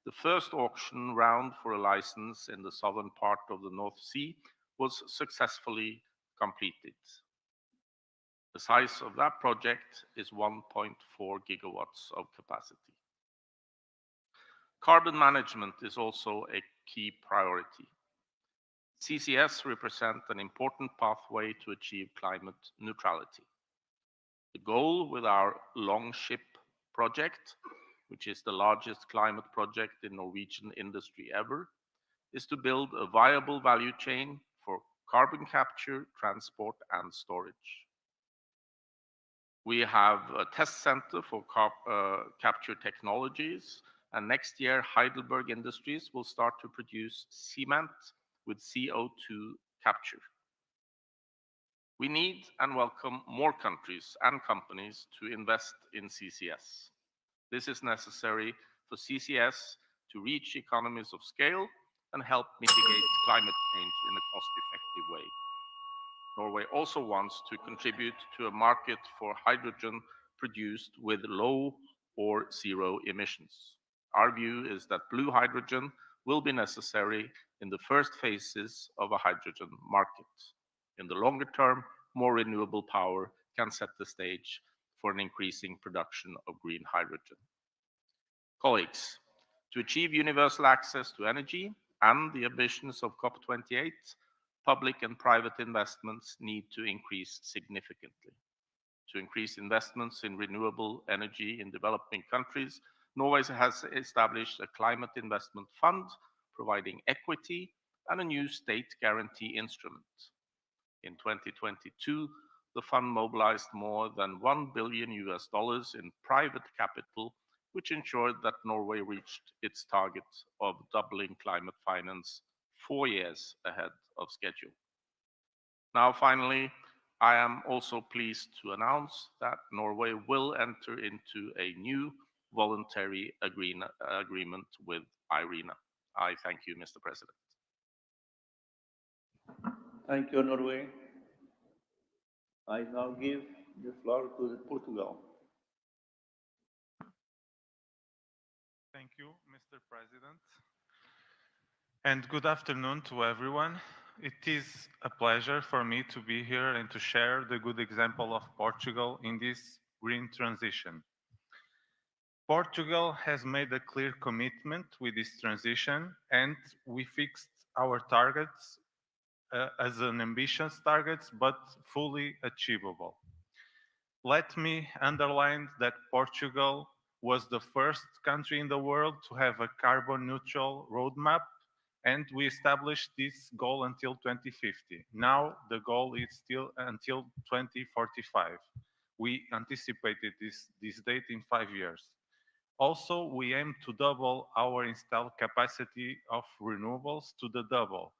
the first auction round for a license in the southern part of the North Sea was successfully completed. The size of that project is 1.4 gigawatts of capacity. Carbon management is also a key priority. CCS represent an important pathway to achieve climate neutrality. The goal with our Longship project, which is the largest climate project in Norwegian industry ever, is to build a viable value chain for carbon capture, transport, and storage. We have a test center for capture technologies, and next year Heidelberg Industries will start to produce cement with CO2 capture. We need and welcome more countries and companies to invest in CCS. This is necessary for CCS to reach economies of scale and help mitigate climate change in a cost-effective way. Norway also wants to contribute to a market for hydrogen produced with low or zero emissions. Our view is that blue hydrogen will be necessary in the first phases of a hydrogen market. In the longer term, more renewable power can set the stage for an increasing production of green hydrogen. Colleagues, to achieve universal access to energy and the ambitions of COP28, public and private investments need to increase significantly. To increase investments in renewable energy in developing countries, Norway has established a climate investment fund, providing equity and a new state guarantee instrument. In 2022, the fund mobilized more than $1 billion in private capital, which ensured that Norway reached its target of doubling climate finance 4 years ahead of schedule. Now, finally, I am also pleased to announce that Norway will enter into a new voluntary agreement with IRENA. I thank you, Mr. President. Thank you, Norway. I now give the floor to Portugal. Thank you, Mr. President. And good afternoon to everyone. It is a pleasure for me to be here and to share the good example of Portugal in this green transition. Portugal has made a clear commitment with this transition, and we fixed our targets as an ambitious targets, but fully achievable. Let me underline that Portugal was the first country in the world to have a carbon neutral roadmap, and we established this goal until 2050. Now the goal is still until 2045. We anticipated this date in 5 years. Also, we aim to double our installed capacity of renewables to the double.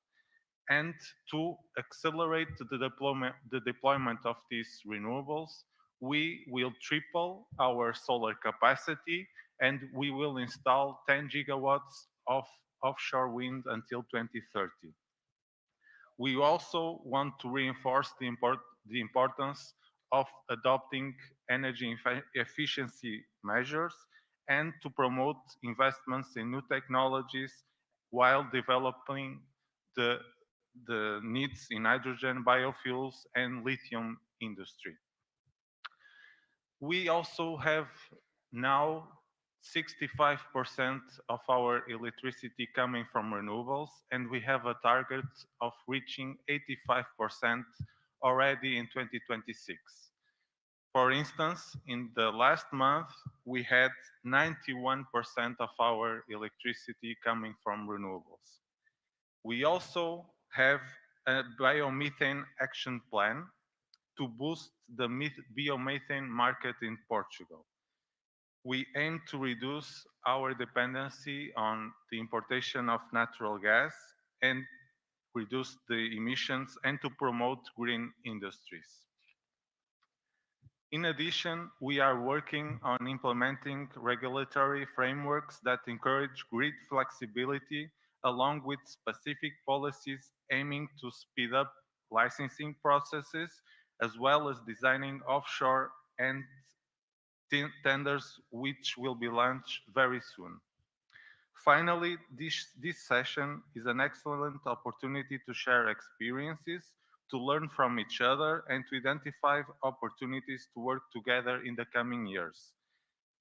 And to accelerate the deployment of these renewables, we will triple our solar capacity, and we will install 10 gigawatts of offshore wind until 2030. We also want to reinforce the importance of adopting energy efficiency measures and to promote investments in new technologies while developing the needs in hydrogen, biofuels, and lithium industry. We also have now 65% of our electricity coming from renewables, and we have a target of reaching 85% already in 2026. For instance, in the last month, we had 91% of our electricity coming from renewables. We also have a biomethane action plan to boost the biomethane market in Portugal. We aim to reduce our dependency on the importation of natural gas and reduce the emissions and to promote green industries. In addition, we are working on implementing regulatory frameworks that encourage grid flexibility along with specific policies aiming to speed up licensing processes, as well as designing offshore and tenders which will be launched very soon. Finally, this session is an excellent opportunity to share experiences, to learn from each other, and to identify opportunities to work together in the coming years.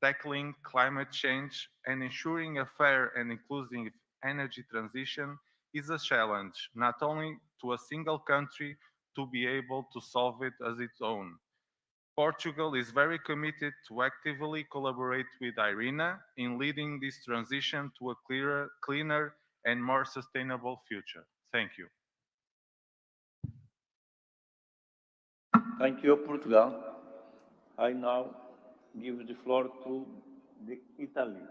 Tackling climate change and ensuring a fair and inclusive energy transition is a challenge, not only to a single country to be able to solve it as its own. Portugal is very committed to actively collaborate with IRENA in leading this transition to a cleaner and more sustainable future. Thank you. Thank you, Portugal. I now give the floor to Italy.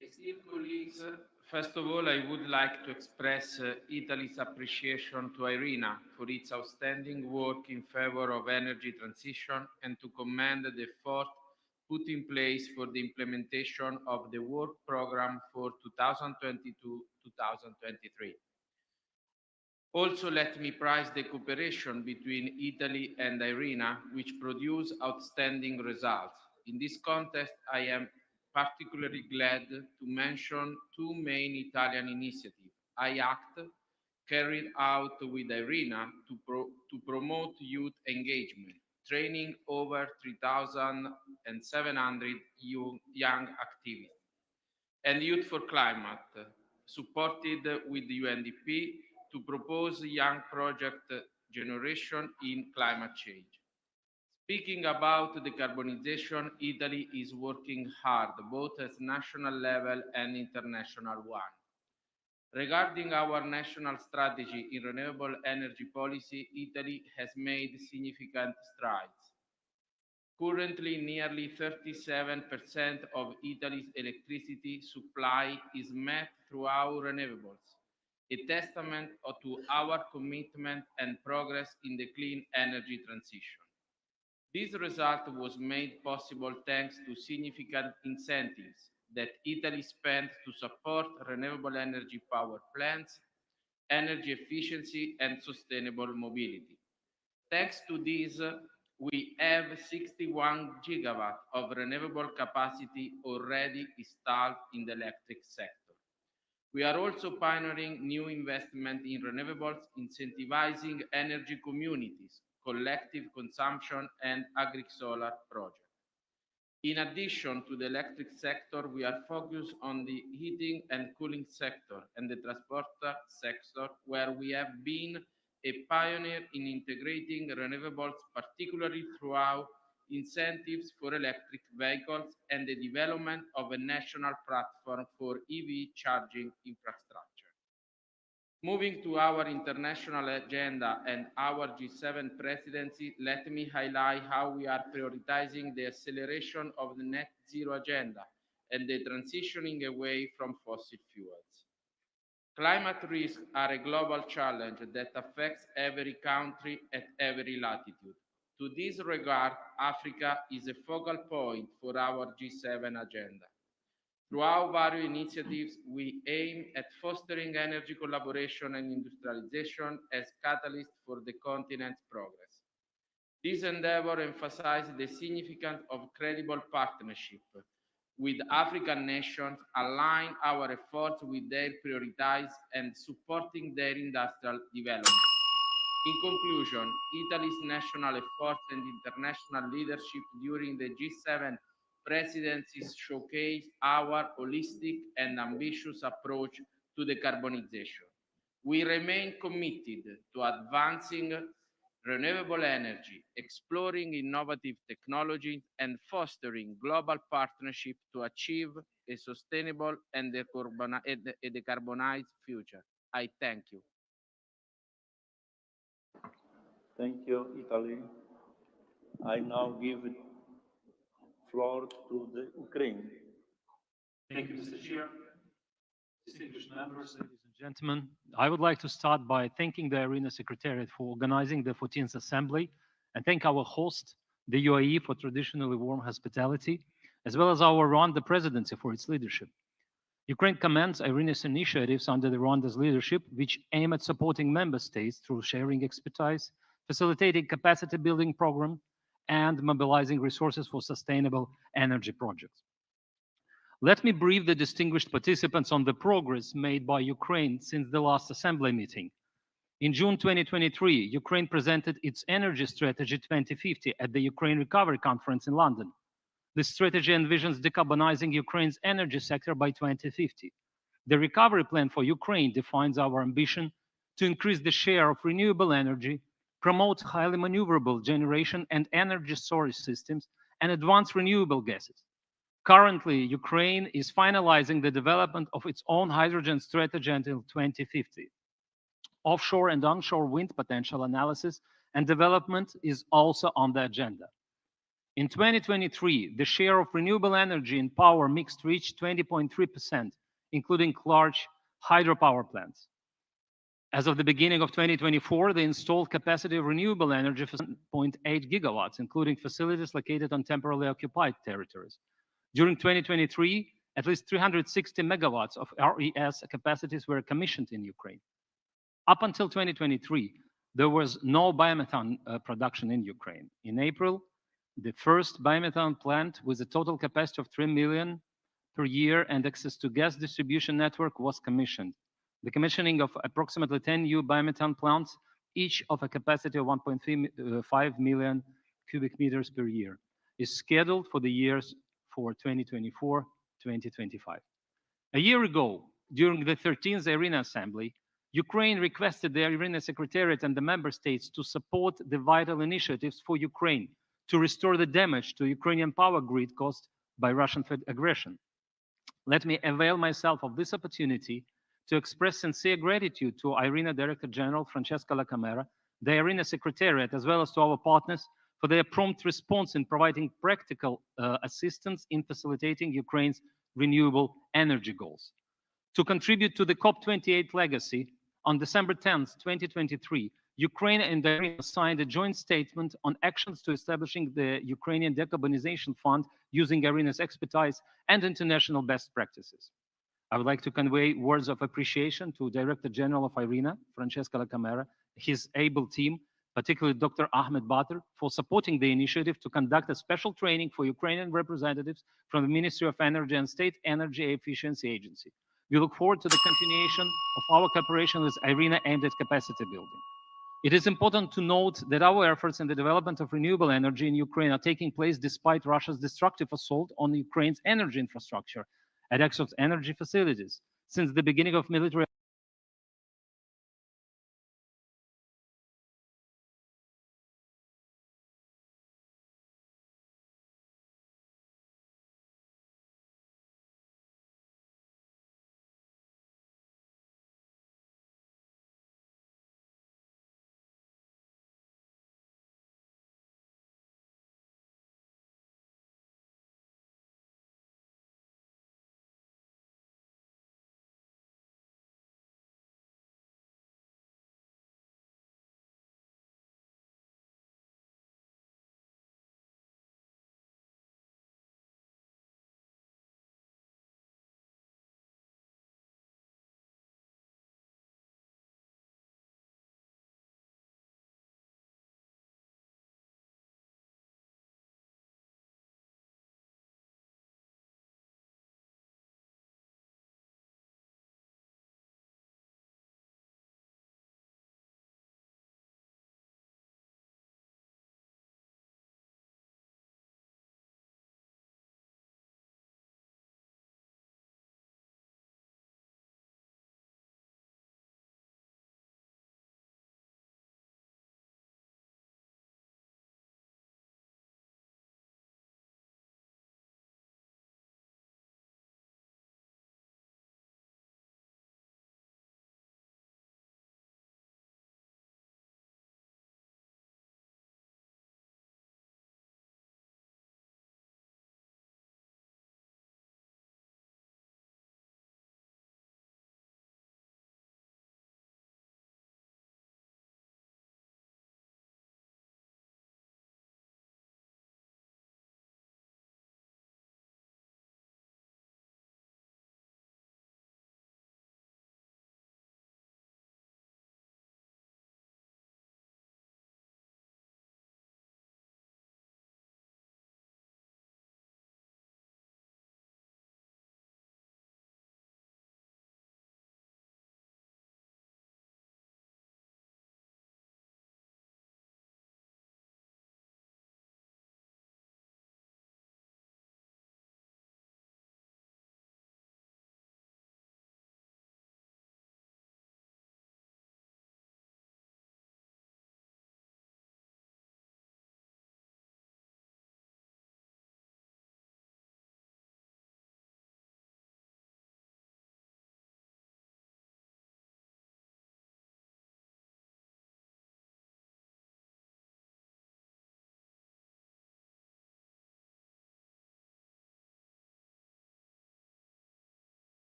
Esteemed colleagues, first of all, I would like to express Italy's appreciation to IRENA for its outstanding work in favor of energy transition and to commend the effort put in place for the implementation of the work program for 2022-2023. Also, let me praise the cooperation between Italy and IRENA, which produced outstanding results. In this context, I am particularly glad to mention two main Italian initiatives. IACT, carried out with IRENA to promote youth engagement, training over 3,700 young activists, and Youth for Climate, supported with the UNDP to propose young project generation in climate change. Speaking about decarbonization, Italy is working hard, both at national level and international one. Regarding our national strategy in renewable energy policy, Italy has made significant strides. Currently, nearly 37% of Italy's electricity supply is met through our renewables, a testament to our commitment and progress in the clean energy transition. This result was made possible thanks to significant incentives that Italy spent to support renewable energy power plants, energy efficiency, and sustainable mobility. Thanks to this, we have 61 gigawatts of renewable capacity already installed in the electric sector. We are also pioneering new investment in renewables, incentivizing energy communities, collective consumption, and agri-solar projects. In addition to the electric sector, we are focused on the heating and cooling sector and the transport sector, where we have been a pioneer in integrating renewables, particularly throughout incentives for electric vehicles and the development of a national platform for EV charging infrastructure. Moving to our international agenda and our G7 presidency, let me highlight how we are prioritizing the acceleration of the net zero agenda and the transitioning away from fossil fuels. Climate risks are a global challenge that affects every country at every latitude. To this regard, Africa is a focal point for our G7 agenda. Throughout various initiatives, we aim at fostering energy collaboration and industrialization as catalysts for the continent's progress. This endeavor emphasizes the significance of credible partnership with African nations, align our efforts with their priorities, and supporting their industrial development. In conclusion, Italy's national efforts and international leadership during the G7 presidencies showcase our holistic and ambitious approach to decarbonization. We remain committed to advancing renewable energy, exploring innovative technologies, and fostering global partnership to achieve a sustainable and decarbonized future. I thank you. Thank you, Italy. I now give the floor to the Ukraine. Thank you, Mr. Chair. Distinguished members, ladies and gentlemen, I would like to start by thanking the IRENA Secretariat for organizing the 14th Assembly and thank our host, the UAE, for traditionally warm hospitality, as well as our Rwanda presidency for its leadership. Ukraine commends IRENA's initiatives under the Rwanda's leadership, which aim at supporting member states through sharing expertise, facilitating capacity building program, and mobilizing resources for sustainable energy projects. Let me brief the distinguished participants on the progress made by Ukraine since the last Assembly meeting. In June 2023, Ukraine presented its Energy Strategy 2050 at the Ukraine Recovery Conference in London. This strategy envisions decarbonizing Ukraine's energy sector by 2050. The recovery plan for Ukraine defines our ambition to increase the share of renewable energy, promote highly maneuverable generation and energy storage systems, and advance renewable gases. Currently, Ukraine is finalizing the development of its own hydrogen strategy until 2050. Offshore and onshore wind potential analysis and development is also on the agenda. In 2023, the share of renewable energy in power mix reached 20.3%, including large hydropower plants. As of the beginning of 2024, the installed capacity of renewable energy was 0.8 gigawatts, including facilities located on temporarily occupied territories. During 2023, at least 360 megawatts of RES capacities were commissioned in Ukraine. Up until 2023, there was no biomethane production in Ukraine. In April, the first biomethane plant with a total capacity of 3 million per year and access to gas distribution network was commissioned. The commissioning of approximately 10 new biomethane plants, each of a capacity of 1.5 million cubic meters per year, is scheduled for the years for 2024-2025. A year ago, during the 13th IRENA Assembly, Ukraine requested the IRENA Secretariat and the member states to support the vital initiatives for Ukraine to restore the damage to Ukrainian power grid caused by Russian aggression. Let me avail myself of this opportunity to express sincere gratitude to IRENA Director General Francesca La Camera, the IRENA Secretariat, as well as to our partners for their prompt response in providing practical assistance in facilitating Ukraine's renewable energy goals. To contribute to the COP28 legacy, on December 10, 2023, Ukraine and IRENA signed a joint statement on actions to establishing the Ukrainian Decarbonization Fund using IRENA's expertise and international best practices. I would like to convey words of appreciation to Director General of IRENA, Francesca La Camera, his able team, particularly Dr. Ahmed Bater, for supporting the initiative to conduct a special training for Ukrainian representatives from the Ministry of Energy and State Energy Efficiency Agency. We look forward to the continuation of our cooperation with IRENA aimed at capacity building. It is important to note that our efforts in the development of renewable energy in Ukraine are taking place despite Russia's destructive assault on Ukraine's energy infrastructure at Exxon's energy facilities. Since the beginning of military